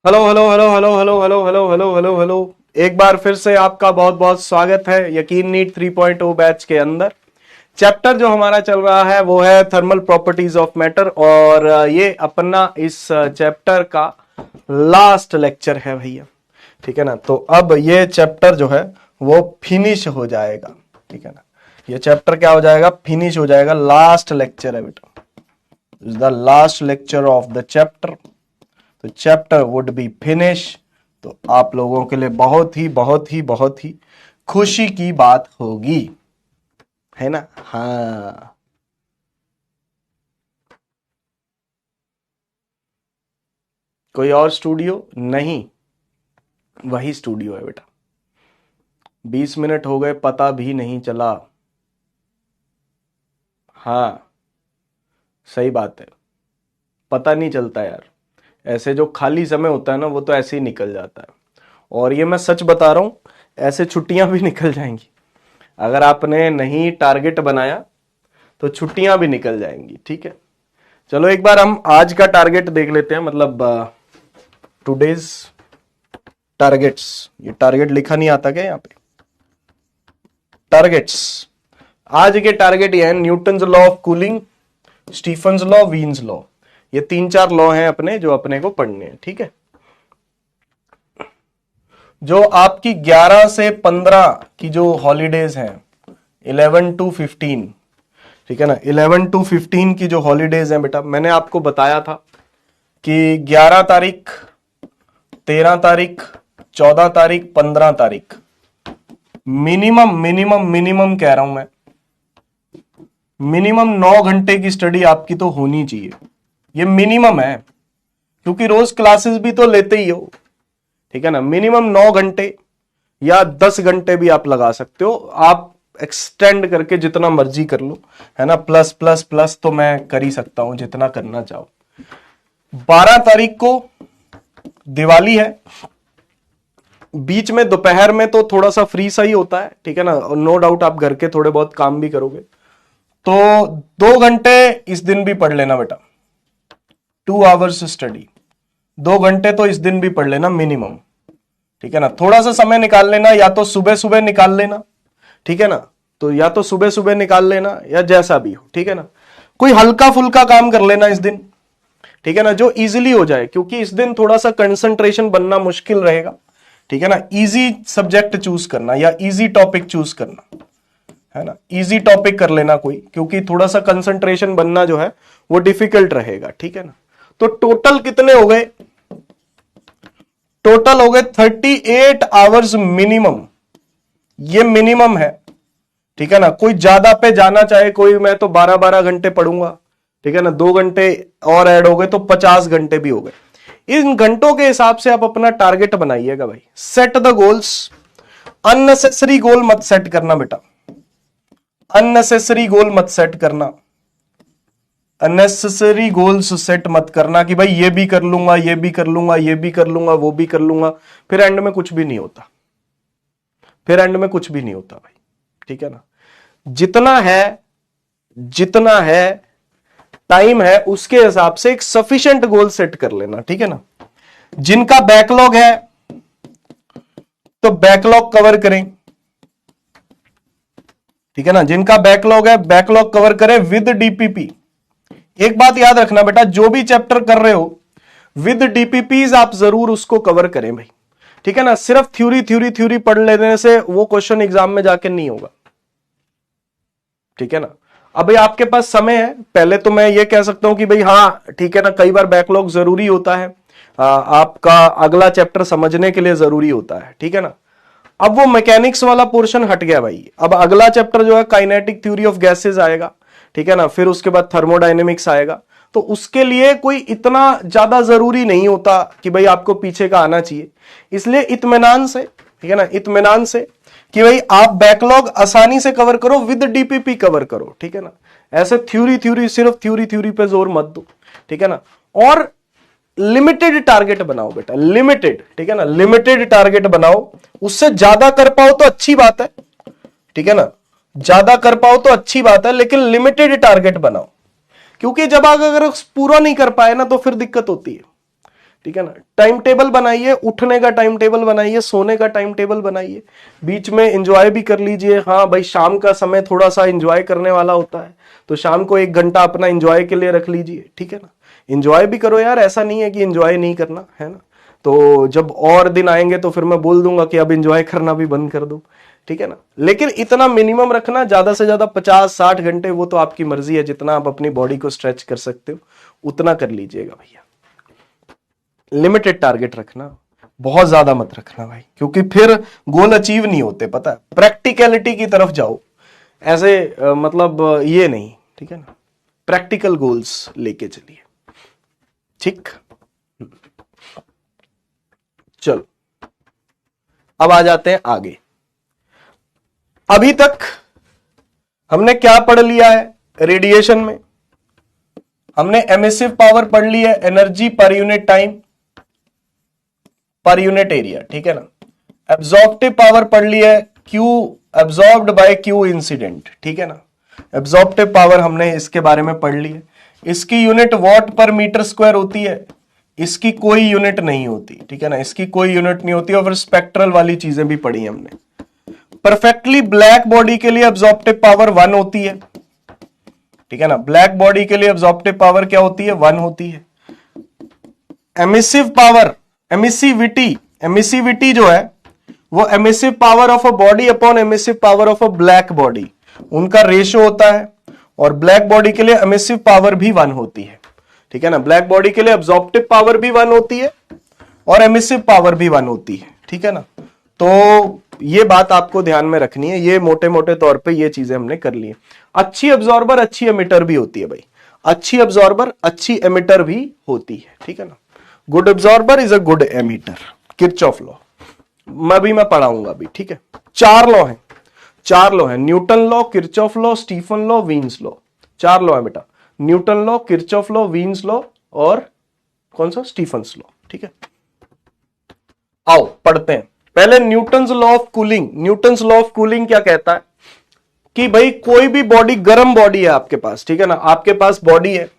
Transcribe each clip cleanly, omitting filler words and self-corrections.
Hello hello hello hello hello hello hello hello hello hello. एक बार फिर से आपका बहुत बहुत स्वागत है यकीन नीट 3.0 बैच के अंदर। चैप्टर जो हमारा चल रहा है वो है थर्मल प्रॉपर्टीज ऑफ मैटर और ये अपना इस चैप्टर का लास्ट लेक्चर है भैया। ठीक है ना, तो अब ये चैप्टर जो है वो फिनिश हो जाएगा। ठीक है ना, ये चैप्टर क्या हो जाएगा, फिनिश हो जाएगा। लास्ट लेक्चर है बेटा, is the last lecture of the chapter. तो चैप्टर वुड बी फिनिश। तो आप लोगों के लिए बहुत ही बहुत ही बहुत ही खुशी की बात होगी, है ना। हाँ, कोई और स्टूडियो नहीं, वही स्टूडियो है बेटा। 20 मिनट हो गए पता भी नहीं चला। हाँ, सही बात है, पता नहीं चलता यार। ऐसे जो खाली समय होता है ना वो तो ऐसे ही निकल जाता है। और ये मैं सच बता रहा हूं, ऐसे छुट्टियां भी निकल जाएंगी। अगर आपने नहीं टारगेट बनाया तो छुट्टियां भी निकल जाएंगी। ठीक है, चलो एक बार हम आज का टारगेट देख लेते हैं, मतलब टुडेज टारगेट्स। ये टारगेट लिखा नहीं आता क्या यहाँ पे, टारगेट्स। आज के टारगेट ये है Newton's law of cooling, Stefan's law, Wien's law. ये 3-4 लॉ हैं अपने जो अपने को पढ़ने हैं। ठीक है, जो आपकी 11 से 15 की जो हॉलीडेज हैं, 11 to 15, ठीक है ना, 11 to 15 की जो हॉलीडेज हैं बेटा, मैंने आपको बताया था कि 11 तारीख, 13 तारीख, 14 तारीख, 15 तारीख मिनिमम मिनिमम मिनिमम कह रहा हूं मैं, मिनिमम 9 घंटे की स्टडी आपकी तो होनी चाहिए। ये मिनिमम है, क्योंकि रोज क्लासेस भी तो लेते ही हो। ठीक है ना, मिनिमम 9 घंटे या 10 घंटे भी आप लगा सकते हो। आप एक्सटेंड करके जितना मर्जी कर लो, है ना। प्लस प्लस प्लस तो मैं कर ही सकता हूं जितना करना चाहो। 12 तारीख को दिवाली है, बीच में दोपहर में तो थोड़ा सा फ्री सा ही होता है। ठीक है ना, नो डाउट आप घर के थोड़े बहुत काम भी करोगे, तो 2 घंटे इस दिन भी पढ़ लेना बेटा। 2 आवर्स स्टडी, 2 घंटे तो इस दिन भी पढ़ लेना मिनिमम। ठीक है ना, थोड़ा सा समय निकाल लेना, या तो सुबह सुबह निकाल लेना। ठीक है ना, तो या तो सुबह सुबह निकाल लेना या जैसा भी हो। ठीक है ना, कोई हल्का फुल्का काम कर लेना इस दिन। ठीक है ना, जो इजीली हो जाए, क्योंकि इस दिन थोड़ा सा कंसंट्रेशन बनना मुश्किल रहेगा। ठीक है ना, इजी सब्जेक्ट चूज करना या इजी टॉपिक चूज करना, है ना। इजी टॉपिक कर लेना कोई, क्योंकि थोड़ा सा कंसंट्रेशन बनना जो है वो डिफिकल्ट रहेगा। ठीक है ना, तो टोटल कितने हो गए, टोटल हो गए 38 आवर्स मिनिमम। ये मिनिमम है। ठीक है ना, कोई ज्यादा पे जाना चाहे कोई, मैं तो 12-12 घंटे पढ़ूंगा। ठीक है ना, 2 घंटे और ऐड हो गए तो 50 घंटे भी हो गए। इन घंटों के हिसाब से आप अपना टारगेट बनाइएगा भाई। सेट द गोल्स, अननेसेसरी गोल मत सेट करना बेटा, अननेसेसरी गोल मत सेट करना। अननेसेसरी गोल्स सेट मत करना कि भाई ये भी कर लूंगा, ये भी कर लूंगा, ये भी कर लूंगा, वो भी कर लूंगा, फिर एंड में कुछ भी नहीं होता। फिर एंड में कुछ भी नहीं होता भाई। ठीक है ना, जितना है, जितना है टाइम है उसके हिसाब से एक सफिशिएंट गोल सेट कर लेना। ठीक है ना, जिनका बैकलॉग है तो बैकलॉग कवर करें। ठीक है ना, जिनका बैकलॉग है बैकलॉग कवर करें विद डीपीपी। एक बात याद रखना बेटा, जो भी चैप्टर कर रहे हो विद डीपीपीज आप जरूर उसको कवर करें भाई। ठीक है ना, सिर्फ थ्योरी थ्योरी थ्योरी पढ़ लेने से वो क्वेश्चन एग्जाम में जाके नहीं होगा। ठीक है ना, अभी आपके पास समय है। पहले तो मैं ये कह सकता हूं कि भाई हाँ ठीक है ना, कई बार बैकलॉग जरूरी होता है, आपका अगला चैप्टर समझने के लिए जरूरी होता है। ठीक है ना, अब वो मैकेनिक्स वाला पोर्शन हट गया भाई। अब अगला चैप्टर जो है काइनेटिक थ्योरी ऑफ गैसेस आएगा। ठीक है ना, फिर उसके बाद थर्मोडायनेमिक्स आएगा। तो उसके लिए कोई इतना ज्यादा जरूरी नहीं होता कि भाई आपको पीछे का आना चाहिए। इसलिए इत्मीनान से, ठीक है ना, इत्मीनान से कि भाई आप बैकलॉग आसानी से कवर करो, विद डीपीपी कवर करो। ठीक है ना, ऐसे थ्योरी थ्योरी सिर्फ थ्योरी थ्योरी पे जोर मत दो। ठीक है ना, और लिमिटेड टारगेट बनाओ बेटा, लिमिटेड। ठीक है ना, लिमिटेड टारगेट बनाओ। उससे ज्यादा कर पाओ तो अच्छी बात है। ठीक है ना, ज्यादा कर पाओ तो अच्छी बात है, लेकिन लिमिटेड टारगेट बनाओ। क्योंकि जब अगर पूरा नहीं कर पाए ना तो फिर दिक्कत होती है। ठीक है ना। टाइम टेबल बनाइए, उठने का टाइम टेबल बनाइए, सोने का टाइम टेबल बनाइए, बीच में एंजॉय भी कर लीजिए। हाँ भाई, शाम का समय थोड़ा सा एंजॉय करने वाला होता है, तो शाम को 1 घंटा अपना एंजॉय के लिए रख लीजिए, ठीक है ना। एंजॉय भी करो यार, ऐसा नहीं है कि एंजॉय नहीं करना है ना। तो जब और दिन आएंगे तो फिर मैं बोल दूंगा कि अब एंजॉय करना भी बंद कर दो, ठीक है ना। लेकिन इतना मिनिमम रखना, ज्यादा से ज्यादा 50-60 घंटे, वो तो आपकी मर्जी है, जितना आप अपनी बॉडी को स्ट्रेच कर सकते हो उतना कर लीजिएगा भैया। लिमिटेड टारगेट रखना, बहुत ज्यादा मत रखना भाई, क्योंकि फिर गोल अचीव नहीं होते, पता है। प्रैक्टिकलिटी की तरफ जाओ, ऐसे मतलब ये नहीं, ठीक है ना। प्रैक्टिकल गोल्स लेके चलिए, ठीक। चलो अब आ जाते हैं आगे। अभी तक हमने क्या पढ़ लिया है रेडिएशन में? हमने एमिसिव पावर पढ़ ली है, energy per unit time per unit area, ठीक है ना। एब्जॉर्प्टिव पावर पढ़ ली है, Q absorbed bye Q incident, ठीक है ना। एब्जॉर्प्टिव पावर हमने इसके बारे में पढ़ ली है। इसकी यूनिट वॉट पर मीटर स्क्वायर होती है, इसकी कोई यूनिट नहीं होती, ठीक है ना, इसकी कोई यूनिट नहीं होती। और फिर स्पेक्ट्रल वाली चीजें भी पढ़ी हमने। परफेक्टली ब्लैक बॉडी के लिए एब्जॉर्प्टिव पावर 1 होती है, ठीक है ना। ब्लैक बॉडी के लिए एब्जॉर्प्टिव पावर क्या होती है? 1 होती है। एमिसिव पावर, एमिसिविटी जो है वो emissive power of a body upon emissive power of a black body, उनका रेशियो होता है। और ब्लैक बॉडी के लिए एमिसिव पावर भी 1 होती है, ठीक है ना। ब्लैक बॉडी के लिए एब्जॉर्प्टिव पावर भी 1 होती है और एमिसिव पावर भी 1 होती है, ठीक है ना। तो ये बात आपको ध्यान में रखनी है। ये मोटे मोटे तौर पे ये चीजें हमने कर ली है। अच्छी एब्जॉर्बर अच्छी एमिटर भी होती है भाई, अच्छी एब्जॉर्बर अच्छी एमिटर भी होती है, ठीक है ना। Good absorber is a good emitter, Kirchhoff law मैं पढ़ाऊंगा अभी, ठीक है। 4 लॉ है, 4 लॉ है, Newton law, Kirchhoff law, Stefan law, Wien's law. 4 law है बेटा, Newton law, Kirchhoff law, Wien's law और कौन सा? स्टीफन्स लॉ, ठीक है। आओ पढ़ते हैं पहले Newton's law of cooling. Newton's law of cooling क्या कहता है कि भाई कोई भी बॉडी, गर्म बॉडी है आपके पास, ठीक है ना, आपके पास बॉडी है,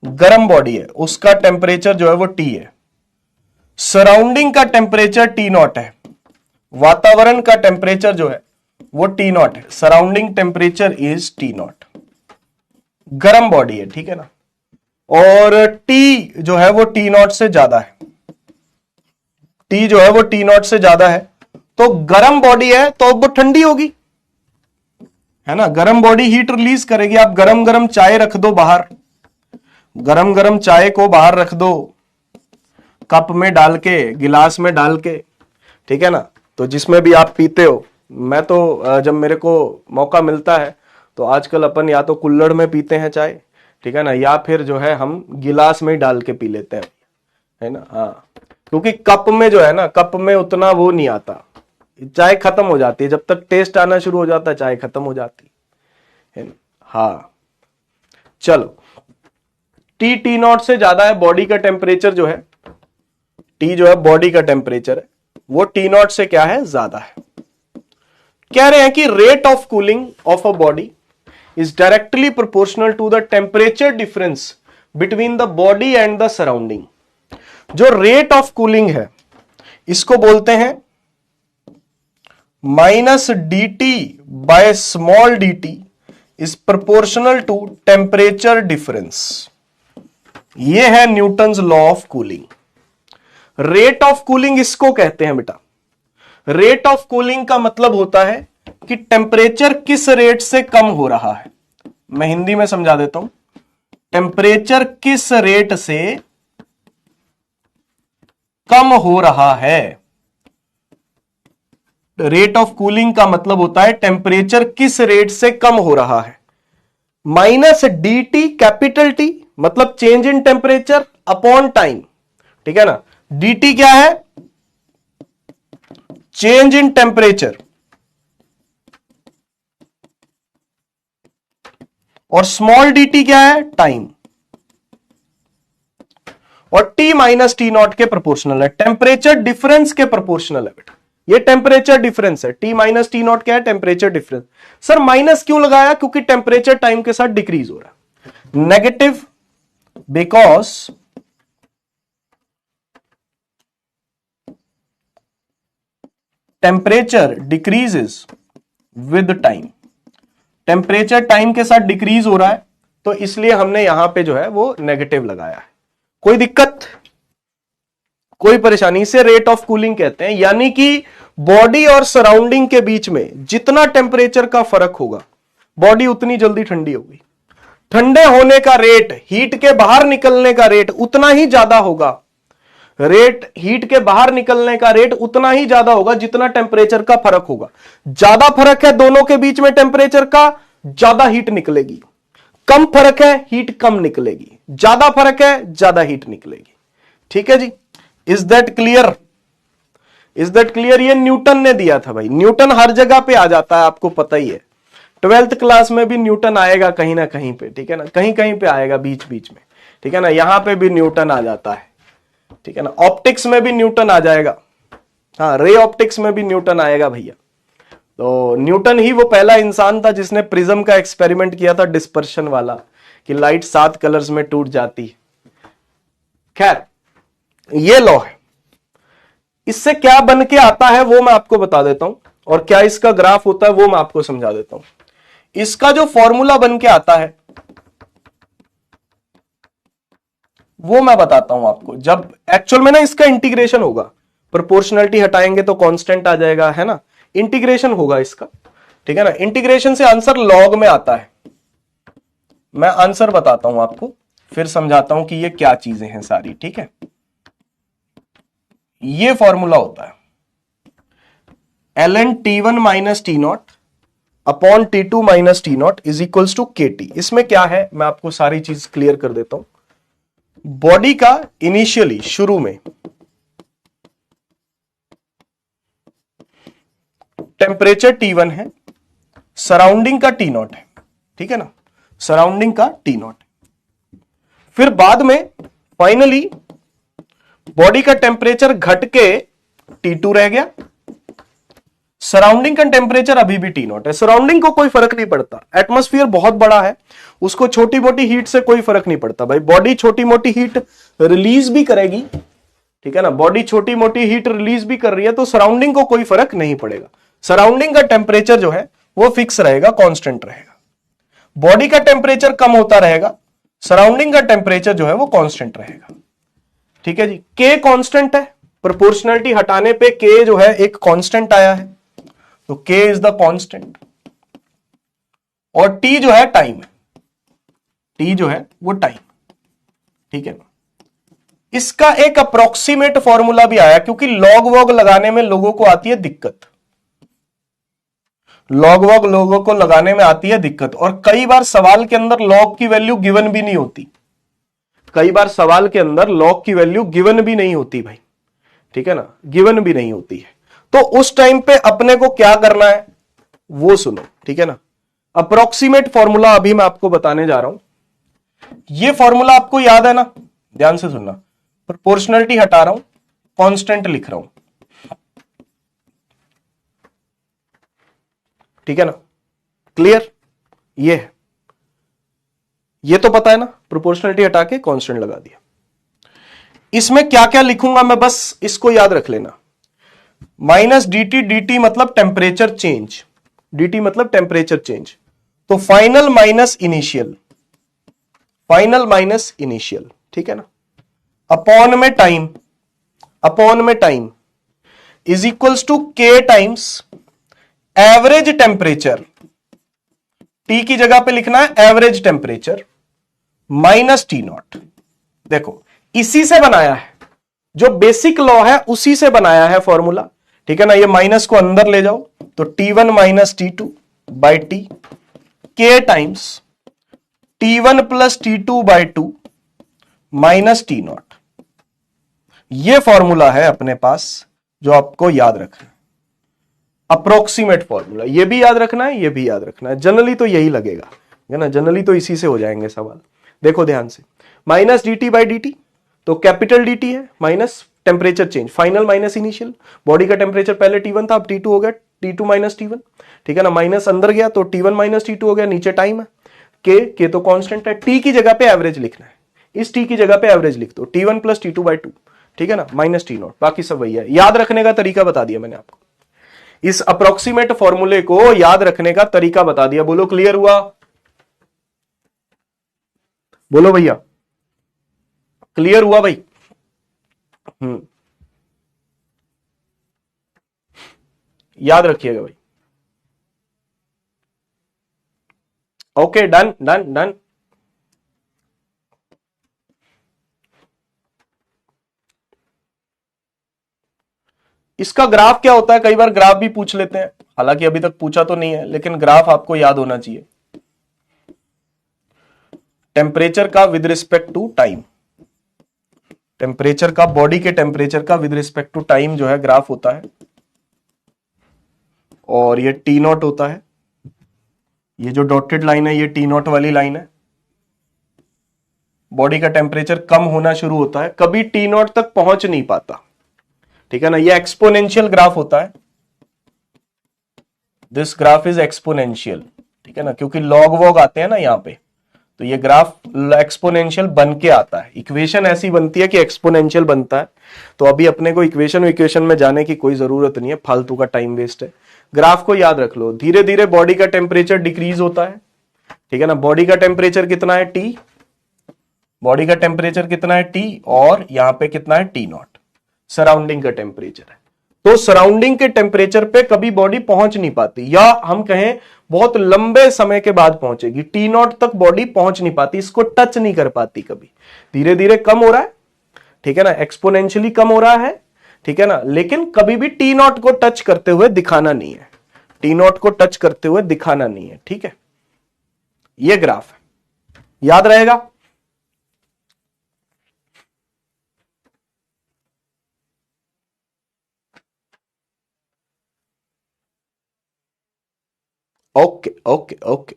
गर्म बॉडी है, उसका टेम्परेचर जो है वो T है, सराउंडिंग का टेम्परेचर T0 है, वातावरण का टेम्परेचर जो है वो T0 है, सराउंडिंग टेम्परेचर इज T0, गर्म बॉडी है, ठीक है ना। और T जो है वो T0 से ज्यादा है, T जो है वो T0 से ज्यादा है, तो गर्म बॉडी है तो वो ठंडी होगी, है ना। गर्म बॉडी हीट रिलीज करेगी। आप गरम गरम चाय रख दो बाहर, गरम गरम चाय को बाहर रख दो, कप में डाल के, गिलास में डाल के, ठीक है ना, तो जिसमें भी आप पीते हो। मैं तो जब मेरे को मौका मिलता है तो आजकल अपन या तो कुल्हड़ में पीते हैं चाय, ठीक है ना, या फिर जो है हम गिलास में डाल के पी लेते हैं, है ना। हाँ, क्योंकि कप में जो है ना, कप में उतना वो नहीं आता, चाय खत्म हो जाती है, जब तक टेस्ट आना शुरू हो जाता है चाय खत्म हो जाती है ना। हाँ चलो, T0 से ज्यादा है बॉडी का टेम्परेचर जो है, T जो है बॉडी का टेम्परेचर है, वो T0 से क्या है? ज्यादा है। कह रहे हैं कि rate of cooling of a body is directly proportional to the temperature difference between the body and the surrounding. जो रेट ऑफ कूलिंग है इसको बोलते हैं -dt by small dt is proportional to temperature difference. ये है Newton's law of cooling. Rate of cooling इसको कहते हैं बेटा। रेट ऑफ कूलिंग का मतलब होता है कि टेम्परेचर किस रेट से कम हो रहा है। मैं हिंदी में समझा देता हूं, टेम्परेचर किस रेट से कम हो रहा है। रेट ऑफ कूलिंग का मतलब होता है टेम्परेचर किस रेट से कम हो रहा है। -dt कैपिटल T मतलब change in temperature upon time, ठीक है ना। dt क्या है? चेंज इन टेम्परेचर, और स्मॉल dt क्या है? टाइम। और T - T0 के प्रोपोर्शनल है, टेम्परेचर डिफरेंस के प्रोपोर्शनल है बेटा। ये टेम्परेचर डिफरेंस है। T - T0 क्या है? Temperature difference. सर माइनस क्यों लगाया? क्योंकि टेम्परेचर टाइम के साथ डिक्रीज हो रहा है। Negative because temperature decreases with time, temperature time के साथ डिक्रीज हो रहा है, तो इसलिए हमने यहां पे जो है वो नेगेटिव लगाया है। कोई दिक्कत, कोई परेशानी? इसे रेट ऑफ कूलिंग कहते हैं, यानी कि बॉडी और सराउंडिंग के बीच में जितना टेम्परेचर का फर्क होगा, बॉडी उतनी जल्दी ठंडी होगी। ठंडे होने का रेट, हीट के बाहर निकलने का रेट उतना ही ज्यादा होगा, हीट के बाहर निकलने का रेट उतना ही ज्यादा होगा जितना टेम्परेचर का फर्क होगा। ज्यादा फर्क है दोनों के बीच में टेम्परेचर का, ज्यादा हीट निकलेगी। कम फर्क है, हीट कम निकलेगी। ज्यादा फर्क है, ज्यादा हीट निकलेगी। ठीक है जी, is that clear? Is that clear? ये न्यूटन ने दिया था भाई, न्यूटन हर जगह पे आ जाता है, आपको पता ही है। 12th क्लास में भी न्यूटन आएगा कहीं ना कहीं पे, ठीक है ना, कहीं कहीं पे आएगा बीच बीच में, ठीक है ना, यहां पे भी न्यूटन आ जाता है, ठीक है ना। ऑप्टिक्स में भी न्यूटन आ जाएगा, हाँ, रे ऑप्टिक्स में भी न्यूटन आएगा भैया। तो न्यूटन ही वो पहला इंसान था जिसने प्रिज्म का एक्सपेरिमेंट किया था, डिस्पर्शन वाला, कि लाइट 7 कलर्स में टूट जाती। खैर, ये लॉ है। इससे क्या बन के आता है वो मैं आपको बता देता हूं, और क्या इसका ग्राफ होता है वो मैं आपको समझा देता हूं। इसका जो फॉर्मूला बन के आता है वो मैं बताता हूं आपको, जब एक्चुअल में ना इसका इंटीग्रेशन होगा, प्रोपोर्शनलिटी हटाएंगे तो कांस्टेंट आ जाएगा, है ना, इंटीग्रेशन होगा इसका, ठीक है ना। इंटीग्रेशन से आंसर लॉग में आता है। मैं आंसर बताता हूं आपको, फिर समझाता हूं कि ये क्या चीजें हैं सारी, ठीक है। ये फॉर्मूला होता है ln t1 minus T naught upon t2 minus T naught is equals to kt। इसमें क्या है मैं आपको सारी चीज क्लियर कर देता हूं। बॉडी का इनिशियली, शुरू में टेम्परेचर T1 है, सराउंडिंग का T नॉट है, ठीक है ना, सराउंडिंग का T नॉट। फिर बाद में फाइनली बॉडी का टेम्परेचर घट के T2 रह गया, सराउंडिंग का टेम्परेचर अभी भी T नॉट है। सराउंडिंग को कोई फर्क नहीं पड़ता, एटमॉस्फेयर बहुत बड़ा है, उसको छोटी मोटी हीट से कोई फर्क नहीं पड़ता भाई। बॉडी छोटी मोटी हीट रिलीज भी करेगी, ठीक है ना, बॉडी छोटी मोटी हीट रिलीज भी कर रही है, तो सराउंडिंग को कोई फर्क नहीं पड़ेगा। सराउंडिंग का टेम्परेचर जो है वो फिक्स रहेगा, कांस्टेंट रहेगा। बॉडी का टेम्परेचर कम होता रहेगा, सराउंडिंग का टेम्परेचर जो है वो कांस्टेंट रहेगा, ठीक है जी। के कांस्टेंट है, प्रोपोर्शनलिटी हटाने पे के जो है एक कांस्टेंट आया है, तो के इज द कांस्टेंट। और टी जो है टाइम है, टी जो है वो टाइम, ठीक है ना। इसका एक अप्रोक्सीमेट फॉर्मूला भी आया, क्योंकि लॉग वॉग लगाने में लोगों को आती है दिक्कत, लॉग वॉग लोगों को लगाने में आती है दिक्कत, और कई बार सवाल के अंदर लॉग की वैल्यू गिवन भी नहीं होती, कई बार सवाल के अंदर लॉग की वैल्यू गिवन भी नहीं होती भाई, ठीक है ना, गिवन भी नहीं होती है। तो उस टाइम पे अपने को क्या करना है वो सुनो, ठीक है ना। अप्रोक्सीमेट फॉर्मूला अभी मैं आपको बताने जा रहा हूं। ये फॉर्मूला आपको याद है ना, ध्यान से सुनना। प्रोपोर्शनलिटी हटा रहा हूं, कांस्टेंट लिख रहा हूं, ठीक है ना, क्लियर? ये है, ये तो पता है ना, प्रोपोर्शनलिटी हटा के कांस्टेंट लगा दिया। इसमें क्या क्या लिखूंगा मैं, बस इसको याद रख लेना। माइनस dt, dt मतलब टेम्परेचर चेंज, dt मतलब टेम्परेचर चेंज, तो final minus initial, final minus initial, ठीक है ना, अपॉन में टाइम, अपॉन में time is equals to k times average temperature, t की जगह पे लिखना है average temperature minus T naught. देखो इसी से बनाया है, जो बेसिक लॉ है उसी से बनाया है फॉर्मूला, ठीक है ना। ये माइनस को अंदर ले जाओ तो T1 minus T2 by T, के times T1 plus T2 by 2 minus T naught. ये फॉर्मूला है अपने पास जो आपको याद रखना है, अप्रोक्सीमेट फॉर्मूला। ये भी याद रखना है, ये भी याद रखना है, जनरली तो यही लगेगा, है ना, जनरली तो इसी से हो जाएंगे सवाल। देखो ध्यान से, माइनस dt बाई dt, तो कैपिटल dt है, minus temperature change, final minus initial, body का टेम्परेचर पहले T1 था, अब T2 हो गया, T2 माइनस T1, ठीक है ना, माइनस अंदर गया तो T1 माइनस T2 हो गया, नीचे टाइम है, के तो कांस्टेंट है, T की जगह पे एवरेज लिखना है, इस टी की जगह पे एवरेज लिख दो, T1 प्लस T2/2, ठीक है ना, माइनस T0, बाकी सब वही है। याद रखने का तरीका बता दिया मैंने आपको, इस अप्रोक्सीमेट फॉर्मूले को याद रखने का तरीका बता दिया। बोलो क्लियर हुआ? बोलो भैया, क्लियर हुआ भाई? याद रखिएगा भाई। Okay, done done done. इसका ग्राफ क्या होता है, कई बार ग्राफ भी पूछ लेते हैं, हालांकि अभी तक पूछा तो नहीं है, लेकिन ग्राफ आपको याद होना चाहिए। टेम्परेचर का with respect to time, temperature का, बॉडी के टेम्परेचर का विद रिस्पेक्ट टू टाइम जो है ग्राफ होता है, और ये T0 होता है। ये जो डॉटेड लाइन है ये T0 वाली लाइन है। बॉडी का टेम्परेचर कम होना शुरू होता है, कभी T0 तक पहुंच नहीं पाता, ठीक है ना, ये एक्सपोनेंशियल ग्राफ होता है। दिस ग्राफ इज एक्सपोनेंशियल, ठीक है ना, क्योंकि लॉग वॉग आते हैं ना यहां पे, तो ये ग्राफ एक्सपोनेंशियल बन के आता है। इक्वेशन ऐसी बनती है कि एक्सपोनेंशियल बनता है। तो अभी अपने को इक्वेशन में जाने की कोई जरूरत नहीं है, फालतू का टाइम वेस्ट है। ग्राफ को याद रख लो, धीरे धीरे बॉडी का टेम्परेचर डिक्रीज होता है, ठीक है ना। बॉडी का टेम्परेचर कितना है? T, बॉडी का टेम्परेचर कितना है? T, और यहां पे कितना है? T0, सराउंडिंग का टेम्परेचर है। तो सराउंडिंग के टेम्परेचर पे कभी बॉडी पहुंच नहीं पाती, या हम कहें बहुत लंबे समय के बाद पहुंचेगी। T0 तक बॉडी पहुंच नहीं पाती, इसको टच नहीं कर पाती कभी। धीरे धीरे कम हो रहा है, ठीक है ना, एक्सपोनेंशियली कम हो रहा है, ठीक है ना, लेकिन कभी भी T0 को टच करते हुए दिखाना नहीं है, T0 को टच करते हुए दिखाना नहीं है, ठीक है। ये ग्राफ है, याद रहेगा? Okay okay okay.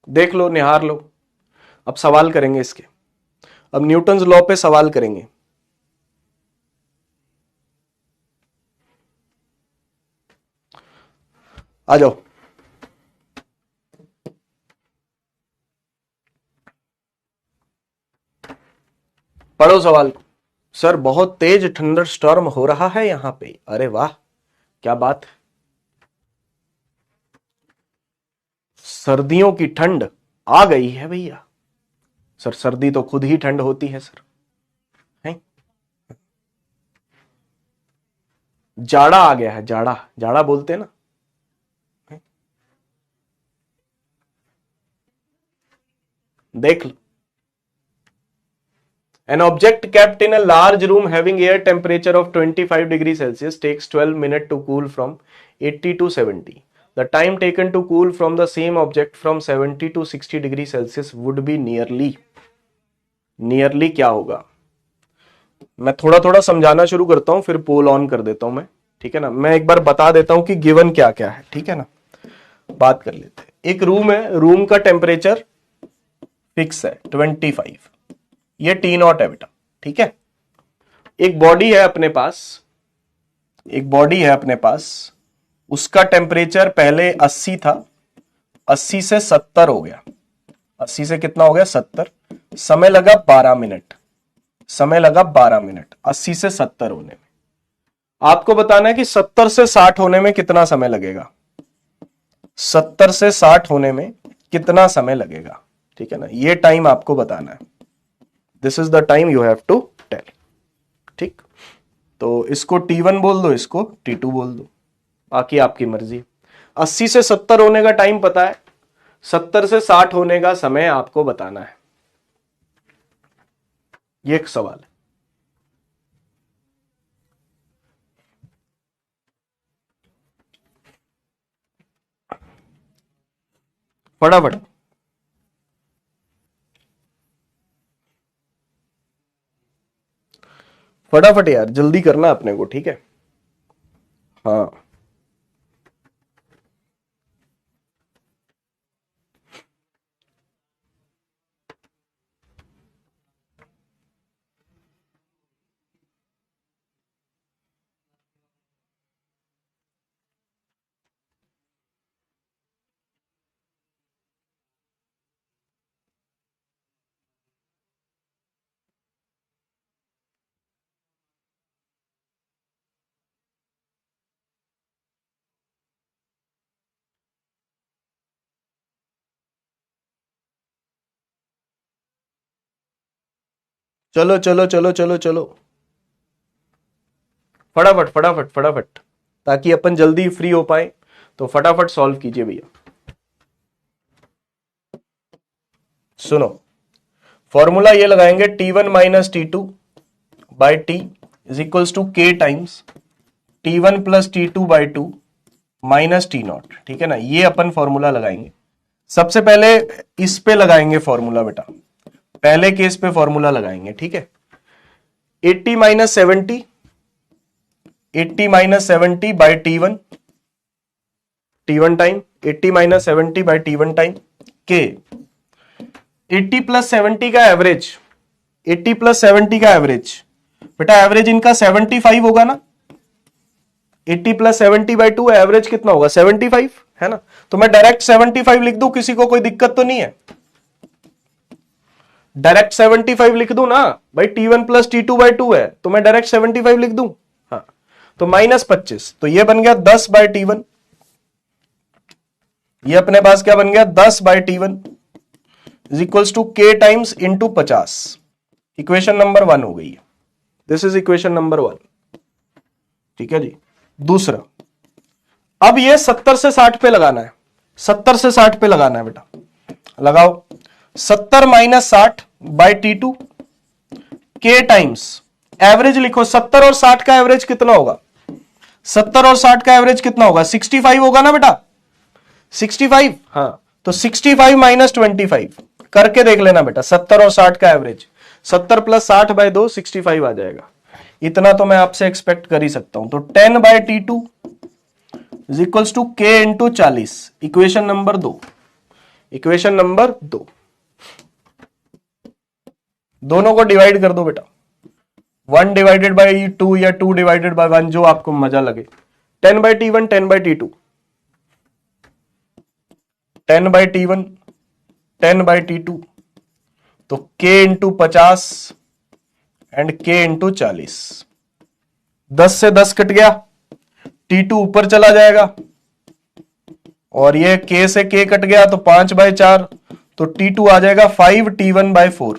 देख लो, निहार लो। अब सवाल करेंगे इसके, अब न्यूटन्स लॉ पे सवाल करेंगे। आ जाओ, पढ़ो सवाल। सर बहुत तेज थंडर स्टॉर्म हो रहा है यहां पे, अरे वाह, क्या बात। सर्दियों की ठंड आ गई है भैया। सर सर्दी तो खुद ही ठंड होती है सर, है? जाड़ा आ गया है, जाड़ा, जाड़ा बोलते हैं ना, है? देख लो। An object kept in a large room having air temperature of 25 degrees Celsius takes 12 minutes to cool from 80 to 70. The time taken to cool from the same object from 70 to 60 degrees Celsius would be nearly, nearly क्या होगा? मैं थोड़ा थोड़ा समझाना शुरू करता हूं, फिर पोल ऑन कर देता हूं मैं, ठीक है ना। मैं एक बार बता देता हूं कि गिवन क्या क्या है, ठीक है ना, बात कर लेते हैं। एक रूम है, रूम का टेम्परेचर फिक्स है 25, ये T0 है बेटा, ठीक है। एक बॉडी है अपने पास, एक बॉडी है अपने पास, उसका टेम्परेचर पहले 80 था, 80 से 70 हो गया, 80 से कितना हो गया? 70। समय लगा 12 मिनट, समय लगा 12 मिनट 80 से 70 होने में। आपको बताना है कि 70 से 60 होने में कितना समय लगेगा, 70 से 60 होने में कितना समय लगेगा, ठीक है ना, ये टाइम आपको बताना है। This is the time you have to tell, ठीक। तो इसको T1 बोल दो, इसको T2 बोल दो, बाकी आपकी मर्जी। 80 से 70 होने का टाइम पता है, 70 से 60 होने का समय आपको बताना है, ये एक सवाल है। फटाफट, फटाफट यार, जल्दी करना अपने को, ठीक है। हाँ, चलो चलो चलो चलो चलो, फटाफट फटाफट फटाफट, ताकि अपन जल्दी फ्री हो पाए, तो फटाफट सॉल्व कीजिए भैया। सुनो, फॉर्मूला ये लगाएंगे T1 minus T2 by T is equals to K times T1 plus T2 by 2 minus T0। ठीक है ना, ये अपन फॉर्मूला लगाएंगे। सबसे पहले इस पे लगाएंगे फॉर्मूला बेटा, पहले केस पे फॉर्मूला लगाएंगे। ठीक है, 80 minus 70, 80 minus 70 by T1 time 80 minus 70 by T1 time K। 80 plus 70 का एवरेज, 80 प्लस 70 का एवरेज बेटा, एवरेज इनका 75 होगा ना। 80 प्लस 70 बाई 2 एवरेज कितना होगा 75, है ना। तो मैं डायरेक्ट 75 लिख दूं, किसी को कोई दिक्कत तो नहीं है? डायरेक्ट 75 लिख दूं ना भाई, T1 प्लस T2 बाई 2 है, तो मैं डायरेक्ट 75 लिख दूं। हाँ, तो माइनस 25, तो ये बन गया 10 बाई T1। ये अपने पास क्या बन गया 10 by T1 is equals to K times into 50। Equation number 1 हो गई है। This is equation number 1। ठीक है जी। दूसरा, अब ये 70 से 60 पे लगाना है, 70 से 60 पे लगाना है बेटा, लगाओ। 70 minus 60 by T2 K times average लिखो। 70 और 60 का एवरेज कितना होगा? 70 और 60 का एवरेज कितना होगा? 65 होगा ना बेटा, 65। हाँ, तो 65 माइनस 25 करके देख लेना बेटा। 70 और 60 का एवरेज, 70 प्लस 60 बाई 2 65 आ जाएगा। इतना तो मैं आपसे एक्सपेक्ट कर ही सकता हूं। तो 10 by T2 is equals to K into 40। Equation number 2, equation number 2। दोनों को डिवाइड कर दो बेटा, 1 डिवाइडेड बाई 2 या 2 डिवाइडेड बाई 1, जो आपको मजा लगे। 10 by T1, 10 by T2, 10 by T1, 10 by T2, तो K into 50 and K into 40। 10 से 10 कट गया, T2 ऊपर चला जाएगा, और ये K से K कट गया, तो 5 बाई 4, तो T2 आ जाएगा 5 T1 बाई 4,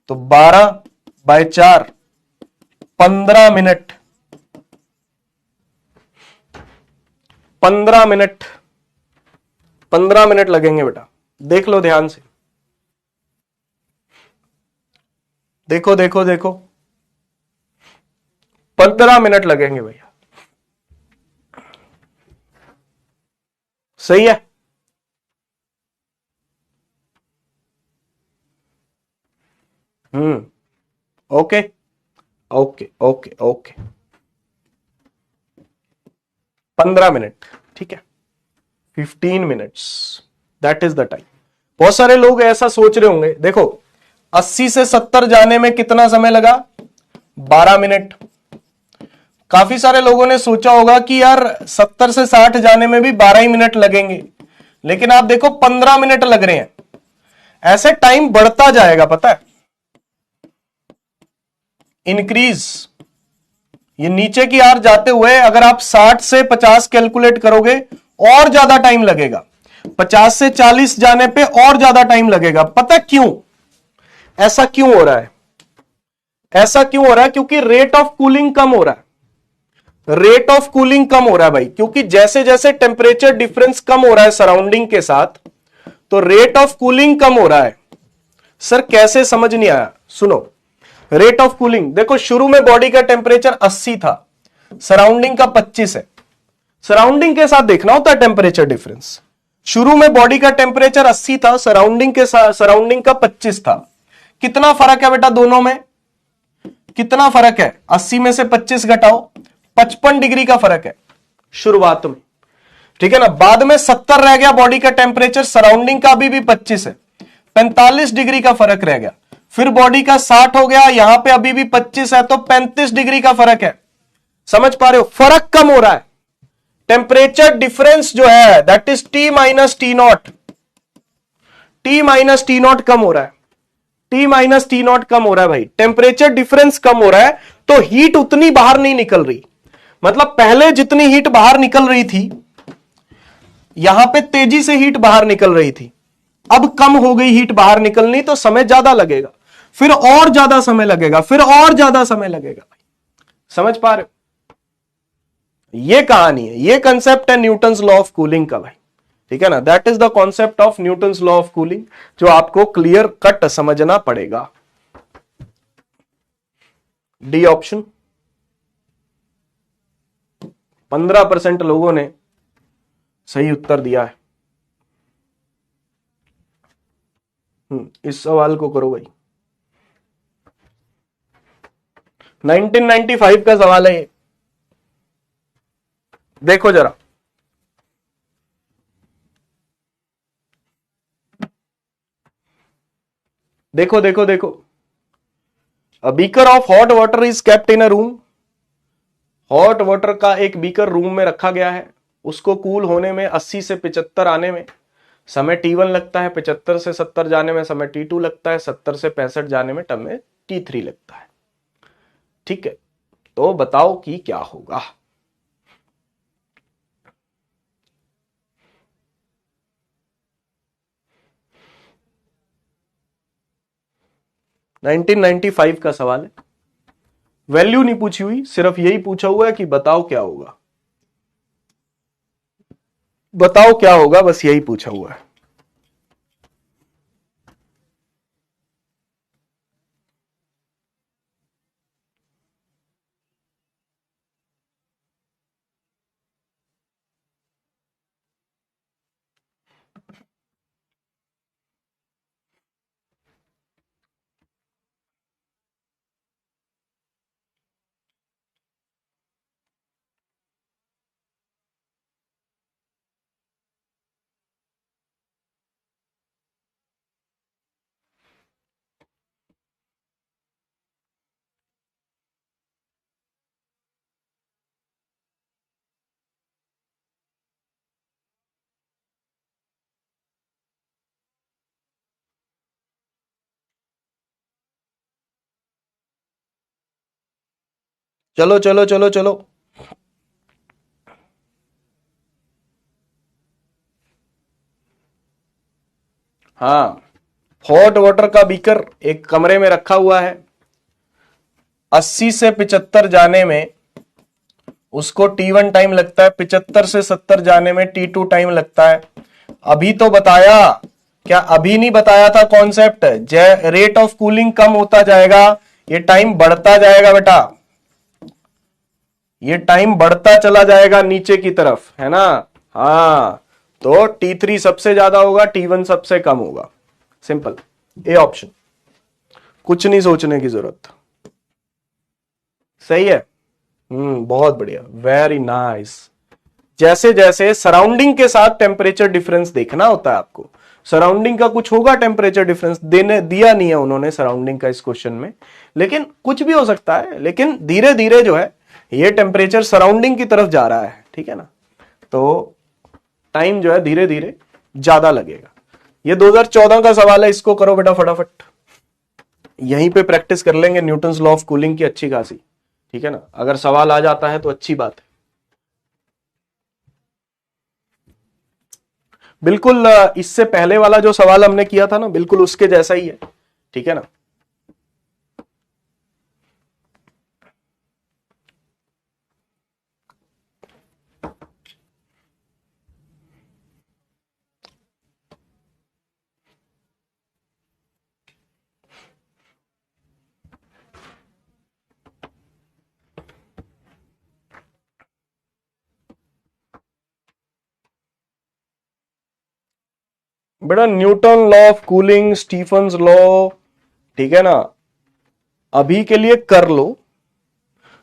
तो 12 बाई 4 15 मिनट, 15 मिनट, 15 मिनट लगेंगे बेटा। देख लो ध्यान से, देखो देखो देखो, 15 मिनट लगेंगे भैया। सही है? Okay okay okay okay, 15 minute. ठीक है, 15 minutes, that is the time. बहुत सारे लोग ऐसा सोच रहे होंगे, देखो 80 से 70 जाने में कितना समय लगा? 12 मिनट। काफी सारे लोगों ने सोचा होगा कि यार 70 से 60 जाने में भी 12 ही मिनट लगेंगे, लेकिन आप देखो 15 मिनट लग रहे हैं। ऐसे टाइम बढ़ता जाएगा, पता है, इंक्रीज। ये नीचे की ओर जाते हुए अगर आप 60 से 50 कैलकुलेट करोगे और ज्यादा टाइम लगेगा, 50 से 40 जाने पे और ज्यादा टाइम लगेगा। पता क्यों? ऐसा क्यों हो रहा है? ऐसा क्यों हो रहा है? क्योंकि रेट ऑफ कूलिंग कम हो रहा है। रेट ऑफ कूलिंग कम हो रहा है भाई, क्योंकि जैसे जैसे टेम्परेचर डिफरेंस कम हो रहा है सराउंडिंग के साथ, तो रेट ऑफ कूलिंग कम हो रहा है। सर कैसे, समझ नहीं आया? सुनो, रेट ऑफ कूलिंग देखो, शुरू में बॉडी का टेम्परेचर 80 था, सराउंडिंग का 25 है। सराउंडिंग के साथ देखना होता है टेम्परेचर डिफरेंस। शुरू में बॉडी का टेम्परेचर 80 था, सराउंडिंग का 25 था। कितना फर्क है बेटा दोनों में? कितना फर्क है? 80 में से 25 घटाओ, 55 डिग्री का फर्क है शुरुआत में। ठीक है ना, बाद में 70 रह गया बॉडी का टेम्परेचर, सराउंडिंग का अभी भी 25 है, 45 डिग्री का फर्क रह गया। फिर बॉडी का 60 हो गया, यहां पे अभी भी 25 है, तो 35 डिग्री का फर्क है। समझ पा रहे हो? फर्क कम हो रहा है। टेम्परेचर डिफरेंस जो है that is T minus T not, T minus T not come हो रहा है, T minus T not come हो रहा है भाई। टेम्परेचर डिफरेंस कम हो रहा है, तो हीट उतनी बाहर नहीं निकल रही। मतलब पहले जितनी हीट बाहर निकल रही थी, यहां पे तेजी से हीट बाहर निकल रही थी, अब कम हो गई हीट बाहर निकलनी, तो समय ज्यादा लगेगा। फिर और ज्यादा समय लगेगा, फिर और ज्यादा समय लगेगा। समझ पा रहे हो? ये कहानी है, ये कंसेप्ट है न्यूटन्स लॉ ऑफ कूलिंग का भाई। ठीक है ना, that is the concept of Newton's law of cooling, जो आपको क्लियर कट समझना पड़ेगा। D option. 15% लोगों ने सही उत्तर दिया है। इस सवाल को करो भाई। 1995 का सवाल है ये, देखो जरा। देखो देखो देखो, a beaker of hot water is kept in a room. Hot water का एक बीकर रूम में रखा गया है, उसको कूल होने में 80 से 75 आने में समय T1 लगता है, 75 से 70 जाने में समय T2 लगता है, 70 से 65 जाने में समय T3 लगता है। ठीक है, तो बताओ कि क्या होगा। नाइनटीन 1995 का सवाल है, वैल्यू नहीं पूछी हुई, सिर्फ यही पूछा हुआ है कि बताओ क्या होगा। बताओ क्या होगा, बस यही पूछा हुआ है। चलो चलो चलो चलो, हाँ, हॉट वाटर का बीकर एक कमरे में रखा हुआ है, 80 से 75 जाने में उसको T1 टाइम लगता है, 75 से 70 जाने में T2 टाइम लगता है। अभी तो बताया, क्या अभी नहीं बताया था कॉन्सेप्ट, रेट ऑफ कूलिंग कम होता जाएगा, ये टाइम बढ़ता जाएगा बेटा, ये टाइम बढ़ता चला जाएगा नीचे की तरफ, है ना। हाँ, तो T3 सबसे ज्यादा होगा, T1 सबसे कम होगा। सिंपल, ए ऑप्शन, कुछ नहीं सोचने की जरूरत। सही है, बहुत बढ़िया, वेरी नाइस। जैसे जैसे सराउंडिंग के साथ टेम्परेचर डिफरेंस देखना होता है आपको, सराउंडिंग का कुछ होगा टेम्परेचर डिफरेंस, देने दिया नहीं है उन्होंने सराउंडिंग का इस क्वेश्चन में, लेकिन कुछ भी हो सकता है, लेकिन धीरे धीरे जो है ये टेम्परेचर सराउंडिंग की तरफ जा रहा है। ठीक है ना, तो टाइम जो है धीरे धीरे ज्यादा लगेगा। ये 2014 का सवाल है, इसको करो बेटा फटाफट, यहीं पे प्रैक्टिस कर लेंगे न्यूटन्स लॉ ऑफ कूलिंग की अच्छी खासी। ठीक है ना, अगर सवाल आ जाता है तो अच्छी बात है। बिल्कुल इससे पहले वाला जो सवाल हमने किया था ना, बिल्कुल उसके जैसा ही है। ठीक है ना, बेटा Newton law of cooling, Stefan's law, ठीक है ना, अभी के लिए कर लो,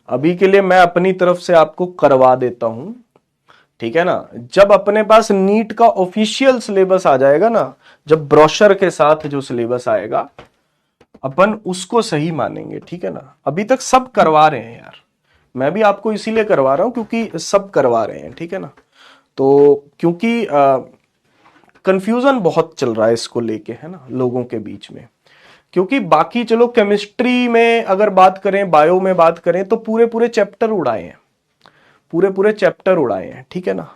अभी के लिए मैं अपनी तरफ से आपको करवा देता हूं। ठीक है ना, जब अपने पास नीट का ऑफिशियल सिलेबस आ जाएगा ना, जब ब्रोशर के साथ जो सिलेबस आएगा, अपन उसको सही मानेंगे। ठीक है ना, अभी तक सब करवा रहे हैं यार, मैं भी आपको इसीलिए करवा रहा हूं क्योंकि सब करवा रहे हैं। ठीक है ना, तो क्योंकि कंफ्यूजन बहुत चल रहा है इसको लेके, है ना, लोगों के बीच में, क्योंकि बाकी चलो केमिस्ट्री में अगर बात करें, बायो में बात करें, तो पूरे पूरे चैप्टर उड़ाए हैं, पूरे पूरे चैप्टर उड़ाए हैं। ठीक है ना,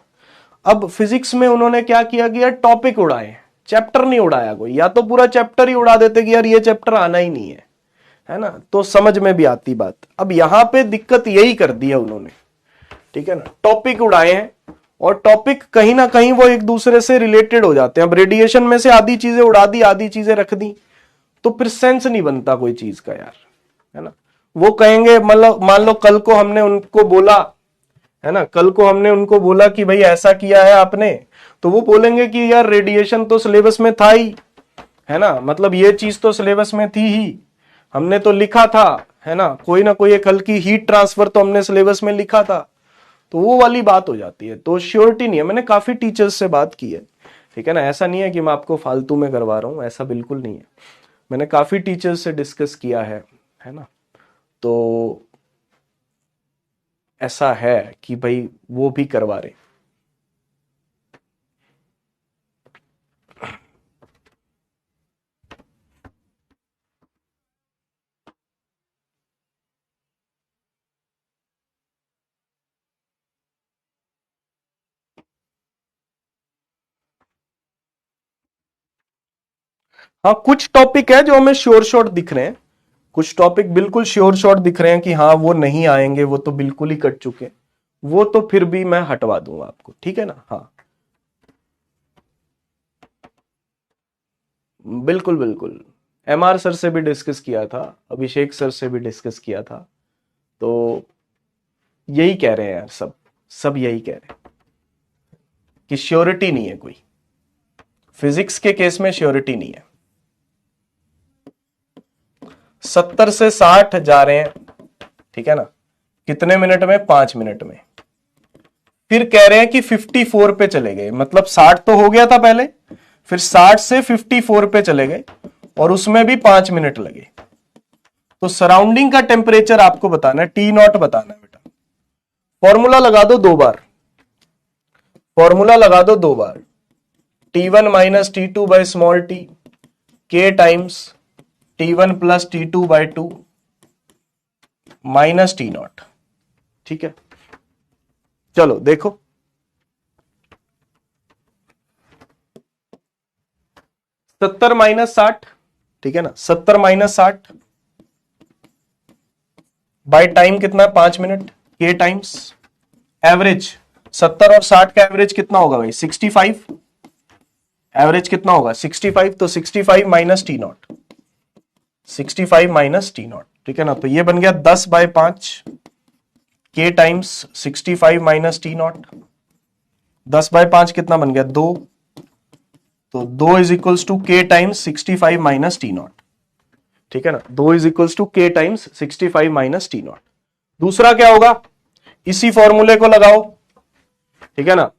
अब फिजिक्स में उन्होंने क्या किया कि यार टॉपिक उड़ाए, चैप्टर नहीं उड़ाया कोई, या तो पूरा चैप्टर ही उड़ा देते कि यार ये चैप्टर आना ही नहीं है, है ना, तो समझ में भी आती बात। अब यहां पे दिक्कत यही कर दी है उन्होंने, ठीक है ना, टॉपिक उड़ाए हैं और टॉपिक कहीं ना कहीं वो एक दूसरे से रिलेटेड हो जाते हैं। अब रेडिएशन में से आधी चीजें उड़ा दी, आधी चीजें रख दी, तो फिर सेंस नहीं बनता कोई चीज का यार, है ना। वो कहेंगे, मतलब मान लो कल को हमने उनको बोला, है ना, कल को हमने उनको बोला कि भाई ऐसा किया है आपने, तो वो बोलेंगे कि यार रेडिएशन तो सिलेबस में था ही, है ना, मतलब ये चीज तो सिलेबस में थी ही, हमने तो लिखा था, है ना कोई एक हल्की हीट ट्रांसफर तो हमने सिलेबस में लिखा था। तो वो वाली बात हो जाती है, तो श्योरिटी नहीं है। मैंने काफी टीचर्स से बात की है, ठीक है ना, ऐसा नहीं है कि मैं आपको फालतू में करवा रहा हूं, ऐसा बिल्कुल नहीं है। मैंने काफी टीचर्स से डिस्कस किया है ना, तो ऐसा है कि भाई वो भी करवा रहे। हाँ, कुछ टॉपिक है जो हमें श्योर शॉट दिख रहे हैं, कुछ टॉपिक बिल्कुल श्योर शॉट दिख रहे हैं कि हाँ वो नहीं आएंगे, वो तो बिल्कुल ही कट चुके हैं, वो तो फिर भी मैं हटवा दूंगा आपको, ठीक है ना। हाँ बिल्कुल बिल्कुल, एमआर सर से भी डिस्कस किया था, अभिषेक सर से भी डिस्कस किया था, तो यही कह रहे हैं यार, सब सब यही कह रहे हैं कि श्योरिटी नहीं है कोई, फिजिक्स के केस में श्योरिटी नहीं है। 70 से 60 जा रहे हैं, ठीक है ना, कितने मिनट में, 5 मिनट में। फिर कह रहे हैं कि 54 पे चले गए, मतलब 60 तो हो गया था पहले, फिर 60 से 54 पे चले गए और उसमें भी 5 मिनट लगे। तो सराउंडिंग का टेम्परेचर आपको बताना है, टी नॉट बताना है बेटा। फॉर्मूला लगा दो 2 बार, फॉर्मूला लगा दो 2 बार, T1 minus T2 by small T, के times T1 plus T2 by 2 minus T naught, ठीक है। चलो देखो, 70 माइनस 60, ठीक है ना, 70 माइनस 60 बाय टाइम कितना है, 5 मिनट, के टाइम्स एवरेज, 70 और 60 का एवरेज कितना होगा भाई, 65, एवरेज कितना होगा 65, तो 65 minus T not, 65 minus T naught, ठीक है ना। तो ये बन गया 10/5 के टाइम्स 65 माइनस टी नॉट, 10/5 कितना बन गया, 2, तो 2 इज इक्वल्स टू के टाइम्स 65 माइनस टी नॉट, ठीक है ना, 2 इज इक्वल्स टू के टाइम्स 65 माइनस टी नॉट। दूसरा क्या होगा, इसी फॉर्मूले को लगाओ, ठीक है ना,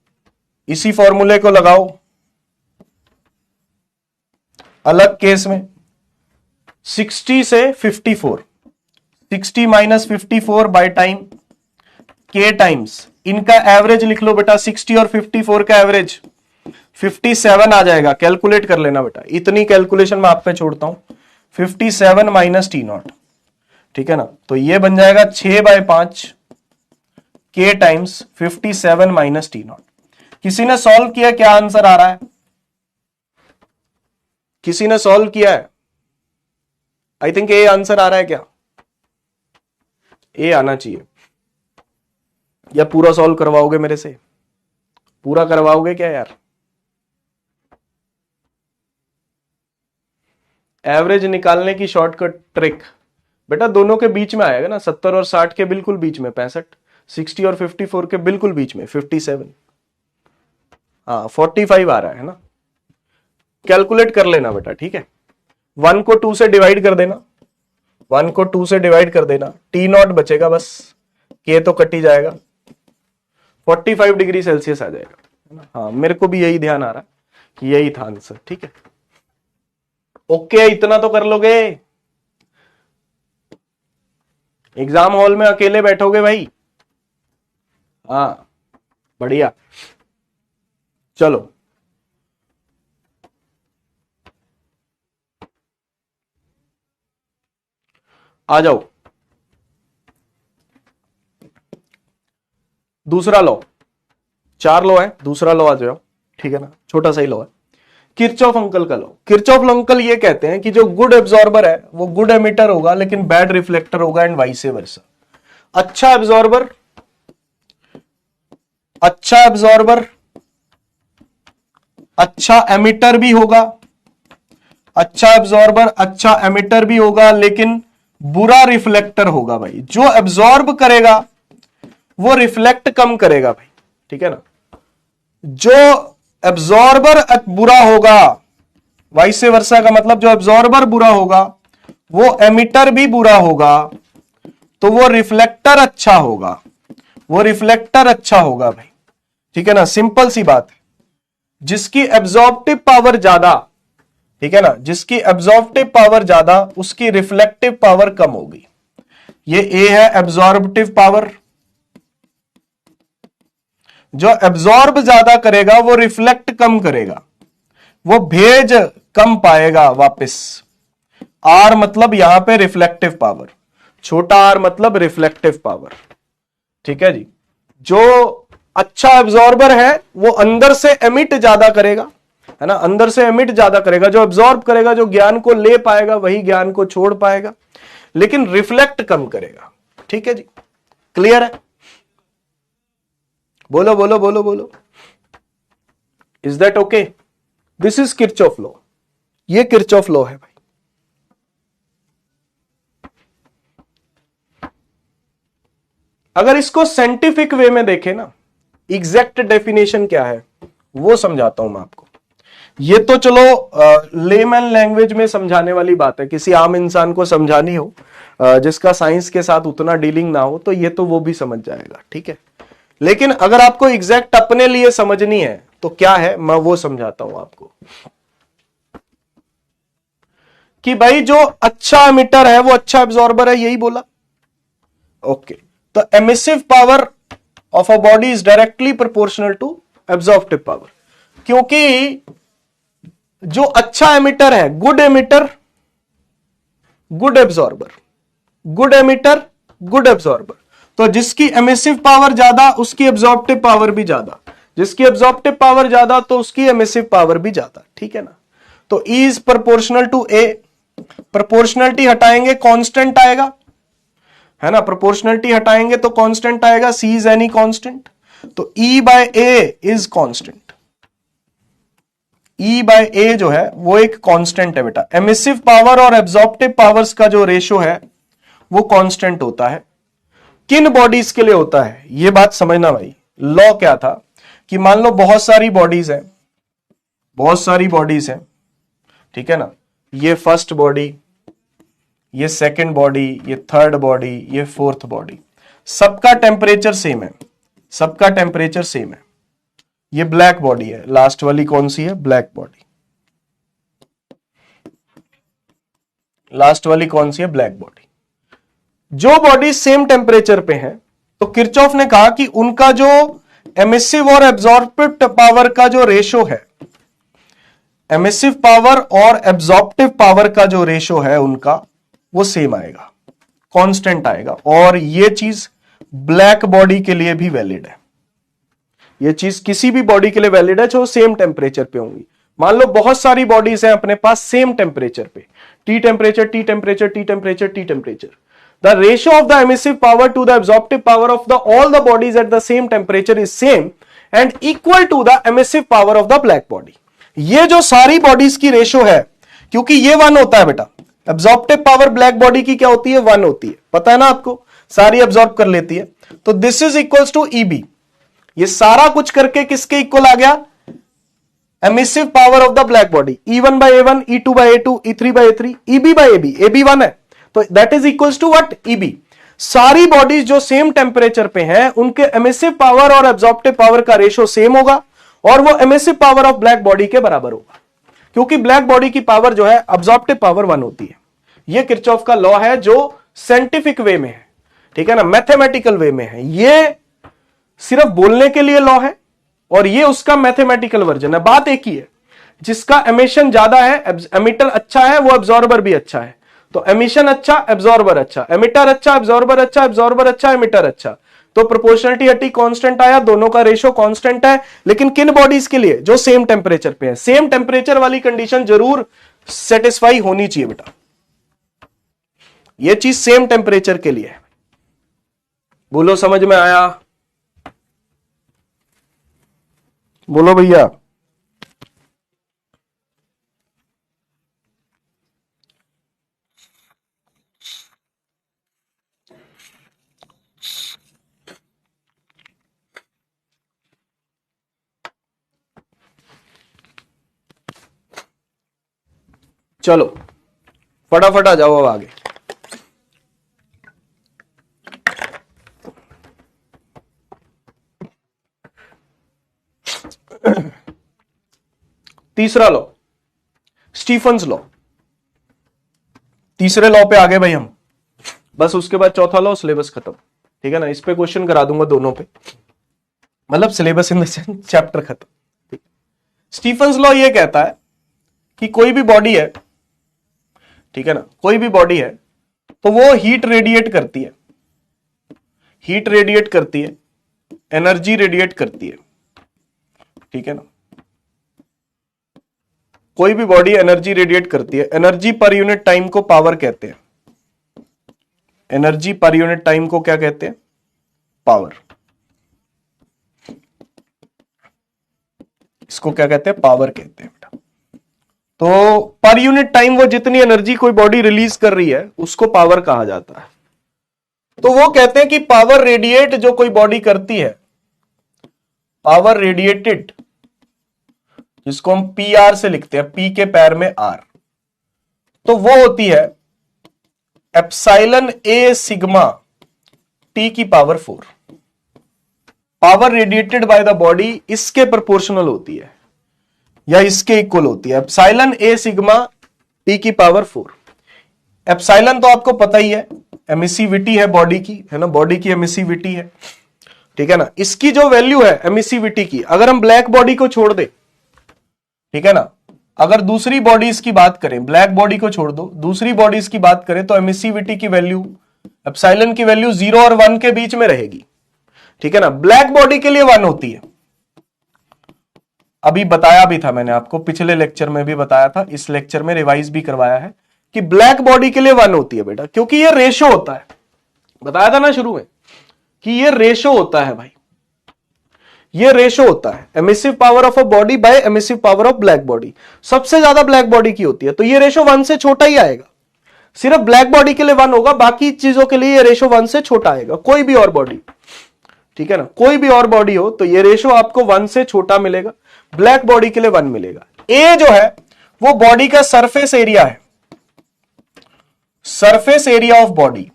इसी फॉर्मूले को लगाओ अलग केस में, 60 से 54, 60 माइनस 54 बाय टाइम, के टाइम्स इनका एवरेज लिख लो बेटा, 60 और 54 का एवरेज 57 आ जाएगा, कैलकुलेट कर लेना बेटा, इतनी कैलकुलेशन मैं आप पे छोड़ता हूं, 57 माइनस टी नॉट, ठीक है ना। तो ये बन जाएगा 6/5 के टाइम्स 57 माइनस टी नॉट। किसी ने सॉल्व किया, क्या आंसर आ रहा है, किसी ने सॉल्व किया है, आई थिंक ए आंसर आ रहा है क्या, ए आना चाहिए, या पूरा सॉल्व करवाओगे मेरे से, पूरा करवाओगे क्या यार, एवरेज निकालने की शॉर्टकट ट्रिक बेटा दोनों के बीच में आएगा ना, 70 और 60 के बिल्कुल बीच में 65, 60 और 54 के बिल्कुल बीच में 57, हाँ 45 आ रहा है ना, कैलकुलेट कर लेना बेटा, ठीक है। 1 को 2 से डिवाइड कर देना, 1 को 2 से डिवाइड कर देना, टी नॉट बचेगा बस, के तो कट ही जाएगा, 45 डिग्री सेल्सियस आ जाएगा, है ना। हाँ मेरे को भी यही ध्यान आ रहा है कि यही था आंसर, ठीक है। ओके, इतना तो कर लोगे, एग्जाम हॉल में अकेले बैठोगे भाई, हाँ बढ़िया, चलो आ जाओ, दूसरा लॉ, 4 लॉ है, दूसरा लॉ आ जाओ, ठीक है ना, छोटा सा ही लॉ है किरचॉफ अंकल का लॉ। किरचॉफ अंकल ये कहते हैं कि जो गुड एब्जॉर्बर है वो गुड एमिटर होगा लेकिन बैड रिफ्लेक्टर होगा एंड वाइस वर्सा। अच्छा एब्जॉर्बर अच्छा एमिटर भी होगा, अच्छा एब्जॉर्बर अच्छा एमिटर भी होगा लेकिन बुरा रिफ्लेक्टर होगा भाई। जो एब्जॉर्ब करेगा वो रिफ्लेक्ट कम करेगा भाई, ठीक है ना। जो एब्जॉर्बर बुरा होगा, वाइस वर्सा का मतलब जो एब्जॉर्बर बुरा होगा वो एमिटर भी बुरा होगा, तो वो रिफ्लेक्टर अच्छा होगा, भाई, ठीक है ना। सिंपल सी बात है। जिसकी एब्जॉर्प्टिव पावर ज्यादा, ठीक है ना, जिसकी एब्जॉर्प्टिव पावर ज्यादा उसकी रिफ्लेक्टिव पावर कम होगी। ये ए है एब्जॉर्प्टिव पावर। जो एब्जॉर्ब ज्यादा करेगा वो रिफ्लेक्ट कम करेगा, वो भेज कम पाएगा वापस। आर मतलब यहां पे रिफ्लेक्टिव पावर, छोटा आर मतलब रिफ्लेक्टिव पावर, ठीक है जी। जो अच्छा एब्जॉर्बर है वो अंदर से एमिट ज्यादा करेगा, है ना, अंदर से एमिट ज्यादा करेगा। जो एब्जॉर्ब करेगा, जो ज्ञान को ले पाएगा वही ज्ञान को छोड़ पाएगा, लेकिन रिफ्लेक्ट कम करेगा, ठीक है जी। क्लियर है? बोलो बोलो बोलो बोलो। Is that okay? This is Kirchhoff law. ये किरचॉफ लॉ है भाई। अगर इसको साइंटिफिक वे में देखें ना, एग्जैक्ट डेफिनेशन क्या है वो समझाता हूं मैं आपको। ये तो चलो लेमन लैंग्वेज में समझाने वाली बात है, किसी आम इंसान को समझानी हो जिसका साइंस के साथ उतना डीलिंग ना हो तो ये तो वो भी समझ जाएगा, ठीक है। लेकिन अगर आपको एग्जैक्ट अपने लिए समझनी है तो क्या है, मैं वो समझाता हूं आपको कि भाई जो अच्छा एमिटर है वो अच्छा एब्जॉर्बर है, यही बोला। ओके, तो emissive power of a body is directly proportional to absorptive power. क्योंकि जो अच्छा एमिटर है, good emitter good absorber, good emitter good absorber, तो जिसकी एमिसिव पावर ज्यादा उसकी एब्जॉर्प्टिव पावर भी ज्यादा, जिसकी एब्जॉर्प्टिव पावर ज्यादा तो उसकी एमिसिव पावर भी ज्यादा, ठीक है ना। तो E is proportional to A. Proportionality हटाएंगे कांस्टेंट आएगा, है ना, प्रोपोर्शनलिटी हटाएंगे तो कांस्टेंट आएगा, C इज एनी कांस्टेंट, तो E by A is constant. E by A जो है वो एक कांस्टेंट है बेटा। एमिसिव पावर और एब्जॉर्प्टिव पावर्स का जो रेशो है वो कांस्टेंट होता है। किन बॉडीज के लिए होता है ये बात समझना भाई। लॉ क्या था कि मान लो बहुत सारी बॉडीज हैं, ठीक है ना, ये फर्स्ट बॉडी, ये सेकंड बॉडी, ये थर्ड बॉडी, ये फोर्थ बॉडी, सबका टेम्परेचर सेम है, सबका टेम्परेचर सेम है। ये ब्लैक बॉडी है, लास्ट वाली कौन सी है, ब्लैक बॉडी, लास्ट वाली कौन सी है, ब्लैक बॉडी। जो बॉडी सेम टेम्परेचर पे है तो किरचॉफ ने कहा कि उनका जो एमिसिव और एब्जॉर्प्टिव पावर का जो रेशो है, एमिसिव पावर और एब्जॉर्प्टिव पावर का जो रेशो है उनका वो सेम आएगा, कांस्टेंट आएगा। और ये चीज ब्लैक बॉडी के लिए भी वैलिड है, ये चीज किसी भी बॉडी के लिए वैलिड है जो सेम टेम्परेचर पे होंगी। मान लो बहुत सारी बॉडीज हैं अपने पास सेम टेम्परेचर पे, T temperature T temperature T temperature T temperature, the ratio of the emissive power to the absorptive power of all the bodies at the same temperature is same and equal to the emissive power of the black body। ये जो सारी bodies की ratio है, क्योंकि ये 1 होता है बेटा, एब्जॉर्प्टिव पावर ब्लैक बॉडी की क्या होती है, 1 होती है, पता है ना आपको, सारी एब्जॉर्ब कर लेती है। तो this is equals to EB. ये सारा कुछ करके किसके इक्वल आ गया, emissive power of the black body, E1 by A1, E2 by A2, E3 by A3, EB by AB, AB 1 है, तो that is equals to what, EB. सारी बॉडीज जो सेम टेम्परेचर पे हैं उनके एमिसिव पावर और एब्जॉर्प्टिव पावर का ratio same होगा और वो emissive power of black body के बराबर होगा, क्योंकि ब्लैक बॉडी की पावर जो है एब्जॉर्प्टिव पावर 1 होती है। ये किरचॉफ का लॉ है जो साइंटिफिक वे में है, ठीक है ना, मैथमेटिकल वे में है। ये सिर्फ बोलने के लिए लॉ है और ये उसका मैथमेटिकल वर्जन है। बात एक ही है, जिसका एमिशन ज्यादा है, एमिटर अच्छा है, वो एब्जॉर्बर भी अच्छा है। तो एमिशन अच्छा, एब्जॉर्बर अच्छा, एमिटर अच्छा, एब्जॉर्बर अच्छा, एब्जॉर्बर अच्छा, एमिटर अच्छा। तो प्रोपोर्शनलिटी कांस्टेंट आया, दोनों का रेशो कांस्टेंट है, लेकिन किन बॉडीज के लिए? जो सेम टेम्परेचर पे है। सेम टेम्परेचर वाली कंडीशन जरूर सेटिस्फाई होनी चाहिए बेटा, ये चीज सेम टेम्परेचर के लिए है। बोलो समझ में आया? बोलो भैया। चलो फटाफट आ जाओ अब आगे। तीसरा लॉ, स्टीफन्स लॉ। तीसरे लॉ पे आ गए भाई हम, बस उसके बाद चौथा लॉ, सिलेबस खत्म। ठीक है ना, इस पे क्वेश्चन करा दूंगा दोनों पे, मतलब syllabus in the sense chapter खत्म। स्टीफन्स लॉ ये कहता है कि कोई भी बॉडी है, ठीक है ना, कोई भी बॉडी है तो वो हीट रेडिएट करती है, हीट रेडिएट करती है, एनर्जी रेडिएट करती है। ठीक है ना, कोई भी बॉडी एनर्जी रेडिएट करती है। एनर्जी पर यूनिट टाइम को पावर कहते हैं। एनर्जी पर यूनिट टाइम को क्या कहते हैं? पावर। इसको क्या कहते हैं? पावर कहते हैं बेटा। तो पर यूनिट टाइम वो जितनी एनर्जी कोई बॉडी रिलीज कर रही है उसको पावर कहा जाता है। तो वो कहते हैं कि पावर रेडिएट जो कोई बॉडी करती है, पावर रेडिएटेड, जिसको हम पी आर से लिखते हैं, पी के पैर में आर, तो वो होती है एप्सिलॉन ए सिग्मा टी की power 4। Power radiated by the body इसके प्रोपोर्शनल होती है या इसके इक्वल होती है, एप्सिलॉन ए सिग्मा टी की पावर 4। एप्सिलॉन तो आपको पता ही है, एमिसिविटी है बॉडी की, है ना, बॉडी की एमिसिविटी है। ठीक है ना, इसकी जो वैल्यू है एमिसिविटी की, अगर हम ब्लैक बॉडी को छोड़ दे, ठीक है ना, अगर दूसरी बॉडीज की बात करें, ब्लैक बॉडी को छोड़ दो, दूसरी बॉडीज की बात करें, तो एमिसिविटी की वैल्यू, एप्सिलॉन की वैल्यू 0 और 1 के बीच में रहेगी। ठीक है ना, ब्लैक बॉडी के लिए 1 होती है। अभी बताया भी था मैंने आपको, पिछले लेक्चर में भी बताया था, इस लेक्चर में रिवाइज भी करवाया है कि ब्लैक बॉडी के लिए 1 होती है बेटा, क्योंकि ये रेशो होता है। बताया था ना शुरू में कि ये रेशो होता है भाई, ये रेशो होता है emissive power of a body by emissive power of black body. सबसे ज्यादा ब्लैक बॉडी की होती है, तो ये रेशो 1 से छोटा ही आएगा। सिर्फ ब्लैक बॉडी के लिए 1 होगा, बाकी चीजों के लिए ये रेशो 1 से छोटा आएगा। कोई भी और बॉडी, ठीक है ना, कोई भी और बॉडी हो तो ये रेशो आपको 1 से छोटा मिलेगा, ब्लैक बॉडी के लिए 1 मिलेगा। ए जो है वो बॉडी का सरफेस एरिया है, सरफेस एरिया ऑफ बॉडी।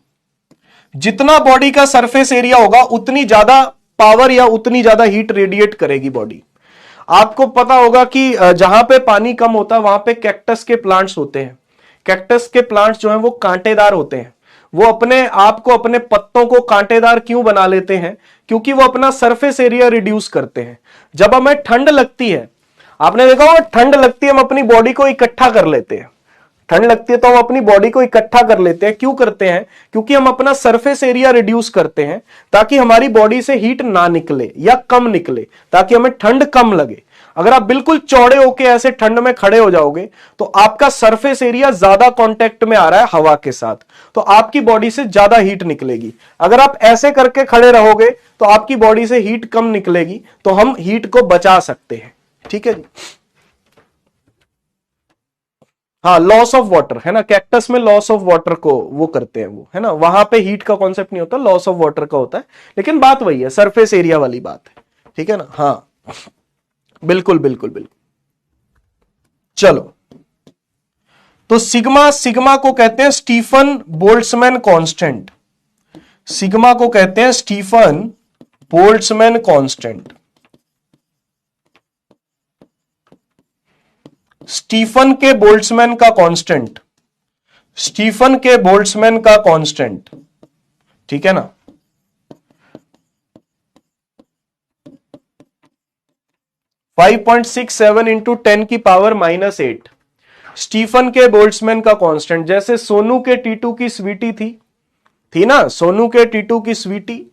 जितना बॉडी का सरफेस एरिया होगा उतनी ज्यादा पावर या उतनी ज्यादा हीट रेडिएट करेगी बॉडी। आपको पता होगा कि जहां पे पानी कम होता है वहां पे कैक्टस के प्लांट्स होते हैं। कैक्टस के प्लांट्स जो हैं वो कांटेदार होते हैं। वो अपने आप को, अपने पत्तों को कांटेदार क्यों बना लेते हैं? क्योंकि वो अपना सरफेस एरिया रिड्यूस करते हैं। जब हमें ठंड लगती है, आपने देखा होगा ठंड लगती है हम अपनी बॉडी को इकट्ठा कर लेते हैं। ठंड लगती है तो हम अपनी बॉडी को इकट्ठा कर लेते हैं। क्यों करते हैं? क्योंकि हम अपना सरफेस एरिया रिड्यूस करते हैं ताकि हमारी बॉडी से हीट ना निकले या कम निकले, ताकि हमें ठंड कम लगे। अगर आप बिल्कुल चौड़े होके ऐसे ठंड में खड़े हो जाओगे तो आपका सरफेस एरिया ज्यादा कांटेक्ट में आ रहा है हवा के साथ, तो आपकी बॉडी से ज्यादा हीट निकलेगी। अगर आप ऐसे करके खड़े रहोगे तो आपकी बॉडी से हीट कम निकलेगी, तो हम हीट को बचा सकते हैं। ठीक है जी। हाँ, लॉस ऑफ वाटर है ना, कैक्टस में लॉस ऑफ वाटर को वो करते हैं वो, है ना, वहां पे हीट का कॉन्सेप्ट नहीं होता, लॉस ऑफ वाटर का होता है, लेकिन बात वही है, सरफेस एरिया वाली बात है। ठीक है ना, हाँ बिल्कुल बिल्कुल बिल्कुल। चलो, तो सिग्मा, सिग्मा को कहते हैं स्टीफन बोल्ट्जमैन कांस्टेंट। सिग्मा को कहते हैं स्टीफन बोल्ट्जमैन कांस्टेंट। स्टीफन के बोल्ट्जमैन का कांस्टेंट, स्टीफन के बोल्ट्जमैन का कांस्टेंट, ठीक है ना, 5.67 इंटू 10 की पावर -8। स्टीफन के बोल्ट्जमैन का कांस्टेंट, जैसे सोनू के टीटू की स्वीटी थी ना, सोनू के टीटू की स्वीटी,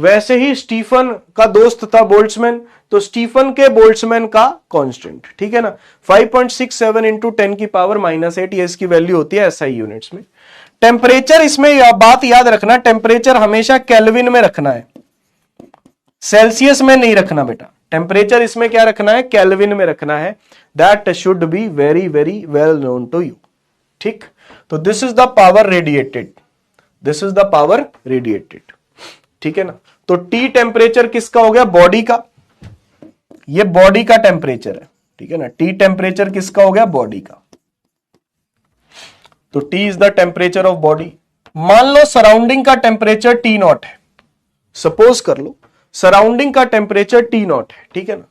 वैसे ही स्टीफन का दोस्त था बोल्ट्जमैन, तो स्टीफन के बोल्ट्जमैन का कांस्टेंट, ठीक है ना। 5.67 इंटू 10 की पावर -8 ये इसकी वैल्यू होती है एसआई यूनिट्स में। टेम्परेचर इसमें बात याद रखना, टेम्परेचर हमेशा केल्विन में रखना है, सेल्सियस में नहीं रखना बेटा। टेम्परेचर इसमें क्या रखना है, केल्विन में रखना है। That should be very very well known to you, ठीक। तो this is the power radiated, this is the power radiated, ठीक है ना। तो टी टेम्परेचर किसका हो गया, बॉडी का, ये बॉडी का टेम्परेचर है, ठीक है ना। टी टेम्परेचर किसका हो गया, बॉडी का। तो T is the temperature of body. मान लो सराउंडिंग का टेम्परेचर टी नॉट है, सपोज कर लो सराउंडिंग का टेम्परेचर टी नॉट है, ठीक है ना।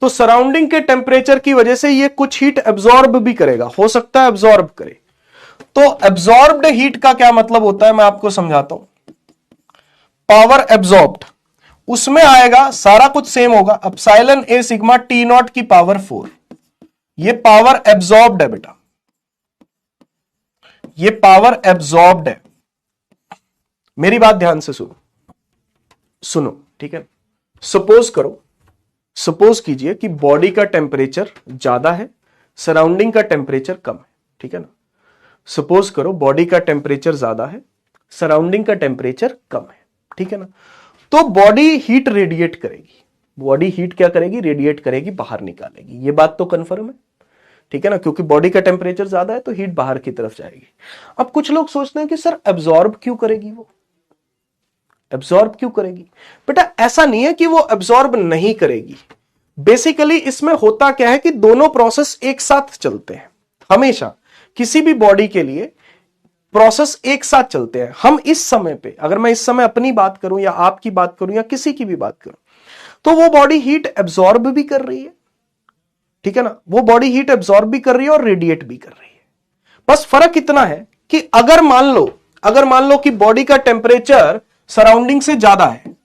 तो सराउंडिंग के टेम्परेचर की वजह से ये कुछ हीट एब्जॉर्ब भी करेगा, हो सकता है एब्जॉर्ब करे। तो एब्जॉर्ब्ड हीट का क्या मतलब होता है, मैं आपको समझाता हूं। पावर एब्जॉर्ब्ड, उसमें आएगा सारा कुछ सेम होगा, epsilon A sigma T naught की पावर 4, ये पावर एब्जॉर्ब्ड है बेटा, ये पावर एब्जॉर्ब्ड है। मेरी बात ध्यान से सुनो, सुनो, ठीक है। सपोज करो, सपोज कीजिए कि बॉडी का टेम्परेचर ज्यादा है, सराउंडिंग का टेम्परेचर कम है, ठीक है ना। सपोज करो बॉडी का टेम्परेचर ज्यादा है, सराउंडिंग का टेम्परेचर कम है, ठीक है ना। तो बॉडी हीट रेडिएट करेगी, बॉडी हीट क्या करेगी, रेडिएट करेगी, बाहर निकालेगी। ये बात तो कंफर्म है, ठीक है ना, क्योंकि बॉडी का टेम्परेचर ज्यादा है तो हीट बाहर की तरफ जाएगी। अब कुछ लोग सोचते हैं कि सर एब्जॉर्ब क्यों करेगी, वो एब्जॉर्ब क्यों करेगी। बेटा ऐसा नहीं है कि वो एब्जॉर्ब नहीं करेगी, बेसिकली इसमें होता क्या है कि दोनों प्रोसेस एक साथ चलते हैं। हमेशा किसी भी बॉडी के लिए प्रोसेस एक साथ चलते हैं। हम इस समय पे, अगर मैं इस समय अपनी बात करूं या आपकी बात करूं या किसी की भी बात करूं, तो वो बॉडी हीट एब्जॉर्ब भी कर रही है, ठीक है ना, वो बॉडी हीट एब्जॉर्ब भी कर रही है और रेडिएट भी कर रही है। बस फर्क इतना है कि अगर मान लो कि बॉडी का टेम्परेचर सराउंडिंग से ज्यादा है,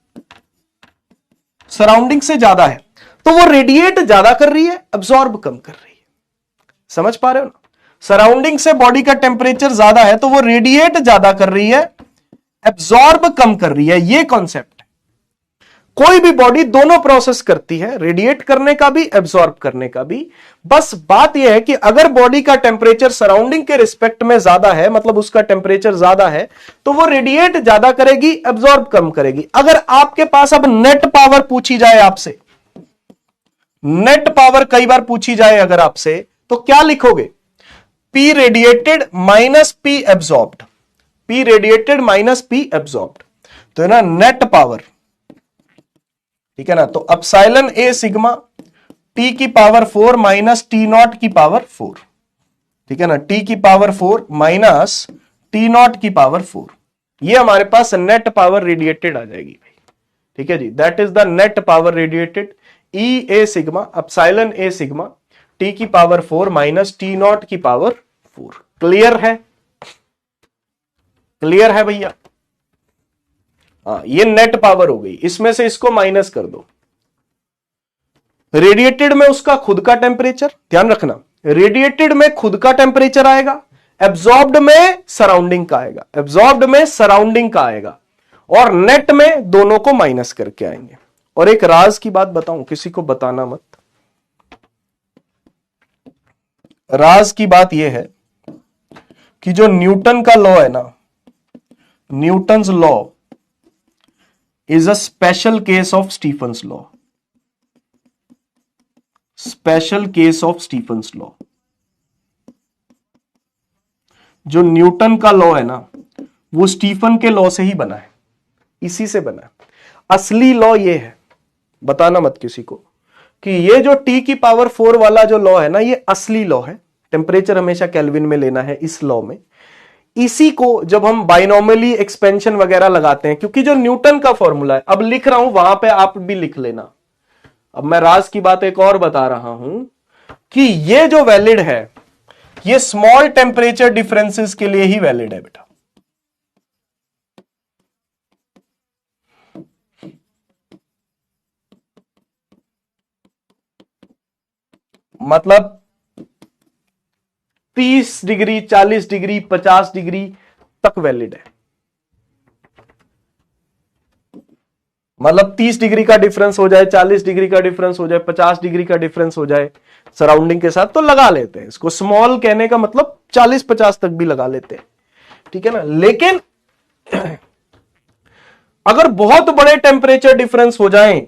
सराउंडिंग से ज्यादा है, तो वो रेडिएट ज्यादा कर रही है, एब्जॉर्ब कम कर रही है। समझ पा रहे हो ना, सराउंडिंग से बॉडी का टेम्परेचर ज्यादा है तो वो रेडिएट ज्यादा कर रही है, एब्जॉर्ब कम कर रही है। ये कॉन्सेप्ट है। कोई भी बॉडी दोनों प्रोसेस करती है, रेडिएट करने का भी, एब्जॉर्ब करने का भी। बस बात यह है कि अगर बॉडी का टेम्परेचर सराउंडिंग के रिस्पेक्ट में ज्यादा है, मतलब उसका टेम्परेचर ज्यादा है, तो वो रेडिएट ज्यादा करेगी, एब्जॉर्ब कम करेगी। अगर आपके पास अब नेट पावर पूछी जाए आपसे, नेट पावर कई बार पूछी जाए अगर आपसे, तो क्या लिखोगे, P radiated minus P absorbed, P radiated minus P absorbed, तो है ना नेट पावर, ठीक है ना। तो एप्सिलॉन ए सिग्मा टी की पावर 4 माइनस टी नॉट की पावर 4, ठीक है ना, टी की पावर 4 माइनस टी नॉट की पावर 4, ये हमारे पास नेट पावर रेडिएटेड आ जाएगी भाई, ठीक है जी। That is the net power radiated, E A sigma epsilon A sigma T की पावर 4 माइनस टी नॉट की पावर 4। क्लियर है, क्लियर है भैया। हाँ, ये नेट पावर हो गई, इसमें से इसको माइनस कर दो। रेडिएटेड में उसका खुद का टेम्परेचर, ध्यान रखना, रेडिएटेड में खुद का टेम्परेचर आएगा, एब्जॉर्ब्ड में सराउंडिंग का आएगा, एब्जॉर्ब्ड में सराउंडिंग का आएगा, और नेट में दोनों को माइनस करके आएंगे। और एक राज की बात बताऊं, किसी को बताना मत। राज की बात यह है कि जो न्यूटन का लॉ है ना, Newton's law is a special case of Stephen's law, special case of Stephen's law। जो न्यूटन का लॉ है ना, वो स्टीफन के लॉ से ही बना है, इसी से बना है। असली लॉ ये है, बताना मत किसी को, कि ये जो टी की पावर 4 वाला जो लॉ है ना, ये असली लॉ है। टेम्परेचर हमेशा केल्विन में लेना है इस लॉ में। इसी को जब हम बाइनोमियली एक्सपेंशन वगैरह लगाते हैं, क्योंकि जो न्यूटन का फॉर्मूला है, अब लिख रहा हूं वहां पे आप भी लिख लेना। अब मैं राज की बात एक और बता रहा हूं कि ये जो वैलिड है, ये स्मॉल टेम्परेचर डिफरेंसेस के लिए ही वैलिड है बेटा। मतलब 30 डिग्री, 40 डिग्री, 50 डिग्री तक वैलिड है। मतलब 30 डिग्री का डिफरेंस हो जाए, 40 डिग्री का डिफरेंस हो जाए, 50 डिग्री का डिफरेंस हो जाए सराउंडिंग के साथ, तो लगा लेते हैं इसको। स्मॉल कहने का मतलब 40-50 तक भी लगा लेते हैं, ठीक है ना। लेकिन अगर बहुत बड़े टेम्परेचर डिफरेंस हो जाएं,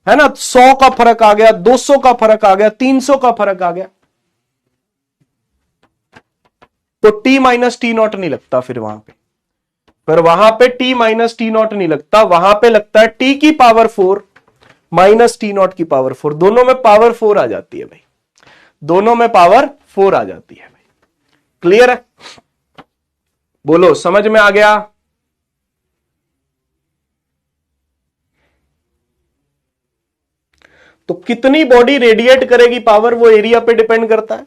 है ना, 100 का फर्क आ गया, 200 का फर्क आ गया, 300 का फर्क आ गया, तो टी माइनस टी नॉट नहीं लगता फिर वहां पे। पर वहां पे टी माइनस टी नॉट नहीं लगता, वहां पे लगता है टी की पावर 4 माइनस टी नॉट की पावर 4। दोनों में पावर 4 आ जाती है भाई, दोनों में पावर 4 आ जाती है भाई। क्लियर है? बोलो, समझ में आ गया? तो कितनी बॉडी रेडिएट करेगी पावर, वो एरिया पे डिपेंड करता है।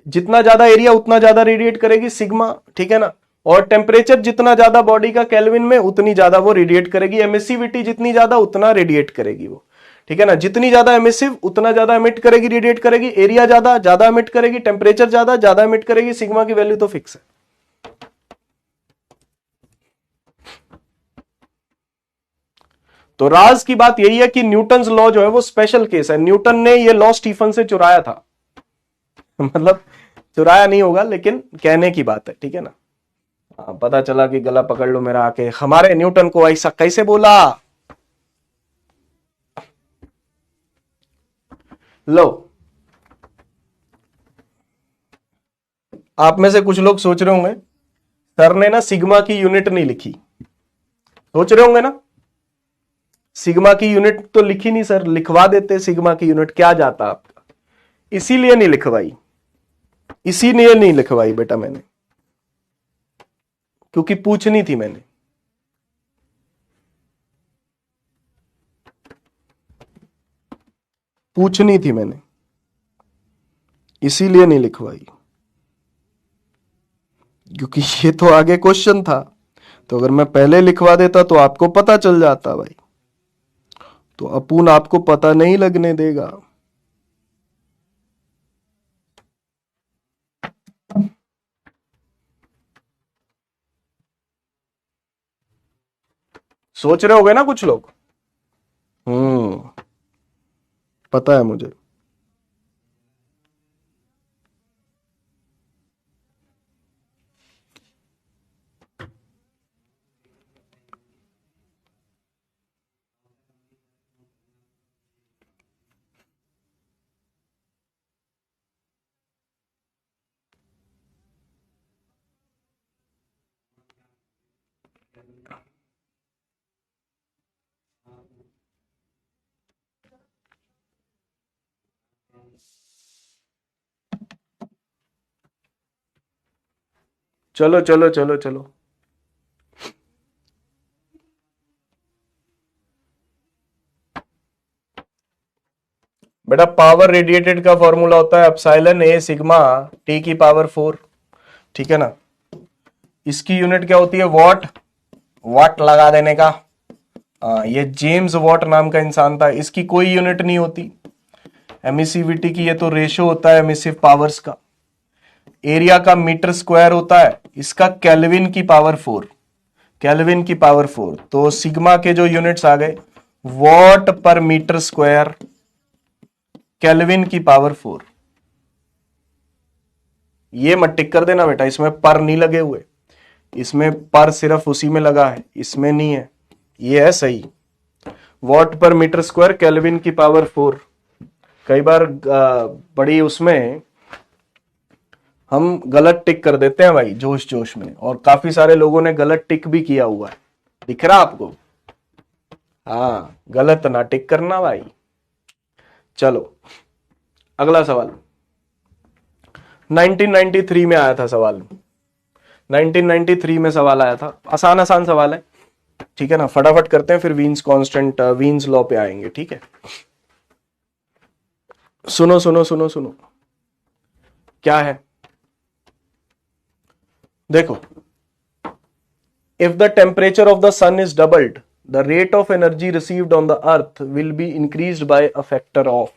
जितना ज्यादा एरिया उतना ज्यादा रेडिएट करेगी सिग्मा, ठीक है ना। और टेम्परेचर जितना ज्यादा बॉडी का केल्विन में, उतनी ज्यादा वो रेडिएट करेगी। एमिसिविटी जितनी ज्यादा उतना रेडिएट करेगी वो, ठीक है ना। जितनी ज्यादा एमिसिव उतना ज्यादा एमिट करेगी, रेडिएट करेगी। एरिया ज्यादा ज्यादा एमिट करेगी, टेम्परेचर ज्यादा ज्यादा एमिट करेगी। सिग्मा की वैल्यू तो फिक्स है। तो राज की बात यही है कि न्यूटन लॉ जो है वो स्पेशल केस है। न्यूटन ने ये लॉ स्टीफन से चुराया था मतलब चुराया नहीं होगा, लेकिन कहने की बात है, ठीक है ना। पता चला कि गला पकड़ लो मेरा आके, हमारे न्यूटन को ऐसा कैसे बोला। लो, आप में से कुछ लोग सोच रहे होंगे सर ने ना सिग्मा की यूनिट नहीं लिखी, सोच रहे होंगे ना, सिग्मा की यूनिट तो लिखी नहीं सर, लिखवा देते सिग्मा की यूनिट, क्या जाता आपका। इसीलिए नहीं लिखवाई, इसीलिए नहीं लिखवाई बेटा मैंने, क्योंकि पूछनी थी मैंने। पूछनी थी मैंने, इसीलिए नहीं लिखवाई, क्योंकि ये तो आगे क्वेश्चन था। तो अगर मैं पहले लिखवा देता तो आपको पता चल जाता भाई, तो अपून आपको पता नहीं लगने देगा। सोच रहे होगे ना कुछ लोग। पता है मुझे। चलो चलो चलो चलो, बेटा पावर रेडिएटेड का फॉर्मूला होता है एप्सिलॉन ए सिग्मा टी की पावर 4, ठीक है ना। इसकी यूनिट क्या होती है, वॉट। वॉट लगा देने का। ये जेम्स वॉट नाम का इंसान था, इसकी कोई यूनिट नहीं होती। एमिसिविटी की ये तो रेशो होता है एमिसिव पावर्स का। एरिया का मीटर स्क्वायर होता है, इसका केल्विन की पावर 4, केल्विन की पावर 4। तो सिग्मा के जो यूनिट्स आ गए, वॉट पर मीटर स्क्वायर, केल्विन की पावर 4। ये मत टिक कर देना बेटा, इसमें पर नहीं लगे हुए, इसमें पर सिर्फ उसी में लगा है, इसमें नहीं है। ये है सही, वॉट पर मीटर स्क्वायर केल्विन की पावर 4। कई बार बड़ी उसमें हम गलत टिक कर देते हैं भाई, जोश जोश में, और काफी सारे लोगों ने गलत टिक भी किया हुआ है, दिख रहा आपको। हाँ, गलत ना टिक करना भाई। चलो अगला सवाल, 1993 में आया था सवाल, 1993 में सवाल आया था। आसान आसान सवाल है, ठीक है ना। फटाफट करते हैं, फिर वीन्स कांस्टेंट, वीन्स लॉ पे आएंगे, ठीक है। सुनो सुनो सुनो सुनो, क्या है, देखो, if the temperature of the sun is doubled, the rate of energy received on the earth will be increased by a factor of।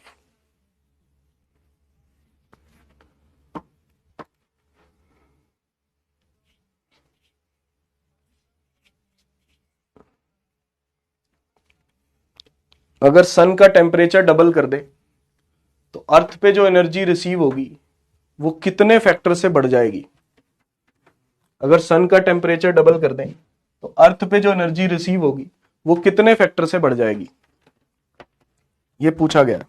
अगर सन का टेम्परेचर डबल कर दे तो अर्थ पे जो एनर्जी रिसीव होगी वो कितने फैक्टर से बढ़ जाएगी? अगर सन का टेम्परेचर डबल कर दें तो अर्थ पे जो एनर्जी रिसीव होगी वो कितने फैक्टर से बढ़ जाएगी? ये पूछा गया।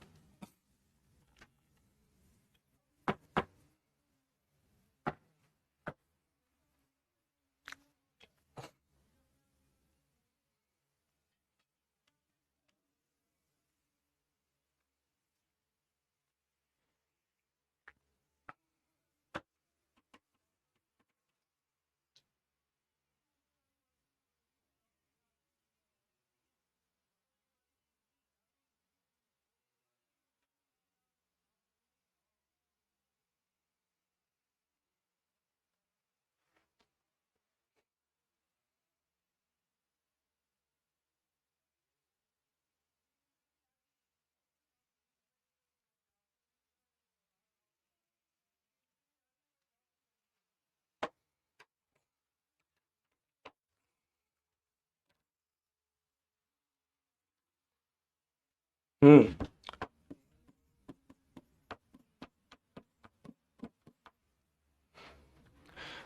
हम्म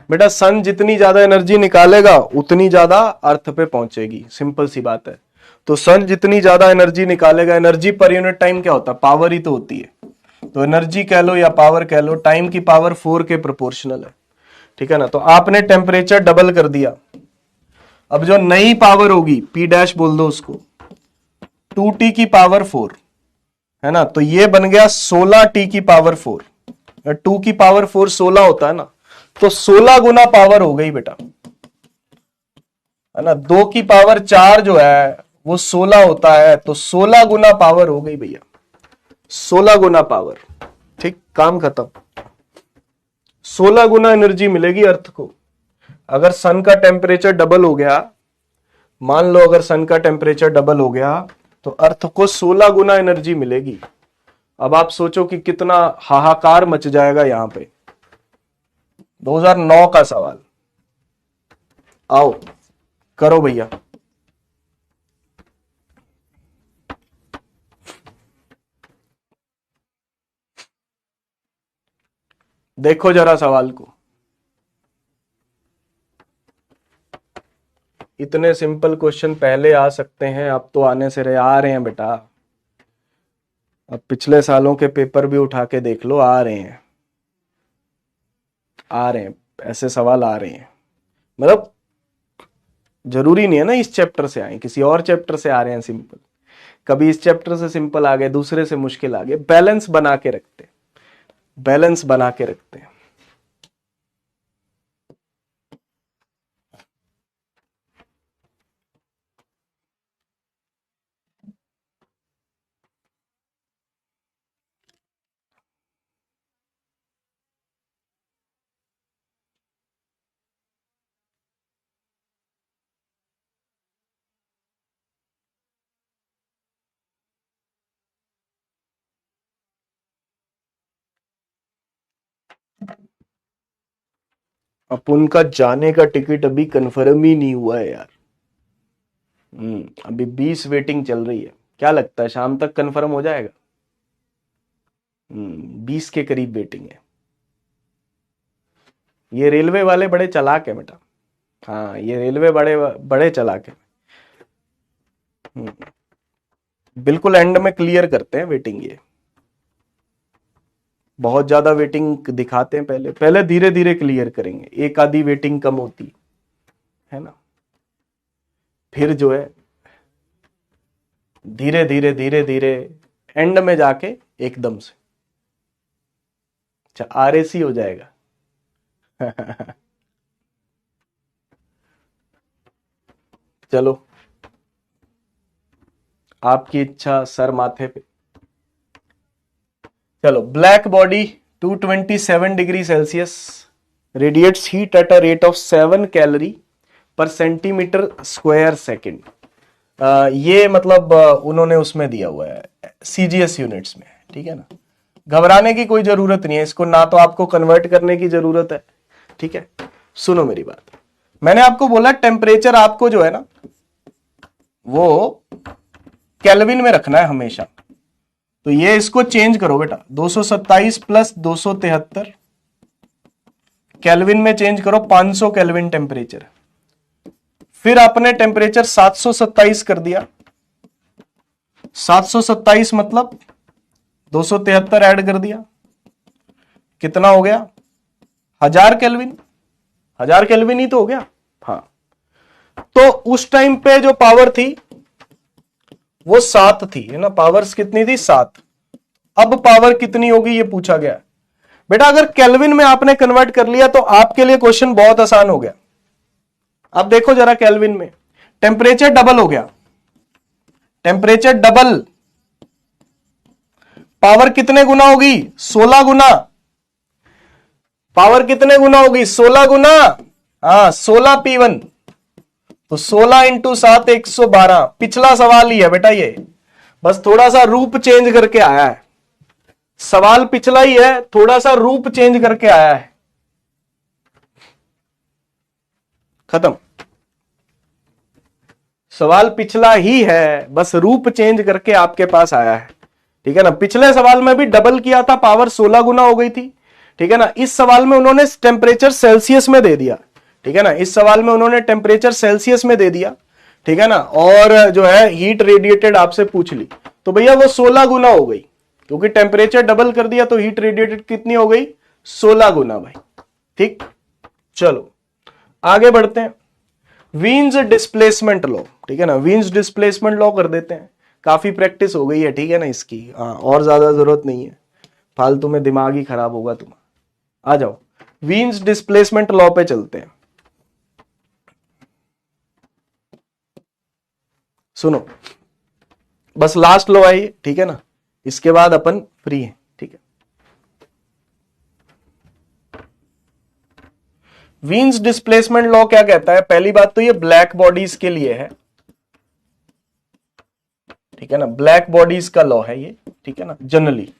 बेटा सन जितनी ज्यादा एनर्जी निकालेगा उतनी ज्यादा अर्थ पे पहुंचेगी, सिंपल सी बात है। तो सन जितनी ज्यादा एनर्जी निकालेगा, एनर्जी पर यूनिट टाइम क्या होता है? पावर ही तो होती है। तो एनर्जी कह लो या पावर कह लो, टाइम की पावर 4 के प्रोपोर्शनल है, ठीक है ना। तो आपने टेम्परेचर डबल कर दिया, अब जो नई पावर होगी पी डैश बोल दो उसको, 2t की पावर 4 है ना। तो ये बन गया 16t की पावर 4। 2 की पावर 4 16 होता है ना, तो 16 गुना पावर हो गई बेटा, है ना। 2 की पावर 4 जो है वो 16 होता है, तो 16 गुना पावर हो गई भैया, 16 गुना पावर। ठीक, काम खत्म। 16 गुना एनर्जी मिलेगी अर्थ को। अगर सन का टेम्परेचर डबल हो गया, मान लो अगर सन का टेम्परेचर डबल हो गया तो अर्थ को 16 गुना एनर्जी मिलेगी। अब आप सोचो कि कितना हाहाकार मच जाएगा यहां पे। 2009 का सवाल, आओ करो भैया। देखो जरा सवाल को, इतने सिंपल क्वेश्चन पहले आ सकते हैं, अब तो आने से आ रहे हैं बेटा। अब पिछले सालों के पेपर भी उठा के देख लो, आ रहे हैं, आ रहे हैं, ऐसे सवाल आ रहे हैं। मतलब जरूरी नहीं है ना इस चैप्टर से आए, किसी और चैप्टर से आ रहे हैं सिंपल। कभी इस चैप्टर से सिंपल आ गए, दूसरे से मुश्किल आ गए। बैलेंस बना के रखते, बैलेंस बना के रखते हैं। अपन का जाने का टिकट अभी कंफर्म ही नहीं हुआ है यार। अभी 20 वेटिंग चल रही है। क्या लगता है शाम तक कंफर्म हो जाएगा? 20 के करीब वेटिंग है। ये रेलवे वाले बड़े चालाक है बेटा। हाँ, ये रेलवे बड़े बड़े चालाक है। बिल्कुल एंड में क्लियर करते हैं वेटिंग। ये बहुत ज्यादा वेटिंग दिखाते हैं, पहले पहले धीरे धीरे क्लियर करेंगे। एक आधी वेटिंग कम होती है ना, फिर जो है धीरे धीरे धीरे धीरे एंड में जाके एकदम से अच्छा आरएसी हो जाएगा। चलो, आपकी इच्छा सर माथे पे। चलो, black body 227 degree Celsius radiates heat at a rate of 7 calorie पर सेंटीमीटर स्क्वायर सेकेंड। ये मतलब उन्होंने उसमें दिया हुआ है सीजीएस यूनिट्स में, ठीक है ना। घबराने की कोई जरूरत नहीं है, इसको ना तो आपको कन्वर्ट करने की जरूरत है, ठीक है। सुनो मेरी बात, मैंने आपको बोला टेम्परेचर आपको जो है ना वो केल्विन में रखना है हमेशा। तो ये इसको चेंज करो बेटा, 227 प्लस 273 केल्विन में चेंज करो, 500 केल्विन टेम्परेचर। फिर आपने टेम्परेचर 727 कर दिया, 727 मतलब 273 ऐड कर दिया, कितना हो गया 1000 केल्विन। 1000 केल्विन ही तो हो गया। हाँ, तो उस टाइम पे जो पावर थी वो 7 थी, है ना, पावर्स कितनी थी 7। अब पावर कितनी होगी ये पूछा गया। बेटा अगर केल्विन में आपने कन्वर्ट कर लिया तो आपके लिए क्वेश्चन बहुत आसान हो गया। अब देखो जरा, केल्विन में टेम्परेचर डबल हो गया, टेम्परेचर डबल, पावर कितने गुना होगी 16 गुना। पावर कितने गुना होगी 16 गुना। हाँ 16 P1, तो 16 इंटू 7 112। पिछला सवाल ही है बेटा ये, बस थोड़ा सा रूप चेंज करके आया है। सवाल पिछला ही है, थोड़ा सा रूप चेंज करके आया है। खत्म, सवाल पिछला ही है, बस रूप चेंज करके आपके पास आया है। ठीक है ना, पिछले सवाल में भी डबल किया था, पावर 16 गुना हो गई थी। ठीक है ना, इस सवाल में उन्होंने टेम्परेचर सेल्सियस में दे दिया। ठीक है ना, इस सवाल में उन्होंने टेम्परेचर सेल्सियस में दे दिया। ठीक है ना, और जो है हीट रेडिएटेड आपसे पूछ ली, तो भैया वो 16 गुना हो गई, क्योंकि टेम्परेचर डबल कर दिया तो हीट रेडिएटेड कितनी हो गई 16 गुना भाई। ठीक, चलो आगे बढ़ते हैं। वीन्स डिस्प्लेसमेंट लॉ, ठीक है ना, वीन्स डिस्प्लेसमेंट लॉ कर देते हैं। काफी प्रैक्टिस हो गई है, ठीक है ना इसकी। हाँ, और ज्यादा जरूरत नहीं है, फालतू में दिमाग ही खराब होगा तुम्हारा। आ जाओ, वीन्स डिस्प्लेसमेंट लॉ पे चलते हैं। सुनो, बस लास्ट लॉ है ये, ठीक है ना, इसके बाद अपन फ्री हैं। ठीक है, वीन्स डिस्प्लेसमेंट लॉ क्या कहता है? पहली बात तो ये ब्लैक बॉडीज के लिए है, ठीक है ना, ब्लैक बॉडीज का लॉ है ये। ठीक है ना, जनरली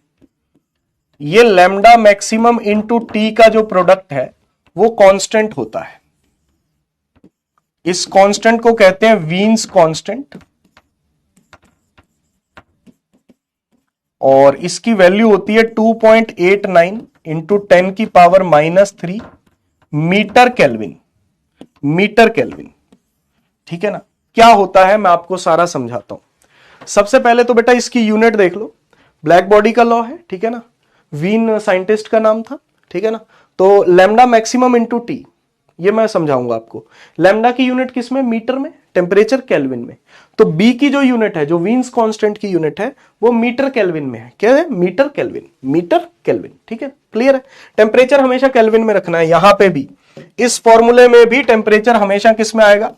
ये लैम्डा मैक्सिमम इंटू टी का जो प्रोडक्ट है वो कांस्टेंट होता है। इस कांस्टेंट को कहते हैं वीन्स कांस्टेंट, और इसकी वैल्यू होती है 2.89 इंटू 10 की power -3 metre kelvin. Metre kelvin, ठीक है ना। क्या होता है मैं आपको सारा समझाता हूं। सबसे पहले तो बेटा इसकी यूनिट देख लो, ब्लैक बॉडी का लॉ है, ठीक है ना, वीन साइंटिस्ट का नाम था, ठीक है ना। तो लैम्डा मैक्सिमम इंटू टी, ये मैं समझाऊंगा आपको। लैम्डा की यूनिट किस में? मीटर में, टेम्परेचर केल्विन में। तो बी की जो यूनिट है, जो वीन्स कांस्टेंट की यूनिट है, वो मीटर केल्विन में है। क्या है? Metre kelvin, metre kelvin. ठीक है, क्लियर है। टेम्परेचर हमेशा केल्विन में रखना है। यहां पे भी, इस फॉर्मूले में भी टेम्परेचर हमेशा किस में आएगा?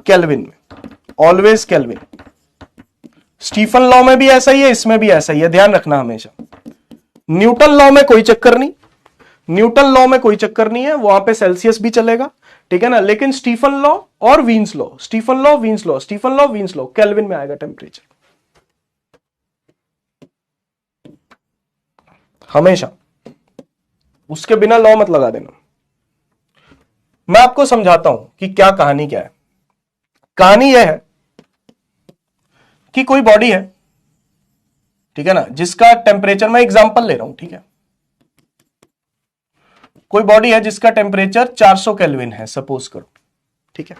केल्विन में, ऑलवेज केल्विन। स्टीफन लॉ में भी ऐसा ही है, इसमें भी ऐसा ही है, ध्यान रखना हमेशा। न्यूटन लॉ में कोई चक्कर नहीं, न्यूटन लॉ में कोई चक्कर नहीं है, वहां पे सेल्सियस भी चलेगा, ठीक है ना। लेकिन स्टीफन लॉ और Wien's law, Stefan law Wien's law, Stefan law Wien's law, kelvin में आएगा टेम्परेचर हमेशा। उसके बिना लॉ मत लगा देना। मैं आपको समझाता हूं कि क्या कहानी क्या है। कहानी यह है कि कोई बॉडी है, ठीक है ना, जिसका टेम्परेचर, मैं एग्जांपल ले रहा हूं, ठीक है। कोई बॉडी है जिसका टेम्परेचर 400 केल्विन है, सपोज करो, ठीक है।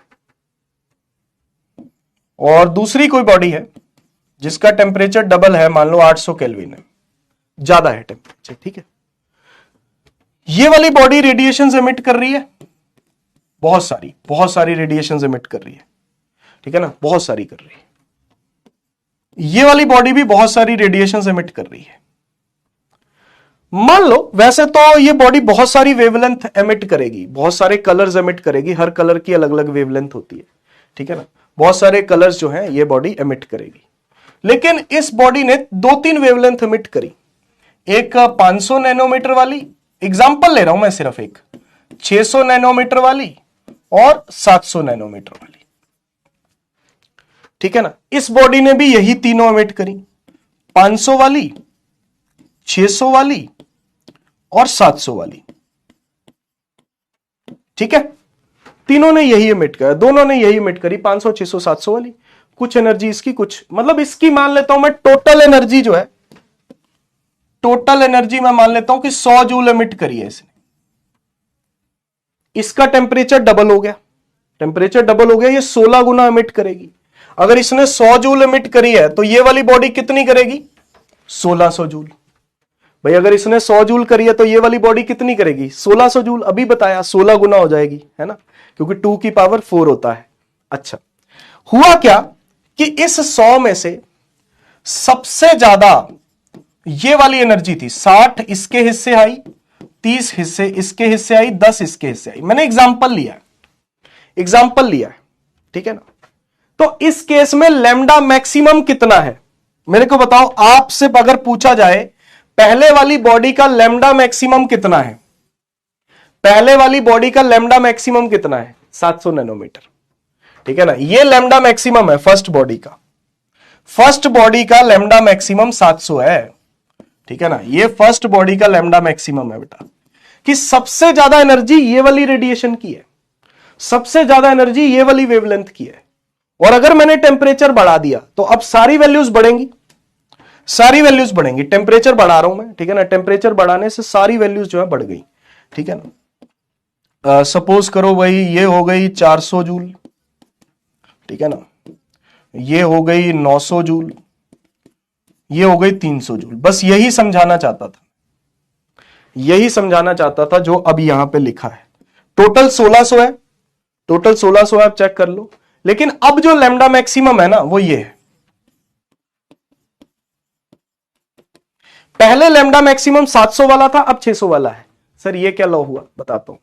और दूसरी कोई बॉडी है जिसका टेम्परेचर डबल है, मान लो 800 केल्विन है, ज्यादा है टेम्परेचर, ठीक है। ये वाली बॉडी रेडिएशन एमिट कर रही है, बहुत सारी रेडिएशन एमिट कर रही है, ठीक है ना, बहुत सारी कर रही है। ये वाली बॉडी भी बहुत सारी रेडिएशन एमिट कर रही है। मान लो वैसे तो ये बॉडी बहुत सारी वेवलेंथ एमिट करेगी, बहुत सारे कलर्स एमिट करेगी, हर कलर की अलग अलग वेवलेंथ होती है, ठीक है ना, बहुत सारे कलर्स जो हैं ये बॉडी एमिट करेगी। लेकिन इस बॉडी ने 2-3 वेवलेंथ एमिट करी। एक 500 नैनोमीटर वाली, एग्जांपल ले रहा हूं मैं सिर्फ, एक 600 नैनोमीटर वाली और 700 नैनोमीटर वाली, ठीक है ना। इस बॉडी ने भी यही तीनों एमिट करी, 500 वाली, 600 वाली और 700 वाली, ठीक है। तीनों ने यही एमिट करा, दोनों ने यही एमिट करी, 500, 600, 700 वाली। कुछ एनर्जी इसकी, कुछ मतलब इसकी मान लेता हूं मैं टोटल एनर्जी जो है, टोटल एनर्जी मैं मान लेता हूं कि 100 जूल एमिट करी है इसने। इसका टेम्परेचर डबल हो गया, टेम्परेचर डबल हो गया, ये 16 गुना एमिट करेगी। अगर इसने 100 जूल एमिट करी है तो ये वाली बॉडी कितनी करेगी? 1600 जूल। भाई अगर इसने 100 जूल करी है तो ये वाली बॉडी कितनी करेगी? 1600 जूल। अभी बताया 16 गुना हो जाएगी, है ना, क्योंकि 2 की पावर 4 होता है। अच्छा, हुआ क्या कि इस 100 में से सबसे ज्यादा ये वाली एनर्जी थी, 60 इसके हिस्से आई, 30 हिस्से इसके हिस्से आई, 10 इसके हिस्से आई। मैंने एग्जाम्पल लिया है, ठीक है ना। तो इस केस में लैम्डा मैक्सिमम कितना है मेरे को बताओ। आपसे अगर पूछा जाए पहले वाली बॉडी का लैम्डा मैक्सिमम कितना है, पहले वाली बॉडी का लैम्डा मैक्सिमम कितना है? 700 नैनोमीटर, ठीक है ना। ये लैम्डा मैक्सिमम है फर्स्ट बॉडी का, फर्स्ट बॉडी का लैम्डा मैक्सिमम 700 है, ठीक है ना। ये फर्स्ट बॉडी का लैम्डा मैक्सिमम है बेटा, कि सबसे ज्यादा एनर्जी ये वाली रेडिएशन की है, सबसे ज्यादा एनर्जी ये वाली वेवलेंथ की है। और अगर मैंने टेम्परेचर बढ़ा दिया तो अब सारी वैल्यूज बढ़ेंगी, सारी वैल्यूज बढ़ेंगी। टेम्परेचर बढ़ा रहा हूं मैं, ठीक है ना, टेम्परेचर बढ़ाने से सारी वैल्यूज जो है बढ़ गई, ठीक है ना। सपोज करो भाई ये हो गई 400 जूल, ठीक है ना, ये हो गई 900 जूल, ये हो गई 300 जूल। बस यही समझाना चाहता था, यही समझाना चाहता था जो अब यहां पे लिखा है। टोटल 1600 है, टोटल 1600 है, आप चेक कर लो। लेकिन अब जो लैम्डा मैक्सिमम है ना वो ये है। पहले लैम्डा मैक्सिमम 700 वाला था, अब 600 वाला है। सर ये क्या लॉ हुआ, बताता हूं।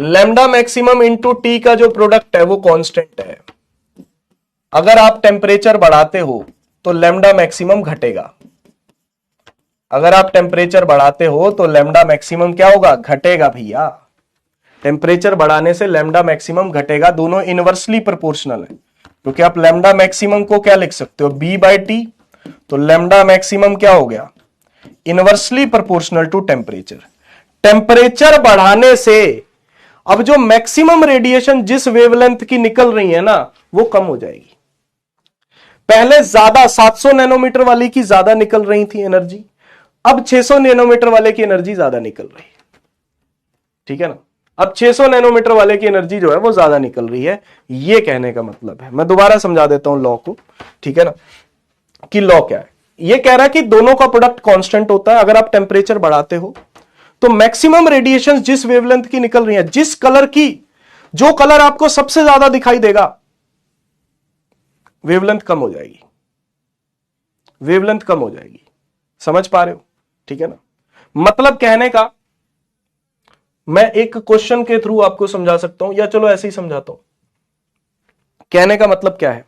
लैम्डा मैक्सिमम इंटू टी का जो प्रोडक्ट है वो कांस्टेंट है। अगर आप टेम्परेचर बढ़ाते हो तो लैम्डा मैक्सिमम घटेगा, अगर आप टेम्परेचर बढ़ाते हो तो लैम्डा मैक्सिमम क्या होगा? घटेगा भैया। टेम्परेचर बढ़ाने से लैम्डा मैक्सिमम घटेगा, दोनों इनवर्सली प्रोपोर्शनल है। क्योंकि आप लैम्डा मैक्सिमम को क्या लिख सकते हो? B by T. तो लैम्डा मैक्सिमम क्या हो गया? Inversely proportional to temperature. Temperature बढ़ाने से अब जो मैक्सिमम रेडिएशन जिस वेवलेंथ की निकल रही है ना वो कम हो जाएगी। पहले ज्यादा 700 नैनोमीटर वाली की ज्यादा निकल रही थी एनर्जी, अब 600 नैनोमीटर वाले की एनर्जी ज्यादा निकल रही है, ठीक है ना। अब 600 नैनोमीटर वाले की एनर्जी जो है वो ज्यादा निकल रही है। ये कहने का मतलब है, मैं दोबारा समझा देता हूं लॉ को, ठीक है ना, कि लॉ क्या है। ये कह रहा है कि दोनों का प्रोडक्ट कांस्टेंट होता है। अगर आप टेम्परेचर बढ़ाते हो तो मैक्सिमम रेडिएशन जिस वेवलेंथ की निकल रही है, जिस कलर की, जो कलर आपको सबसे ज्यादा दिखाई देगा, वेवलेंथ कम हो जाएगी, वेवलेंथ कम हो जाएगी। समझ पा रहे हो, ठीक है ना। मतलब कहने का, मैं एक क्वेश्चन के थ्रू आपको समझा सकता हूं, या चलो ऐसे ही समझाता हूं। कहने का मतलब क्या है,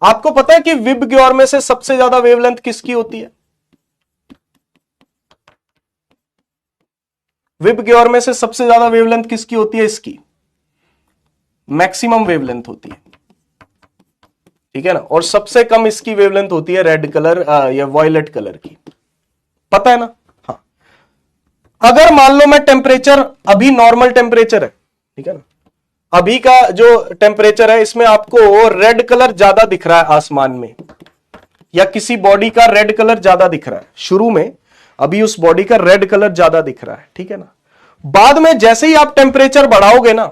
आपको पता है कि विबग्योर में से सबसे ज्यादा वेवलेंथ किसकी होती है? विबग्योर में से सबसे ज्यादा वेवलेंथ किसकी होती है? इसकी मैक्सिमम वेवलेंथ होती है, ठीक है ना। और सबसे कम इसकी वेवलेंथ होती है रेड कलर या वॉयलेट कलर की, पता है ना। हाँ, अगर मान लो मैं टेम्परेचर, अभी नॉर्मल टेम्परेचर है, ठीक है ना, अभी का जो टेम्परेचर है इसमें आपको रेड कलर ज्यादा दिख रहा है आसमान में, या किसी बॉडी का रेड कलर ज्यादा दिख रहा है शुरू में, अभी उस बॉडी का रेड कलर ज्यादा दिख रहा है, ठीक है ना। बाद में जैसे ही आप टेम्परेचर बढ़ाओगे ना,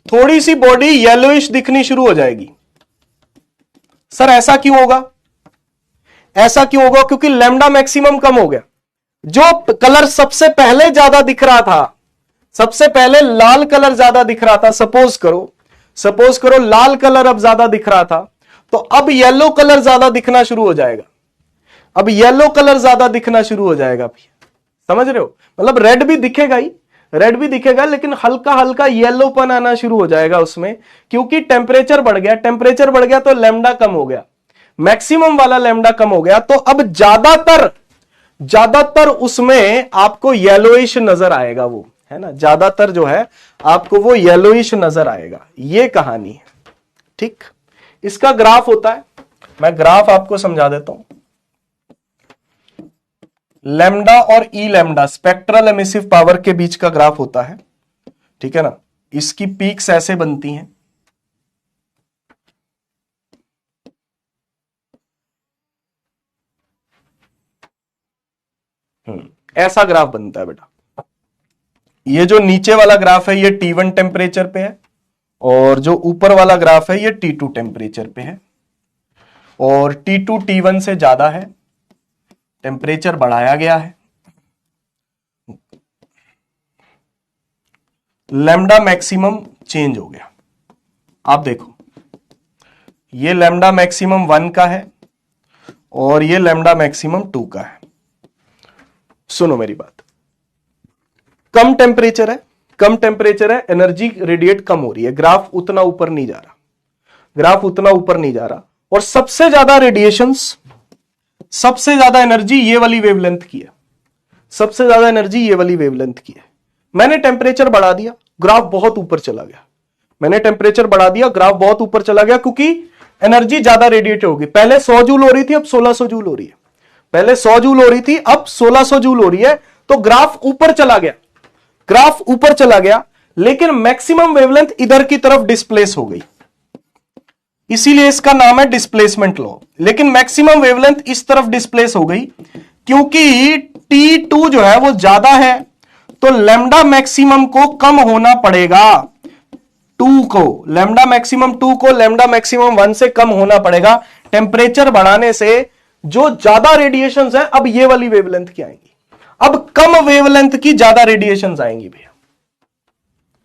थोड़ी सी बॉडी येलोइश दिखनी शुरू हो जाएगी। सर ऐसा क्यों होगा? ऐसा क्यों होगा? क्योंकि लैम्डा मैक्सिमम कम हो गया। जो कलर सबसे पहले ज्यादा दिख रहा था, सबसे पहले लाल कलर ज्यादा दिख रहा था, सपोज करो लाल कलर अब ज्यादा दिख रहा था, तो अब येलो कलर ज्यादा दिखना शुरू हो जाएगा। अब येलो कलर ज्यादा दिखना शुरू हो जाएगा भैया, समझ रहे हो। मतलब रेड भी दिखेगा ही, रेड भी दिखेगा, लेकिन हल्का हल्का येलोपन आना शुरू हो जाएगा उसमें, क्योंकि टेम्परेचर बढ़ गया। टेम्परेचर बढ़ गया तो लैम्डा कम हो गया, मैक्सिमम वाला लैम्डा कम हो गया, तो अब ज्यादातर उसमें आपको येलोइश नजर आएगा, वो है ना, ज्यादातर जो है आपको वो येलोइश नजर आएगा। ये कहानी है, ठीक। इसका ग्राफ होता है, मैं ग्राफ आपको समझा देता हूं। लैम्डा और ई लैम्डा स्पेक्ट्रल एमिसिव पावर के बीच का ग्राफ होता है, ठीक है ना। इसकी पीक्स ऐसे बनती हैं, ऐसा ग्राफ बनता है बेटा। ये जो नीचे वाला ग्राफ है ये T1 टेम्परेचर पे है, और जो ऊपर वाला ग्राफ है ये T2 टेम्परेचर पे है, और T2 T1 से ज्यादा है, टेम्परेचर बढ़ाया गया है, लैम्डा मैक्सिमम चेंज हो गया। आप देखो ये लैम्डा मैक्सिमम 1 का है और ये लैम्डा मैक्सिमम 2 का है। सुनो मेरी बात, कम टेम्परेचर है, कम टेम्परेचर है, एनर्जी रेडिएट कम हो रही है, ग्राफ उतना ऊपर नहीं जा रहा, ग्राफ उतना ऊपर नहीं जा रहा, और सबसे ज्यादा रेडिएशंस, सबसे ज्यादा एनर्जी ये वाली वेवलेंथ की है, सबसे ज्यादा एनर्जी ये वाली वेवलेंथ की है। मैंने टेम्परेचर बढ़ा दिया, ग्राफ बहुत ऊपर चला गया, मैंने टेम्परेचर बढ़ा दिया, ग्राफ बहुत ऊपर चला गया, क्योंकि एनर्जी ज्यादा रेडिएट होगी। पहले 100 जूल हो रही थी, अब 1600 जूल हो रही है, पहले 100 जूल हो रही थी, अब 1600 जूल हो रही है, तो ग्राफ ऊपर चला गया, ग्राफ ऊपर चला गया, लेकिन मैक्सिमम वेवलेंथ इधर की तरफ डिस्प्लेस हो गई, इसीलिए इसका नाम है डिस्प्लेसमेंट लॉ। लेकिन मैक्सिमम वेवलेंथ इस तरफ डिस्प्लेस हो गई, क्योंकि T2 जो है वो ज्यादा है, तो लैम्डा मैक्सिमम को कम होना पड़ेगा, 2 को, लैम्डा मैक्सिमम 2 को लैम्डा मैक्सिमम 1 से कम होना पड़ेगा। टेम्परेचर बढ़ाने से जो ज्यादा रेडिएशंस हैं अब ये वाली वेवलेंथ की आएंगी, अब कम वेवलेंथ की ज्यादा रेडिएशंस आएंगी भैया,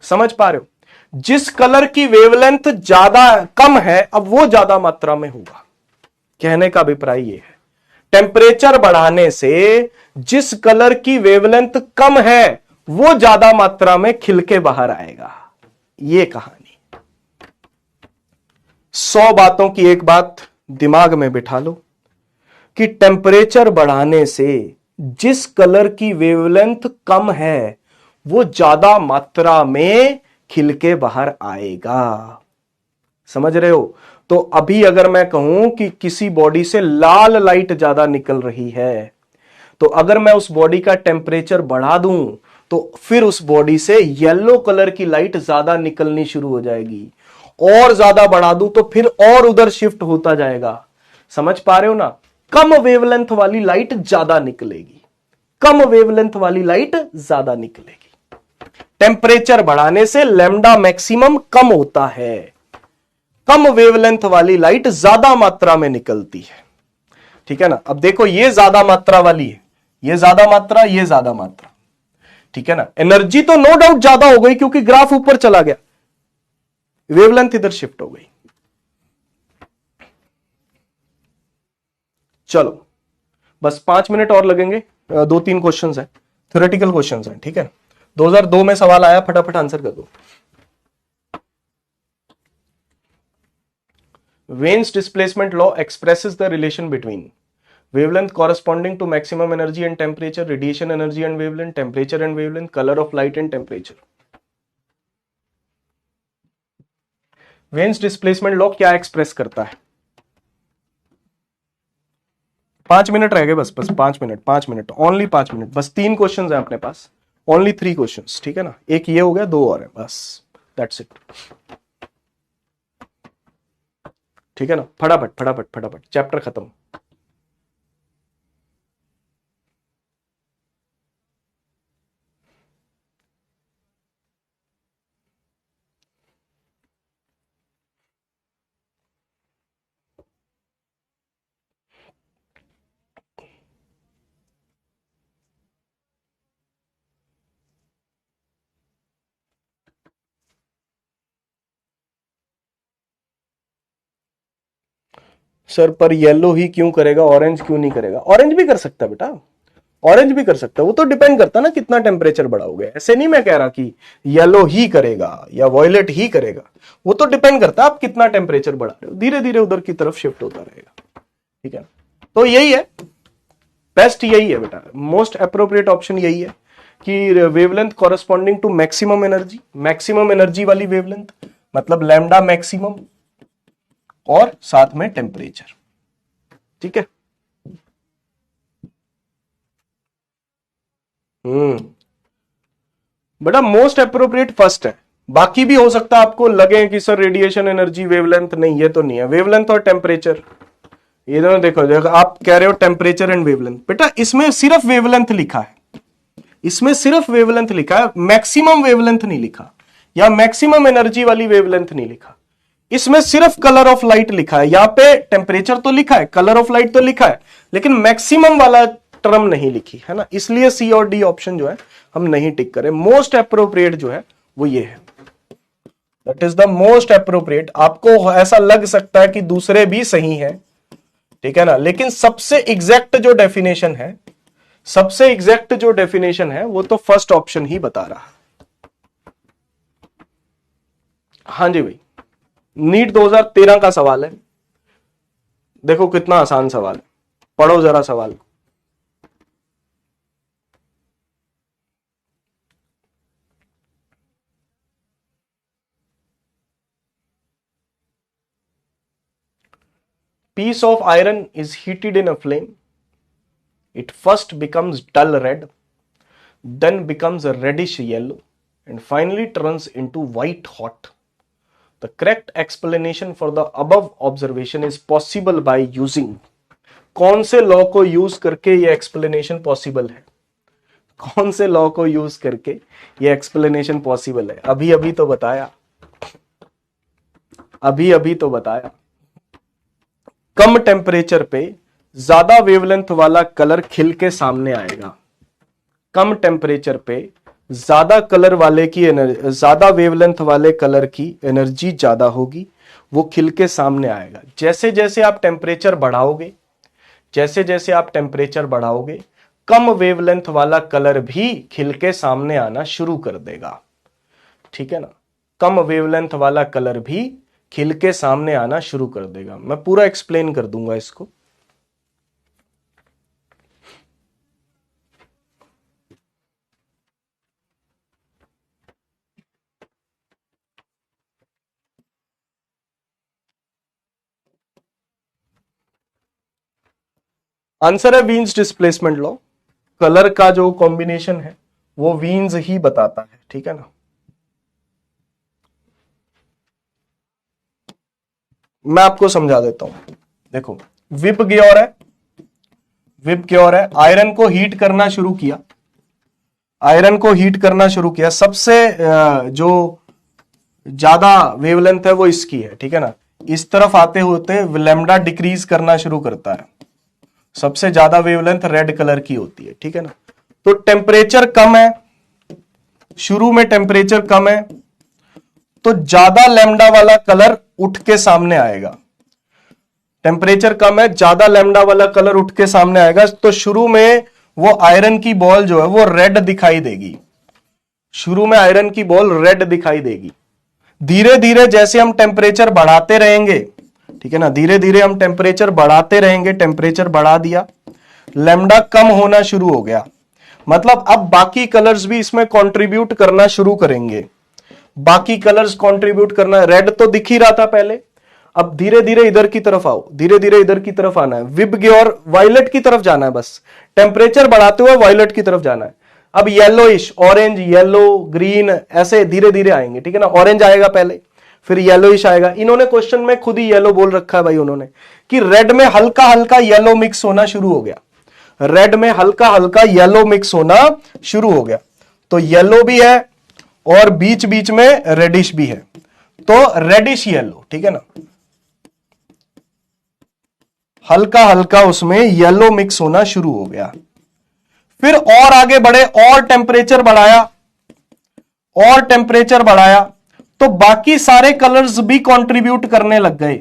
समझ पा रहे हो? जिस कलर की वेवलेंथ ज्यादा कम है अब वो ज्यादा मात्रा में होगा। कहने का अभिप्राय ये है, टेम्परेचर बढ़ाने से जिस कलर की वेवलेंथ कम है वो ज्यादा मात्रा में खिल के बाहर आएगा। ये कहानी। 100 बातों की एक बात दिमाग में बिठा लो कि टेम्परेचर बढ़ाने से जिस कलर की वेवलेंथ कम है वो ज्यादा मात्रा में खिल के बाहर आएगा। समझ रहे हो? तो अभी अगर मैं कहूं कि किसी बॉडी से लाल लाइट ज्यादा निकल रही है, तो अगर मैं उस बॉडी का टेम्परेचर बढ़ा दूं तो फिर उस बॉडी से येलो कलर की लाइट ज्यादा निकलनी शुरू हो जाएगी, और ज्यादा बढ़ा दूं तो फिर और उधर शिफ्ट होता जाएगा। समझ पा रहे हो ना? कम वेवलेंथ वाली लाइट ज्यादा निकलेगी, कम वेवलेंथ वाली लाइट ज्यादा निकलेगी। टेम्परेचर बढ़ाने से लैम्डा मैक्सिमम कम होता है, कम वेवलेंथ वाली लाइट ज्यादा मात्रा में निकलती है। ठीक है ना? अब देखो ये ज्यादा मात्रा वाली है, ये ज्यादा मात्रा, ये ज्यादा मात्रा, ठीक है ना? एनर्जी तो नो डाउट ज्यादा हो गई क्योंकि ग्राफ ऊपर चला गया, वेवलेंथ इधर शिफ्ट हो गई। चलो बस 5 मिनट और लगेंगे, 2-3 क्वेश्चंस हैं, थ्योरेटिकल क्वेश्चंस हैं, ठीक है? 2002 में सवाल आया, फटाफट आंसर कर दो। Wein's displacement law expresses the relation between wavelength corresponding to maximum energy and temperature, radiation energy and wavelength, temperature and wavelength, color of light and temperature. Wein's displacement law क्या एक्सप्रेस करता है? 5 minute रह गए, बस 5 minute, only 5 minute, बस 3 questions हैं अपने पास, only 3 questions, ठीक है ना? एक ये हो गया, 2 और है, बस दैट्स इट। ठीक है ना? फटाफट फटाफट फटाफट, चैप्टर खत्म। सर पर येलो ही क्यों करेगा, ऑरेंज क्यों नहीं करेगा? ऑरेंज भी कर सकता है बेटा, ऑरेंज भी कर सकता है, वो तो डिपेंड करता है ना कितना टेम्परेचर बढ़ाओगे। ऐसे नहीं मैं कह रहा कि येलो ही करेगा या वॉयलेट ही करेगा, वो तो डिपेंड करता है आप कितना टेम्परेचर बढ़ा रहे हो, धीरे धीरे उधर की तरफ शिफ्ट होता रहेगा। ठीक है? तो यही है, बेस्ट यही है बेटा, मोस्ट अप्रोप्रिएट ऑप्शन यही है कि wavelength corresponding to maximum energy, maximum energy वाली वेवलेंथ मतलब लैम्डा मैक्सिमम और साथ में टेम्परेचर। ठीक है? बेटा मोस्ट अप्रोप्रिएट फर्स्ट है, बाकी भी हो सकता है आपको लगे कि सर रेडिएशन एनर्जी वेवलेंथ, नहीं, ये तो नहीं है, वेवलेंथ और टेम्परेचर, ये दोनों देखो देखो, आप कह रहे हो टेम्परेचर एंड वेवलेंथ, बेटा इसमें सिर्फ वेवलेंथ लिखा है, इसमें सिर्फ वेवलेंथ लिखा है, मैक्सिमम वेवलेंथ नहीं लिखा, या मैक्सिमम एनर्जी वाली वेवलेंथ नहीं लिखा। इसमें सिर्फ कलर ऑफ लाइट लिखा है। यहां पे टेम्परेचर तो लिखा है, कलर ऑफ लाइट तो लिखा है, लेकिन मैक्सिमम वाला टर्म नहीं लिखी है ना, इसलिए सी और डी ऑप्शन जो है हम नहीं टिक करें। मोस्ट अप्रोप्रिएट जो है वो ये है, that is the most appropriate. आपको ऐसा लग सकता है कि दूसरे भी सही है, ठीक है ना, लेकिन सबसे एग्जैक्ट जो डेफिनेशन है, सबसे एग्जैक्ट जो डेफिनेशन है वो तो फर्स्ट ऑप्शन ही बता रहा है। हाँ जी भाई, नीट 2013 का सवाल है, देखो कितना आसान सवाल है, पढ़ो जरा सवाल। Piece of iron is heated in a flame. It first becomes dull red, then becomes a reddish yellow, and finally turns into white hot. The correct explanation for the above observation is possible by using. कौन से law को use करके ये explanation possible है? कौन से law को use करके ये एक्सप्लेनेशन पॉसिबल है? अभी अभी तो बताया, अभी अभी तो बताया। कम टेम्परेचर पे ज्यादा वेवलेंथ वाला कलर खिल के सामने आएगा। कम टेम्परेचर पे ज्यादा कलर वाले की ज्यादा वेवलेंथ वाले कलर की एनर्जी ज्यादा होगी, वो खिल के सामने आएगा। जैसे जैसे आप टेम्परेचर बढ़ाओगे, जैसे जैसे आप टेम्परेचर बढ़ाओगे, कम वेवलेंथ वाला कलर भी खिल के सामने आना शुरू कर देगा, ठीक है ना। कम वेवलेंथ वाला कलर भी खिल के सामने आना शुरू कर देगा। मैं पूरा एक्सप्लेन कर दूंगा इसको। आंसर है वीन्स डिस्प्लेसमेंट लॉ। कलर का जो कॉम्बिनेशन है वो वीन्स ही बताता है, ठीक है ना। मैं आपको समझा देता हूं, देखो विप ग्योर है, विप ग्योर है, आयरन को हीट करना शुरू किया, आयरन को हीट करना शुरू किया। सबसे जो ज्यादा वेवलेंथ है वो इसकी है, ठीक है ना। इस तरफ आते होते लैम्डा डिक्रीज करना शुरू करता है, सबसे ज्यादा वेवलेंथ रेड कलर की होती है, ठीक है ना। तो टेम्परेचर कम है, शुरू में टेम्परेचर कम है, तो ज्यादा लैम्डा वाला कलर उठ के सामने आएगा। टेम्परेचर कम है, ज्यादा लैम्डा वाला कलर उठ के सामने आएगा, तो शुरू में वो आयरन की बॉल जो है वो रेड दिखाई देगी। शुरू में आयरन की बॉल रेड दिखाई देगी। धीरे धीरे जैसे हम टेम्परेचर बढ़ाते रहेंगे, ठीक है ना, धीरे धीरे हम टेम्परेचर बढ़ाते रहेंगे, टेम्परेचर बढ़ा दिया, लैम्डा कम होना शुरू हो गया। मतलब अब बाकी कलर्स भी इसमें कंट्रीब्यूट करना शुरू करेंगे, बाकी कलर्स कंट्रीब्यूट करना। रेड तो दिख ही रहा था पहले, अब धीरे धीरे इधर की तरफ आओ, धीरे धीरे इधर की तरफ आना है, विप ग्योर वायलेट की तरफ जाना है, बस टेम्परेचर बढ़ाते हुए वायलेट की तरफ जाना है। अब येलोइश, ऑरेंज, येलो, ग्रीन, ऐसे धीरे धीरे आएंगे, ठीक है ना। ऑरेंज आएगा पहले, फिर येलोइश आएगा। इन्होंने क्वेश्चन में खुद ही येलो बोल रखा है भाई उन्होंने, कि रेड में हल्का हल्का येलो मिक्स होना शुरू हो गया, रेड में हल्का हल्का येलो मिक्स होना शुरू हो गया। तो येलो भी है और बीच बीच में रेडिश भी है, तो रेडिश येलो, ठीक है ना, हल्का हल्का उसमें येलो मिक्स होना शुरू हो गया। फिर और आगे बढ़े, और टेम्परेचर बढ़ाया, और टेम्परेचर बढ़ाया, तो बाकी सारे कलर्स भी कंट्रीब्यूट करने लग गए,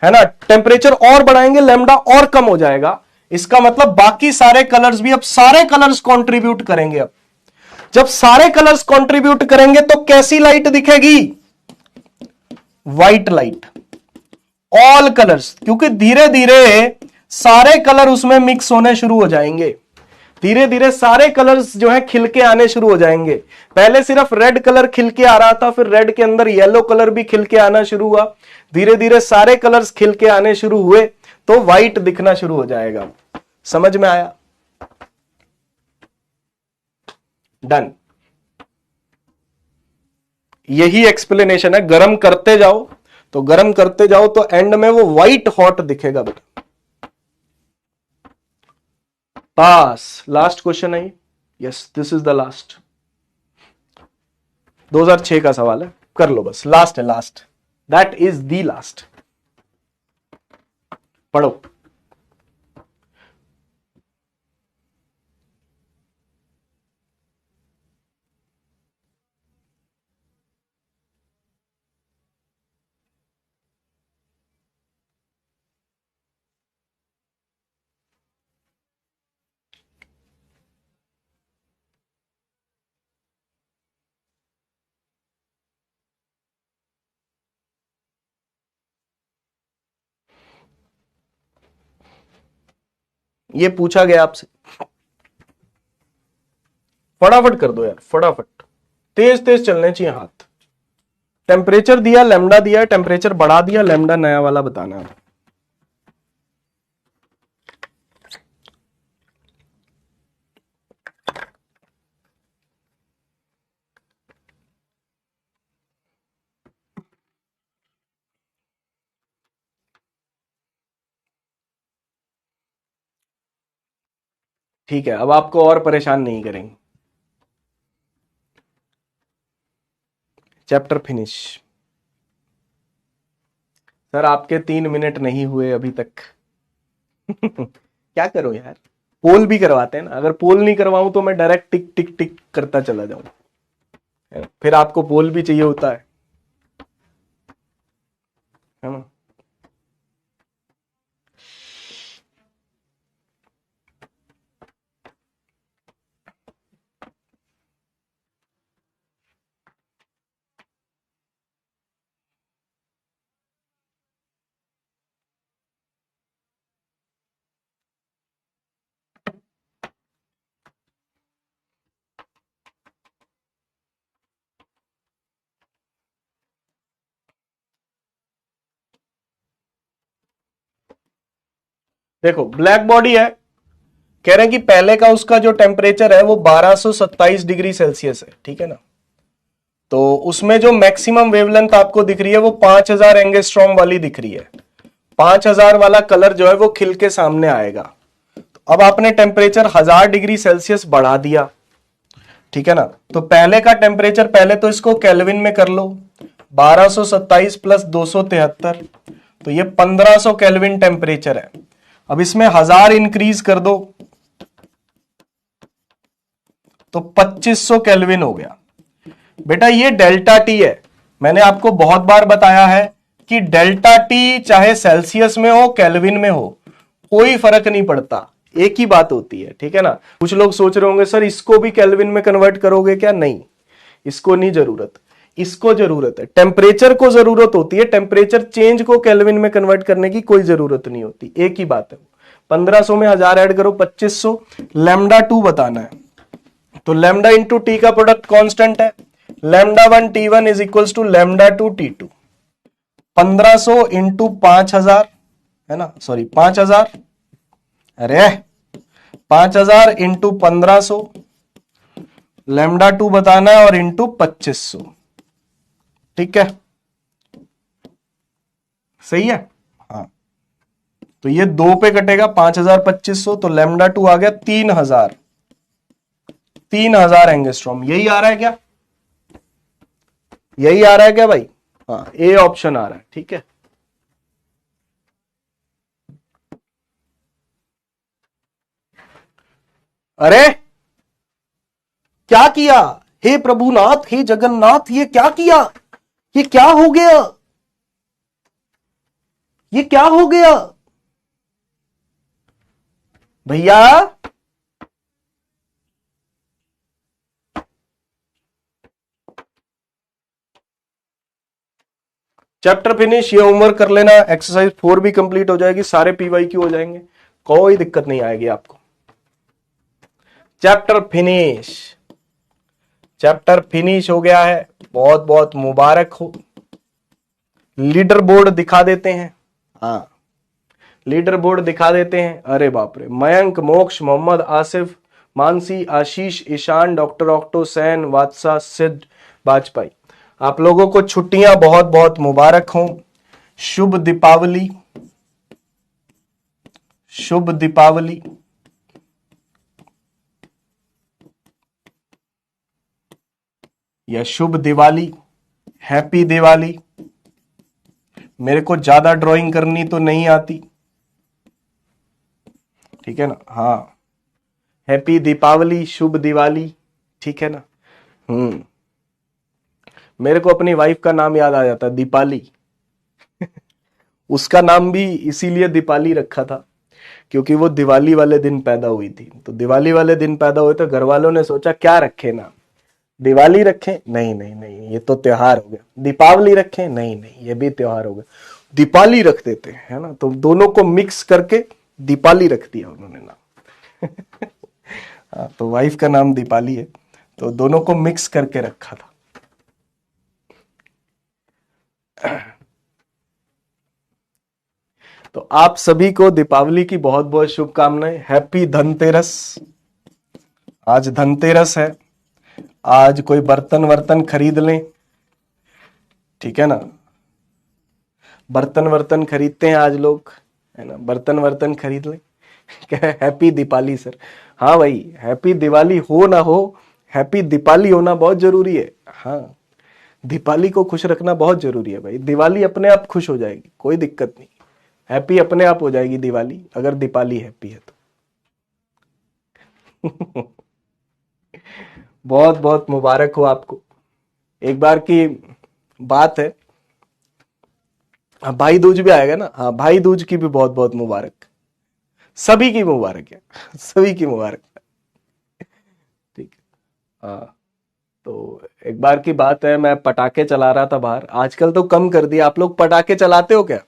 है ना। टेम्परेचर और बढ़ाएंगे, लैम्डा और कम हो जाएगा, इसका मतलब बाकी सारे कलर्स भी, अब सारे कलर्स कंट्रीब्यूट करेंगे। अब जब सारे कलर्स कंट्रीब्यूट करेंगे तो कैसी लाइट दिखेगी? व्हाइट लाइट, ऑल कलर्स, क्योंकि धीरे धीरे सारे कलर उसमें मिक्स होने शुरू हो जाएंगे, धीरे धीरे सारे कलर्स जो है खिल के आने शुरू हो जाएंगे। पहले सिर्फ रेड कलर खिल के आ रहा था, फिर रेड के अंदर येलो कलर भी खिल के आना शुरू हुआ, धीरे धीरे सारे कलर्स खिल के आने शुरू हुए, तो व्हाइट दिखना शुरू हो जाएगा। समझ में आया? डन। यही एक्सप्लेनेशन है। गरम करते जाओ तो गरम करते जाओ तो एंड में वो व्हाइट हॉट दिखेगा बेटा, पास। लास्ट क्वेश्चन है, yes this is the last. 2006 का सवाल है, कर लो बस, लास्ट है, last, that is the last. पढ़ो। ये पूछा गया आपसे, फटाफट कर दो यार, फटाफट, तेज तेज चलने चाहिए हाथ। टेम्परेचर दिया, लैम्डा दिया, टेम्परेचर बढ़ा दिया, लैम्डा नया वाला बताना है। ठीक है, अब आपको और परेशान नहीं करेंगे। Chapter finish. सर आपके 3 मिनट नहीं हुए अभी तक। क्या करूं यार, पोल भी करवाते हैं ना, अगर पोल नहीं करवाऊं तो मैं डायरेक्ट टिक टिक टिक करता चला जाऊं, फिर आपको पोल भी चाहिए होता है ना। देखो ब्लैक बॉडी है, कह रहे हैं कि पहले का उसका जो टेम्परेचर है वो 1227 डिग्री सेल्सियस है, ठीक है ना। तो उसमें जो मैक्सिमम वेवलेंथ आपको दिख रही है वो 5000 एंगस्ट्रॉम वाली दिख रही है। 5000 वाला कलर जो है वो खिल के सामने आएगा। तो अब आपने टेम्परेचर 1000 डिग्री सेल्सियस बढ़ा दिया, ठीक है ना। तो पहले का टेम्परेचर, पहले तो इसको केल्विन में कर लो, 1227 प्लस 273, तो ये 1500 केल्विन टेम्परेचर है। अब इसमें 1000 इंक्रीज कर दो तो 2500 केल्विन हो गया। बेटा ये डेल्टा टी है, मैंने आपको बहुत बार बताया है कि डेल्टा टी चाहे सेल्सियस में हो केल्विन में हो कोई फर्क नहीं पड़ता, एक ही बात होती है, ठीक है ना। कुछ लोग सोच रहे होंगे सर इसको भी केल्विन में कन्वर्ट करोगे क्या, नहीं, इसको नहीं जरूरत, इसको जरूरत है, टेम्परेचर को जरूरत होती है, टेम्परेचर चेंज को केल्विन में कन्वर्ट करने की कोई जरूरत नहीं होती, एक ही बात है। 1500 में 1000 ऐड करो 2500, लैम्डा 2 बताना है, तो लैम्डा इंटू टी का प्रोडक्ट कांस्टेंट है, lambda 1 T1 is equals to lambda 2 T2। 1500 into 5000 है ना, सॉरी 5000, अरे 5000 इंटू 1500, लैम्डा 2 बताना है और इंटू 2500, ठीक है, सही है। हाँ तो ये 2 पे कटेगा 5000 2500, तो लैम्डा 2 आ गया 3000, 3000 एंगस्ट्रॉम। यही आ रहा है क्या, यही आ रहा है क्या भाई, हाँ ए ऑप्शन आ रहा है, ठीक है। अरे क्या किया, हे प्रभुनाथ, हे जगन्नाथ, ये क्या किया, ये क्या हो गया, ये क्या हो गया भैया। चैप्टर फिनिश, ये होमवर्क कर लेना, एक्सरसाइज 4 भी कंप्लीट हो जाएगी, सारे पीवाईक्यू हो जाएंगे, कोई दिक्कत नहीं आएगी आपको। चैप्टर फिनिश, चैप्टर फिनिश हो गया है, बहुत बहुत मुबारक हो। लीडर बोर्ड दिखा देते हैं, हाँ लीडर बोर्ड दिखा देते हैं। अरे बाप रे, मयंक, मोक्ष, मोहम्मद आसिफ, मानसी, आशीष, Ishan, doctor octo, San, Vatsa, सिद्ध, वाजपेयी, आप लोगों को छुट्टियां बहुत बहुत मुबारक हों। शुभ दीपावली, शुभ दीपावली। या शुभ दिवाली, हैप्पी दिवाली। मेरे को ज्यादा ड्राइंग करनी तो नहीं आती, ठीक है ना। हाँ, हैप्पी दीपावली, शुभ दिवाली, ठीक है ना। मेरे को अपनी वाइफ का नाम याद आ जाता है, दीपाली। उसका नाम भी इसीलिए दीपाली रखा था क्योंकि वो दिवाली वाले दिन पैदा हुई थी। तो दिवाली वाले दिन पैदा हुए तो घर वालों ने सोचा क्या रखे नाम, दिवाली रखें, नहीं नहीं नहीं ये तो त्योहार हो गया। दीपावली रखें, नहीं नहीं ये भी त्योहार हो गया, दीपाली रख देते हैं, है ना। तो दोनों को मिक्स करके दीपाली रख दिया उन्होंने नाम। हाँ, तो वाइफ का नाम दीपाली है, तो दोनों को मिक्स करके रखा था। तो आप सभी को दीपावली की बहुत बहुत शुभकामनाएं। हैप्पी धनतेरस। आज धनतेरस है, आज कोई बर्तन वर्तन खरीद लें, ठीक है ना। बर्तन वर्तन खरीदते हैं आज लोग, है ना, बर्तन वर्तन खरीद लें। क्या हैप्पी दीपाली सर। हाँ भाई, हैप्पी दिवाली हो ना हो, हैप्पी दीपाली होना बहुत जरूरी है। हाँ, दीपाली को खुश रखना बहुत जरूरी है भाई। दिवाली अपने आप खुश हो जाएगी, कोई दिक्कत नहीं, हैप्पी अपने आप हो जाएगी दिवाली, अगर दीपाली हैप्पी है तो। बहुत बहुत मुबारक हो आपको। एक बार की बात है, हाँ, भाई दूज भी आएगा ना। हाँ, भाई दूज की भी बहुत बहुत मुबारक, सभी की मुबारक है, सभी की मुबारक, ठीक है। हाँ, तो एक बार की बात है, मैं पटाखे चला रहा था बाहर। आजकल तो कम कर दिया। आप लोग पटाखे चलाते हो क्या?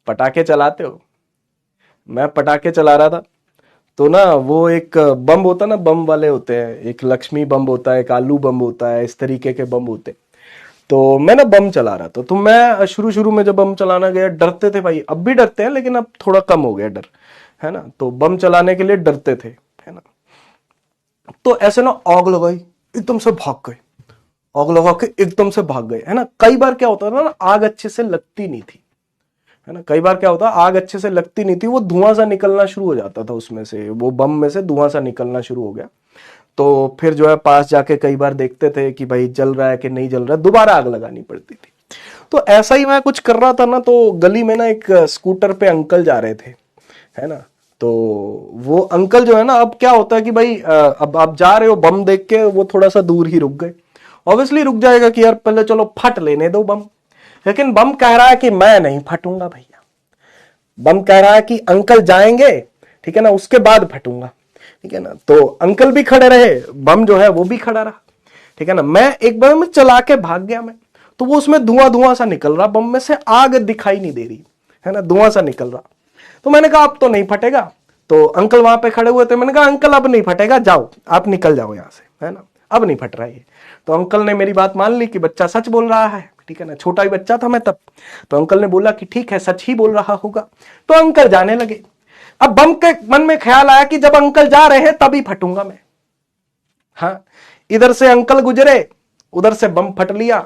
पटाखे चलाते हो? मैं पटाखे चला रहा था, तो ना वो एक बम होता ना, बम वाले होते हैं, एक लक्ष्मी बम होता है, एक आलू बम होता है, इस तरीके के बम होते हैं। तो मैं ना बम चला रहा था, तो मैं शुरू शुरू में जब बम चलाना गया, डरते थे भाई, अब भी डरते हैं लेकिन अब थोड़ा कम हो गया डर, है ना। तो बम चलाने के लिए डरते थे, है ना। तो ऐसे ना आग लगाई, एकदम से भाग गए, आग लगा के एकदम से भाग गए, है ना। कई बार क्या होता था ना, आग अच्छे से लगती नहीं थी, है ना। कई बार क्या होता, आग अच्छे से लगती नहीं थी, वो धुआं सा निकलना शुरू हो जाता था उसमें से, वो बम में से धुआं सा निकलना शुरू हो गया। तो फिर जो है पास जाके कई बार देखते थे कि भाई जल रहा है कि नहीं जल रहा है, दोबारा आग लगानी पड़ती थी। तो ऐसा ही मैं कुछ कर रहा था ना, तो गली में ना एक स्कूटर पे अंकल जा रहे थे, है ना। तो वो अंकल जो है ना, अब क्या होता है कि भाई अब आप जा रहे हो, बम देख के वो थोड़ा सा दूर ही रुक गए। ऑब्वियसली रुक जाएगा कि यार पहले चलो फट लेने दो बम, लेकिन बम कह रहा है कि मैं नहीं फटूंगा भैया। बम कह रहा है कि अंकल जाएंगे, ठीक है ना, उसके बाद फटूंगा, ठीक है ना। तो अंकल भी खड़े रहे, बम जो है वो भी खड़ा रहा, ठीक है ना। मैं एक बार में चला के भाग गया मैं, तो वो उसमें धुआं धुआं सा निकल रहा, बम में से आग दिखाई नहीं दे रही, है ना, धुआं सा निकल रहा। तो मैंने कहा अब तो नहीं फटेगा। तो अंकल वहां पे खड़े हुए थे, मैंने कहा अंकल अब नहीं फटेगा, जाओ आप निकल जाओ यहां से, है ना, अब नहीं फट रहा है। तो अंकल ने मेरी बात मान ली कि बच्चा सच बोल रहा है, ठीक है ना, छोटा ही बच्चा था मैं तब। तो अंकल ने बोला कि ठीक है, सच ही बोल रहा होगा। तो अंकल जाने लगे। अब बम के मन में ख्याल आया कि जब अंकल जा रहे हैं तभी फटूंगा मैं। हाँ, इधर से अंकल गुजरे, उधर से बम फट लिया,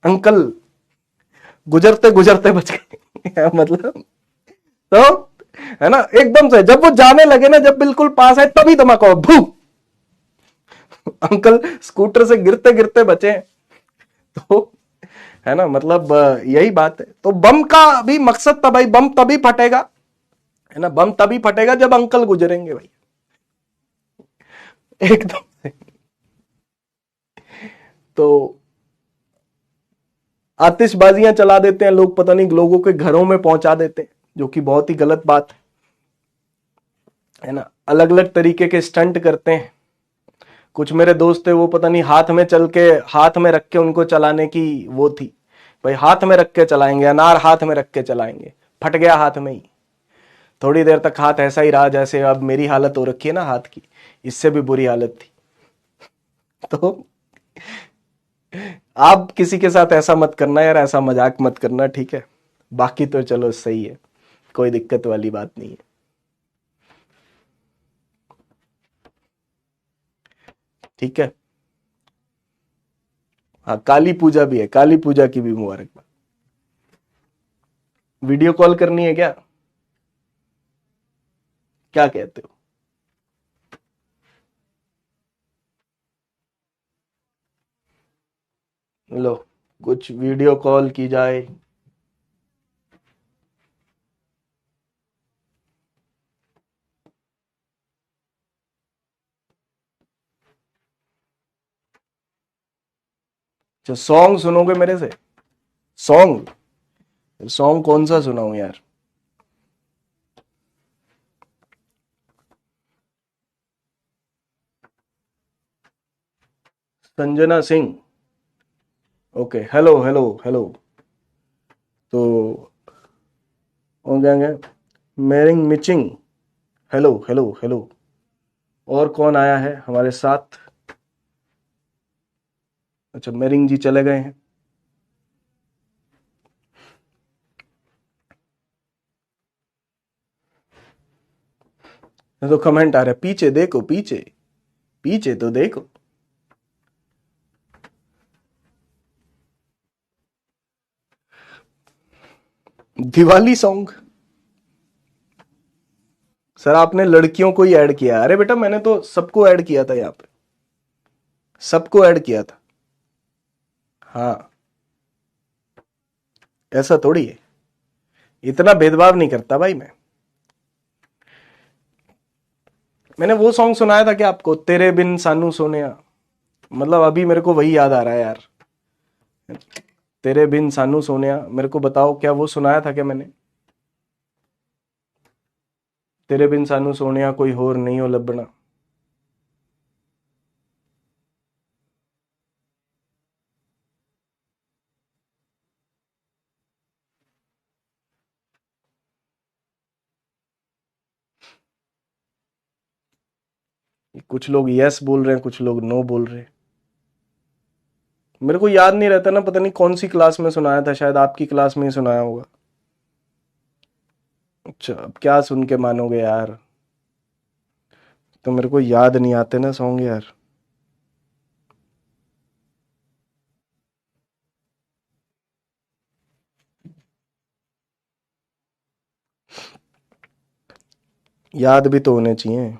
अंकल गुजरते गुजरते बच गए। मतलब, तो है ना, एकदम से जब वो जाने लगे ना, जब बिल्कुल पास है, तभी धमाका हुआ, भू। अंकल स्कूटर से गिरते गिरते बचे। तो है ना, मतलब यही बात है। तो बम का भी मकसद था भाई, बम तभी फटेगा, है ना, बम तभी फटेगा जब अंकल गुजरेंगे भाई, एकदम से। तो आतिशबाजियां चला देते हैं लोग, पता नहीं लोगों के घरों में पहुंचा देते हैं, जो कि बहुत ही गलत बात है ना। अलग अलग तरीके के स्टंट करते हैं। कुछ मेरे दोस्त थे, वो पता नहीं हाथ में चल के, हाथ में रख के उनको चलाने की वो थी, भाई हाथ में रख के चलाएंगे, अनार हाथ में रख के चलाएंगे, फट गया हाथ में ही। थोड़ी देर तक हाथ ऐसा ही रहा जैसे अब मेरी हालत हो रखी है ना हाथ की, इससे भी बुरी हालत थी। तो आप किसी के साथ ऐसा मत करना यार, ऐसा मजाक मत करना, ठीक है। बाकी तो चलो सही है, कोई दिक्कत वाली बात नहीं है, ठीक है। हाँ, काली पूजा भी है, काली पूजा की भी मुबारकबाद। वीडियो कॉल करनी है क्या? क्या कहते हो? लो, कुछ वीडियो कॉल की जाए। अच्छा, सॉन्ग सुनोगे मेरे से? सॉन्ग? सॉन्ग कौन सा सुनाऊं यार? Sanjana Singh. Okay, hello hello hello. तो और क्या क्या, मेरिंग मिचिंग। Hello hello hello. और कौन आया है हमारे साथ? अच्छा, मेरिंग जी चले गए हैं। ये तो कमेंट आ रहा है, पीछे देखो पीछे, पीछे तो देखो। दिवाली सॉन्ग? सर आपने लड़कियों को ही ऐड किया। अरे बेटा, मैंने तो सबको ऐड किया था यहाँ पे, सबको ऐड किया था। हाँ, ऐसा थोड़ी है, इतना भेदभाव नहीं करता भाई मैं। मैंने वो सॉन्ग सुनाया था क्या आपको, तेरे बिन सानू सोनिया? मतलब अभी मेरे को वही याद आ रहा है यार। तेरे बिन सानू सोनिया, मेरे को बताओ क्या वो सुनाया था क्या मैंने? तेरे बिन सानू सोनिया कोई होर नहीं हो लबना। कुछ लोग यस बोल रहे हैं, कुछ लोग नो बोल रहे हैं। मेरे को याद नहीं रहता ना, पता नहीं कौन सी क्लास में सुनाया था, शायद आपकी क्लास में ही सुनाया होगा। अच्छा, अब क्या सुन के मानोगे यार? तो मेरे को याद नहीं आते ना सॉन्ग यार। याद भी तो होने चाहिए।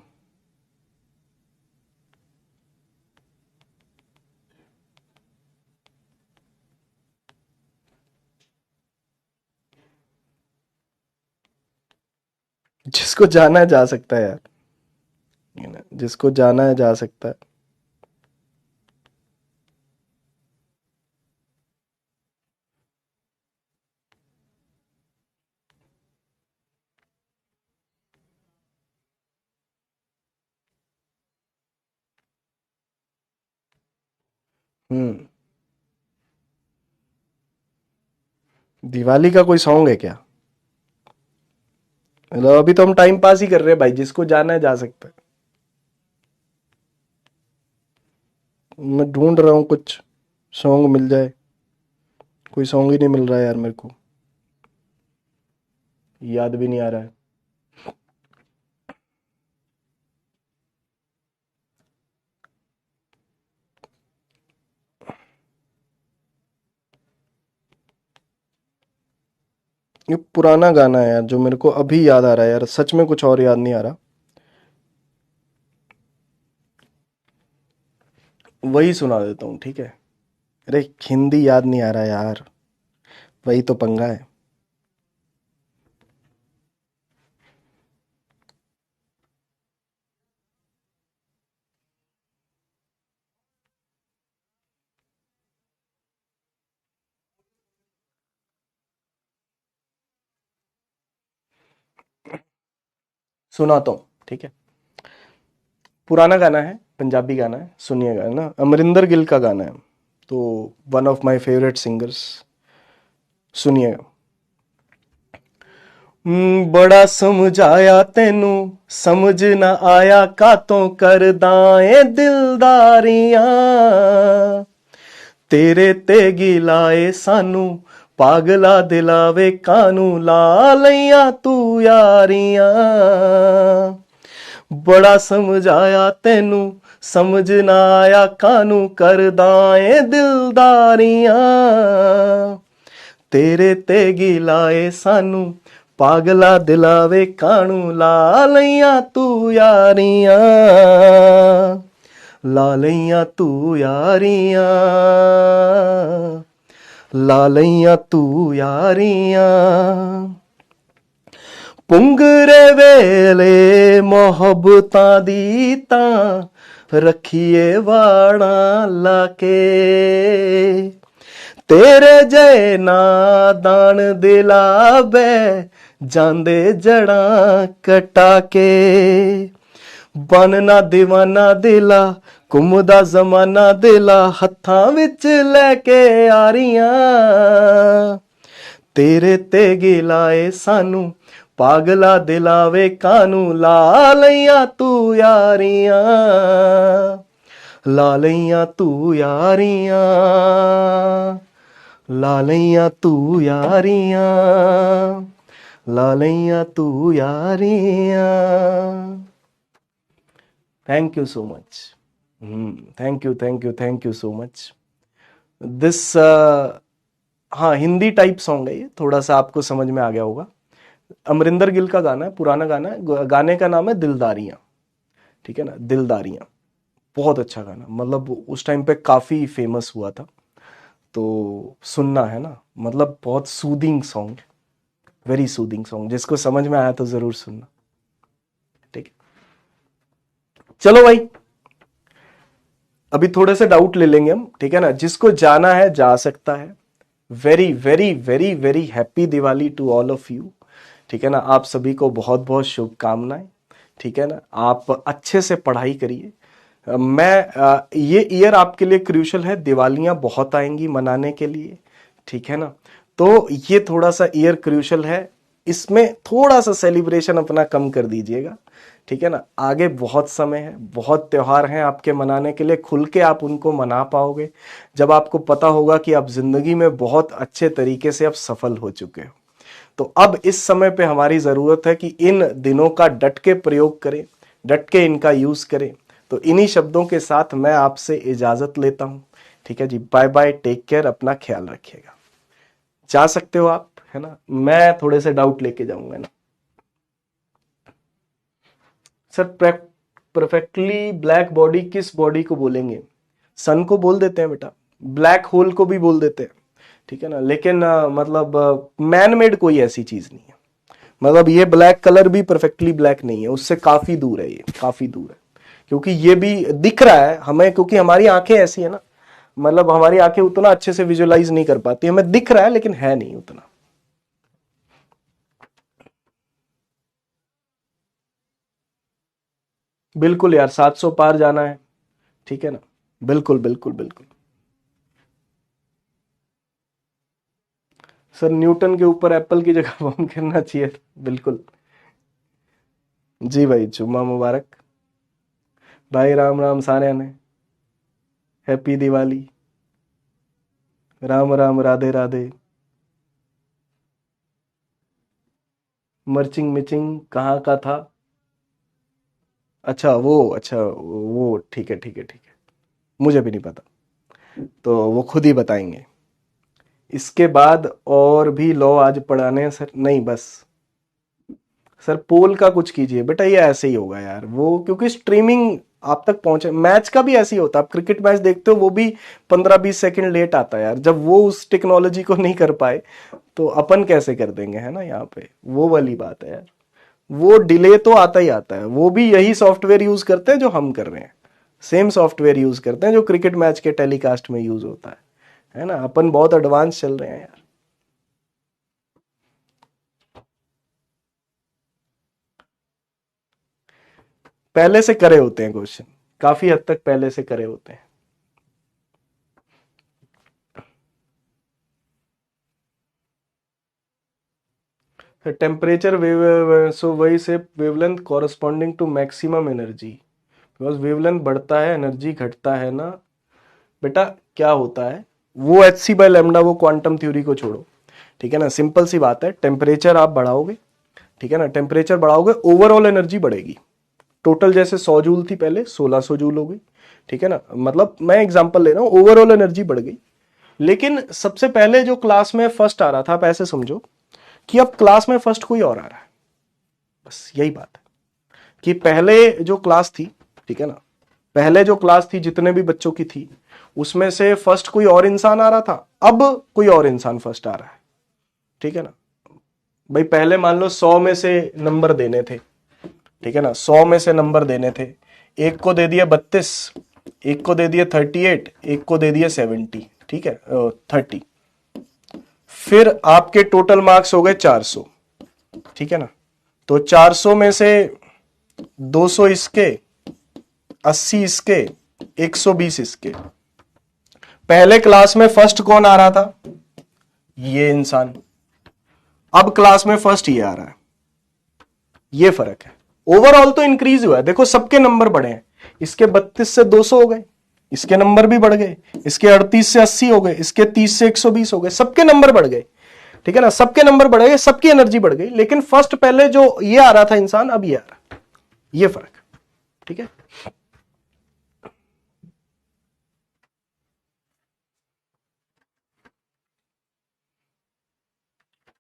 जिसको जाना है जा सकता है यार, ये ना, जिसको जाना है जा सकता है। हम्म। दिवाली का कोई सॉन्ग है क्या? मतलब अभी तो हम टाइम पास ही कर रहे हैं भाई, जिसको जाना है जा सकता है। मैं ढूंढ रहा हूँ कुछ सॉन्ग मिल जाए। कोई सॉन्ग ही नहीं मिल रहा है यार मेरे को, याद भी नहीं आ रहा है। ये पुराना गाना है यार, जो मेरे को अभी याद आ रहा है यार, सच में कुछ और याद नहीं आ रहा। वही सुना देता हूँ, ठीक है? अरे हिंदी याद नहीं आ रहा यार, वही तो पंगा है। सुनाता हूँ, ठीक है? पुराना गाना है, पंजाबी गाना है, सुनिएगा ना, अमरिंदर गिल का गाना है। तो one of my favourite singers, सुनिएगा। बड़ा समझाया तेनू, समझ ना आया कातों करदा ए दिलदारियां, तेरे ते गिलाए सानू, पागला दिलावे कानू, ला लैया तू यारियां। बड़ा समझाया तेनू, समझ ना आया कानू करदा ए दिलदारियां, तेरे ते गिलाए सानू, पागला दिलावे कानू, ला लैया तू यारियां। लालैया तू यारियां, लालैया तू यारियां, पुंगरे वेले मोहब्बतां दी तां रखिए वाणा लाके, तेरे जय नादान दिलावे जांदे जड़ा कटा के, बनना दीवाना दिला घुमदा जमाना दिला हत्थां विच लैके आ रहियां, तेरे ते गिलाए सानू पागला दिलावे कानू, लालैया तू यारियां, लालैया तू यारियां, लालैया तू यारियां, लालैया तू यारियां। Thank you so much. Thank you thank you thank you so much. This हाँ हिंदी टाइप सॉन्ग है ये, थोड़ा सा आपको समझ में आ गया होगा। अमरिंदर गिल का गाना है, पुराना गाना है, गाने का नाम है दिलदारियां, ठीक है ना, दिलदारियां। बहुत अच्छा गाना, मतलब उस टाइम पे काफी फेमस हुआ था, तो सुनना है ना, मतलब बहुत soothing song, very soothing song, जिसको समझ में आया तो जरूर सुनना, ठीक है। चलो भाई अभी थोड़े से डाउट ले लेंगे हम, ठीक है ना, जिसको जाना है जा सकता है। Very very very very happy Diwali to all of you, ठीक है ना, आप सभी को बहुत बहुत शुभकामनाएं, ठीक है ना, आप अच्छे से पढ़ाई करिए। ये ईयर आपके लिए क्रूशल है, दिवालियां बहुत आएंगी मनाने के लिए, ठीक है ना, तो ये थोड़ा सा ईयर क्रूशल है, इसमें थोड़ा सा सेलिब्रेशन अपना कम कर दीजिएगा, ठीक है ना, आगे बहुत समय है, बहुत त्योहार हैं आपके मनाने के लिए, खुल के आप उनको मना पाओगे जब आपको पता होगा कि आप जिंदगी में बहुत अच्छे तरीके से अब सफल हो चुके हो। तो अब इस समय पे हमारी जरूरत है कि इन दिनों का डट के प्रयोग करें, डट के इनका यूज करें। तो इन्हीं शब्दों के साथ मैं आपसे इजाजत लेता हूं, ठीक है जी, बाय बाय, टेक केयर, अपना ख्याल रखिएगा। जा सकते हो आप, है ना, मैं थोड़े से डाउट लेके जाऊंगा ना। सर परफेक्टली ब्लैक बॉडी किस बॉडी को बोलेंगे? सन को बोल देते हैं बेटा, ब्लैक होल को भी बोल देते हैं, ठीक है ना, लेकिन मतलब मैन मेड कोई ऐसी चीज नहीं है, मतलब ये ब्लैक कलर भी परफेक्टली ब्लैक नहीं है, उससे काफी दूर है, ये काफी दूर है, क्योंकि ये भी दिख रहा है हमें, क्योंकि हमारी आंखें ऐसी है ना, मतलब हमारी आंखें उतना अच्छे से विजुअलाइज नहीं कर पाती, हमें दिख रहा है लेकिन है नहीं उतना। बिल्कुल यार, 700 पार जाना है, ठीक है ना, बिल्कुल बिल्कुल बिल्कुल। सर न्यूटन के ऊपर एप्पल की जगह बम गिरना चाहिए, बिल्कुल जी भाई, जुम्मा मुबारक भाई, राम राम सारे ने, हैप्पी दिवाली, राम राम, राधे राधे। मर्चिंग मिचिंग कहाँ का था? अच्छा वो ठीक है ठीक है ठीक है, मुझे भी नहीं पता, तो वो खुद ही बताएंगे। इसके बाद और भी लॉ आज पढ़ाने हैं सर? नहीं बस सर, पोल का कुछ कीजिए बेटा, ये ऐसे ही होगा यार, वो क्योंकि स्ट्रीमिंग आप तक पहुंचे, मैच का भी ऐसे ही होता है, आप क्रिकेट मैच देखते हो वो भी 15-20 सेकंड लेट आता है यार, जब वो उस टेक्नोलॉजी को नहीं कर पाए तो अपन कैसे कर देंगे, है ना, यहाँ पे वो वाली बात है यार, वो डिले तो आता ही आता है, वो भी यही सॉफ्टवेयर यूज करते हैं जो हम कर रहे हैं, सेम सॉफ्टवेयर यूज करते हैं जो क्रिकेट मैच के टेलीकास्ट में यूज होता है ना, अपन बहुत एडवांस चल रहे हैं यार। पहले से करे होते हैं क्वेश्चन, काफी हद तक पहले से करे होते हैं। टेम्परेचर वेव, सो वही से wavelength corresponding to maximum energy, because wavelength बढ़ता है एनर्जी घटता है ना बेटा, क्या होता है वो एच सी बाय लेमडा, वो क्वांटम थ्योरी को छोड़ो, ठीक है ना, सिंपल सी बात है, टेम्परेचर आप बढ़ाओगे, ठीक है ना, टेम्परेचर बढ़ाओगे ओवरऑल एनर्जी बढ़ेगी, टोटल जैसे 100 जूल थी पहले 1600 जूल हो गई, ठीक है ना, मतलब मैं एग्जांपल ले रहा हूं, ओवरऑल एनर्जी बढ़ गई। लेकिन सबसे पहले जो क्लास में फर्स्ट आ रहा था, आप ऐसे समझो कि अब क्लास में फर्स्ट कोई और आ रहा है, बस यही बात है कि पहले जो क्लास थी, ठीक है ना, पहले जो क्लास थी जितने भी बच्चों की थी उसमें से फर्स्ट कोई और इंसान आ रहा था, अब कोई और इंसान फर्स्ट आ रहा है। ठीक है ना भाई, पहले मान लो 100 में से नंबर देने थे, ठीक है ना, 100 में से नंबर देने थे, एक को दे दिया 32, एक को दे दिया 38, एक को दे दिया 70, ठीक है 30, फिर आपके टोटल मार्क्स हो गए 400, ठीक है ना। तो 400 में से 200 इसके, 80 इसके, 120 इसके। पहले क्लास में फर्स्ट कौन आ रहा था? ये इंसान। अब क्लास में फर्स्ट ये आ रहा है, ये फर्क है। ओवरऑल तो इंक्रीज हुआ है, देखो सबके नंबर बढ़े हैं। इसके 32 से 200 हो गए, इसके नंबर भी बढ़ गए, इसके 38 से 80 हो गए, इसके 30 से 120 हो गए, सबके नंबर बढ़ गए, ठीक है ना, सबके नंबर बढ़ गए, सबकी एनर्जी बढ़ गई। लेकिन फर्स्ट पहले जो ये आ रहा था इंसान, अब ये आ रहा है, ये फर्क, ठीक है।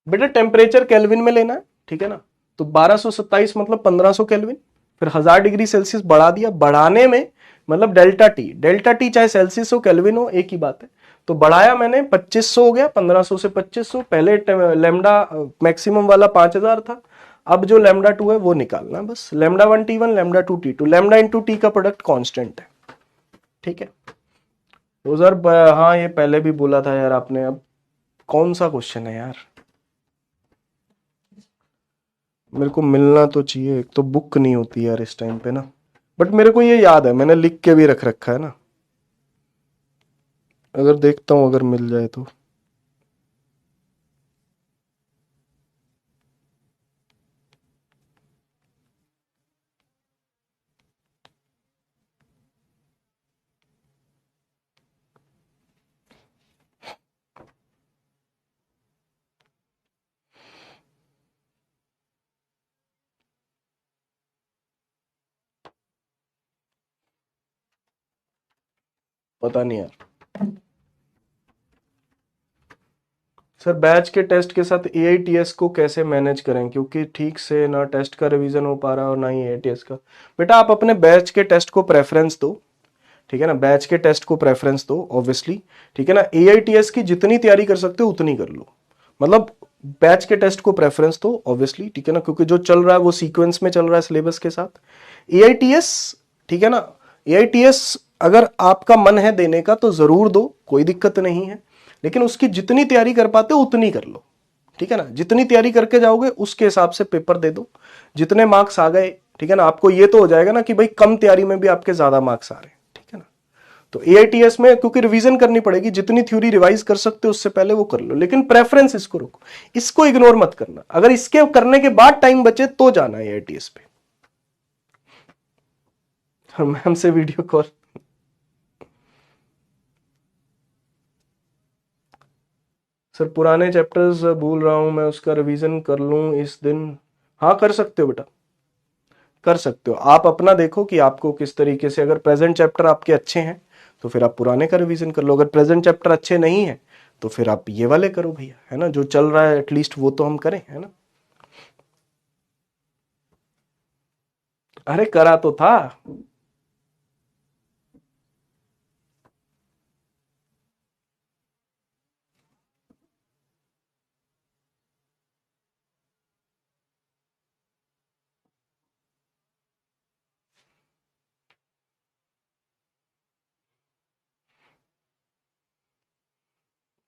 बेटा टेम्परेचर केल्विन में लेना है, ठीक है ना। तो 1227 मतलब 1500 केल्विन, फिर 1000 डिग्री सेल्सियस बढ़ा दिया। बढ़ाने में मतलब डेल्टा टी, डेल्टा टी चाहे सेल्सियस हो केल्विन हो एक ही बात है। तो बढ़ाया मैंने, 2500 हो गया, 1500 से 2500। पहले लेमडा मैक्सिमम वाला 5000 था, अब जो लेमडा 2 है वो निकालना बस। Lambda 1 T1, lambda 2 T2, lambda into T का प्रोडक्ट कांस्टेंट है, ठीक है। तो सर हाँ ये पहले भी बोला था यार आपने, अब कौन सा क्वेश्चन है यार, मेरे को मिलना तो चाहिए, एक तो बुक नहीं होती यार इस टाइम पे ना। बट मेरे को ये याद है, मैंने लिख के भी रख रखा है ना, अगर देखता हूं अगर मिल जाए तो। पता नहीं यार। सर बैच के टेस्ट के साथ एआईटीएस को कैसे मैनेज करें, क्योंकि ठीक से ना टेस्ट का रिवीजन हो पा रहा और ना ही एआईटीएस का। बेटा आप अपने बैच के टेस्ट को प्रेफरेंस दो, ठीक है ना, बैच के टेस्ट को प्रेफरेंस दो ऑब्वियसली, ठीक है ना। एआईटीएस की जितनी तैयारी कर सकते हो उतनी कर लो, मतलब बैच के टेस्ट को प्रेफरेंस दो ऑब्वियसली, ठीक है ना, क्योंकि जो चल रहा है वो सीक्वेंस में चल रहा है सिलेबस के साथ। एआईटीएस, ठीक है ना, एआईटीएस अगर आपका मन है देने का तो जरूर दो, कोई दिक्कत नहीं है, लेकिन उसकी जितनी तैयारी कर पाते हो उतनी कर लो, ठीक है ना। जितनी तैयारी करके जाओगे उसके हिसाब से पेपर दे दो, जितने मार्क्स आ गए, ठीक है ना, आपको ये तो हो जाएगा ना कि भाई कम तैयारी में भी आपके ज्यादा मार्क्स आ रहे हैं, ठीक है ना। तो एआईटीएस में क्योंकि रिवीजन करनी पड़ेगी, जितनी थ्योरी रिवाइज कर सकते हो उससे पहले वो कर लो, लेकिन प्रेफरेंस इसको रखो, इसको इग्नोर मत करना। अगर इसके करने के बाद टाइम बचे तो जाना एआईटीएस पे। मैम से वीडियो कॉल, सर पुराने चैप्टर्स भूल रहा हूं मैं, उसका रिवीजन कर लूं इस दिन। हाँ कर सकते हो बेटा, कर सकते हो। आप अपना देखो कि आपको किस तरीके से, अगर प्रेजेंट चैप्टर आपके अच्छे हैं तो फिर आप पुराने का रिवीजन कर लो, अगर प्रेजेंट चैप्टर अच्छे नहीं है तो फिर आप ये वाले करो भैया, है ना, जो चल रहा है एटलीस्ट वो तो हम करें, है ना। अरे करा तो था।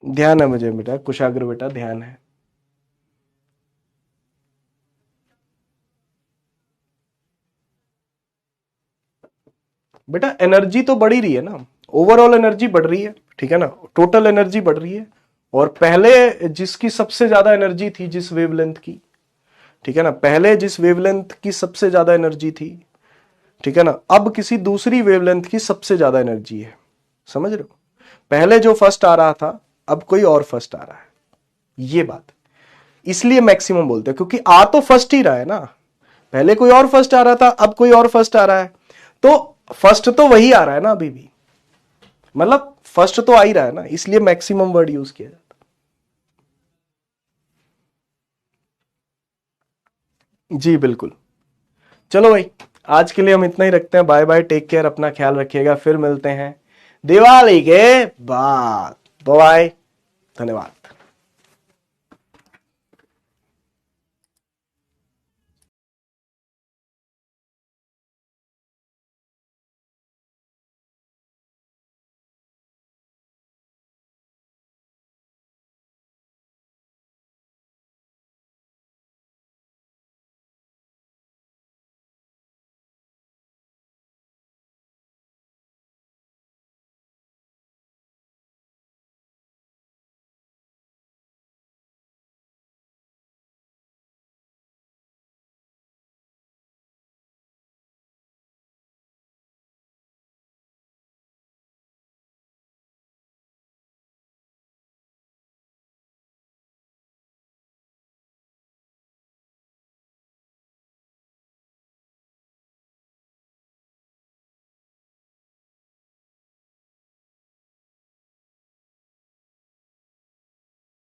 ध्यान है मुझे बेटा, कुशाग्र बेटा ध्यान है। बेटा एनर्जी तो बढ़ ही रही है ना, ओवरऑल एनर्जी बढ़ रही है, ठीक है ना, टोटल एनर्जी बढ़ रही है। और पहले जिसकी सबसे ज्यादा एनर्जी थी, जिस वेवलेंथ की, ठीक है ना, पहले जिस वेवलेंथ की सबसे ज्यादा एनर्जी थी, ठीक है ना, अब किसी दूसरी वेवलेंथ की सबसे ज्यादा एनर्जी है, समझ रहे हो। पहले जो फर्स्ट आ रहा था अब कोई और फर्स्ट आ रहा है, ये बात। इसलिए मैक्सिमम बोलते हैं क्योंकि आ तो फर्स्ट ही रहा है ना, पहले कोई और फर्स्ट आ रहा था अब कोई और फर्स्ट आ रहा है, तो फर्स्ट तो वही आ रहा है ना अभी भी, मतलब फर्स्ट तो आ ही रहा है ना, इसलिए मैक्सिमम वर्ड यूज किया जाता है। जी बिल्कुल। चलो भाई, आज के लिए हम इतना ही रखते हैं। बाय बाय, टेक केयर, अपना ख्याल रखिएगा। फिर मिलते हैं दिवाली के बाद। बाय, धन्यवाद।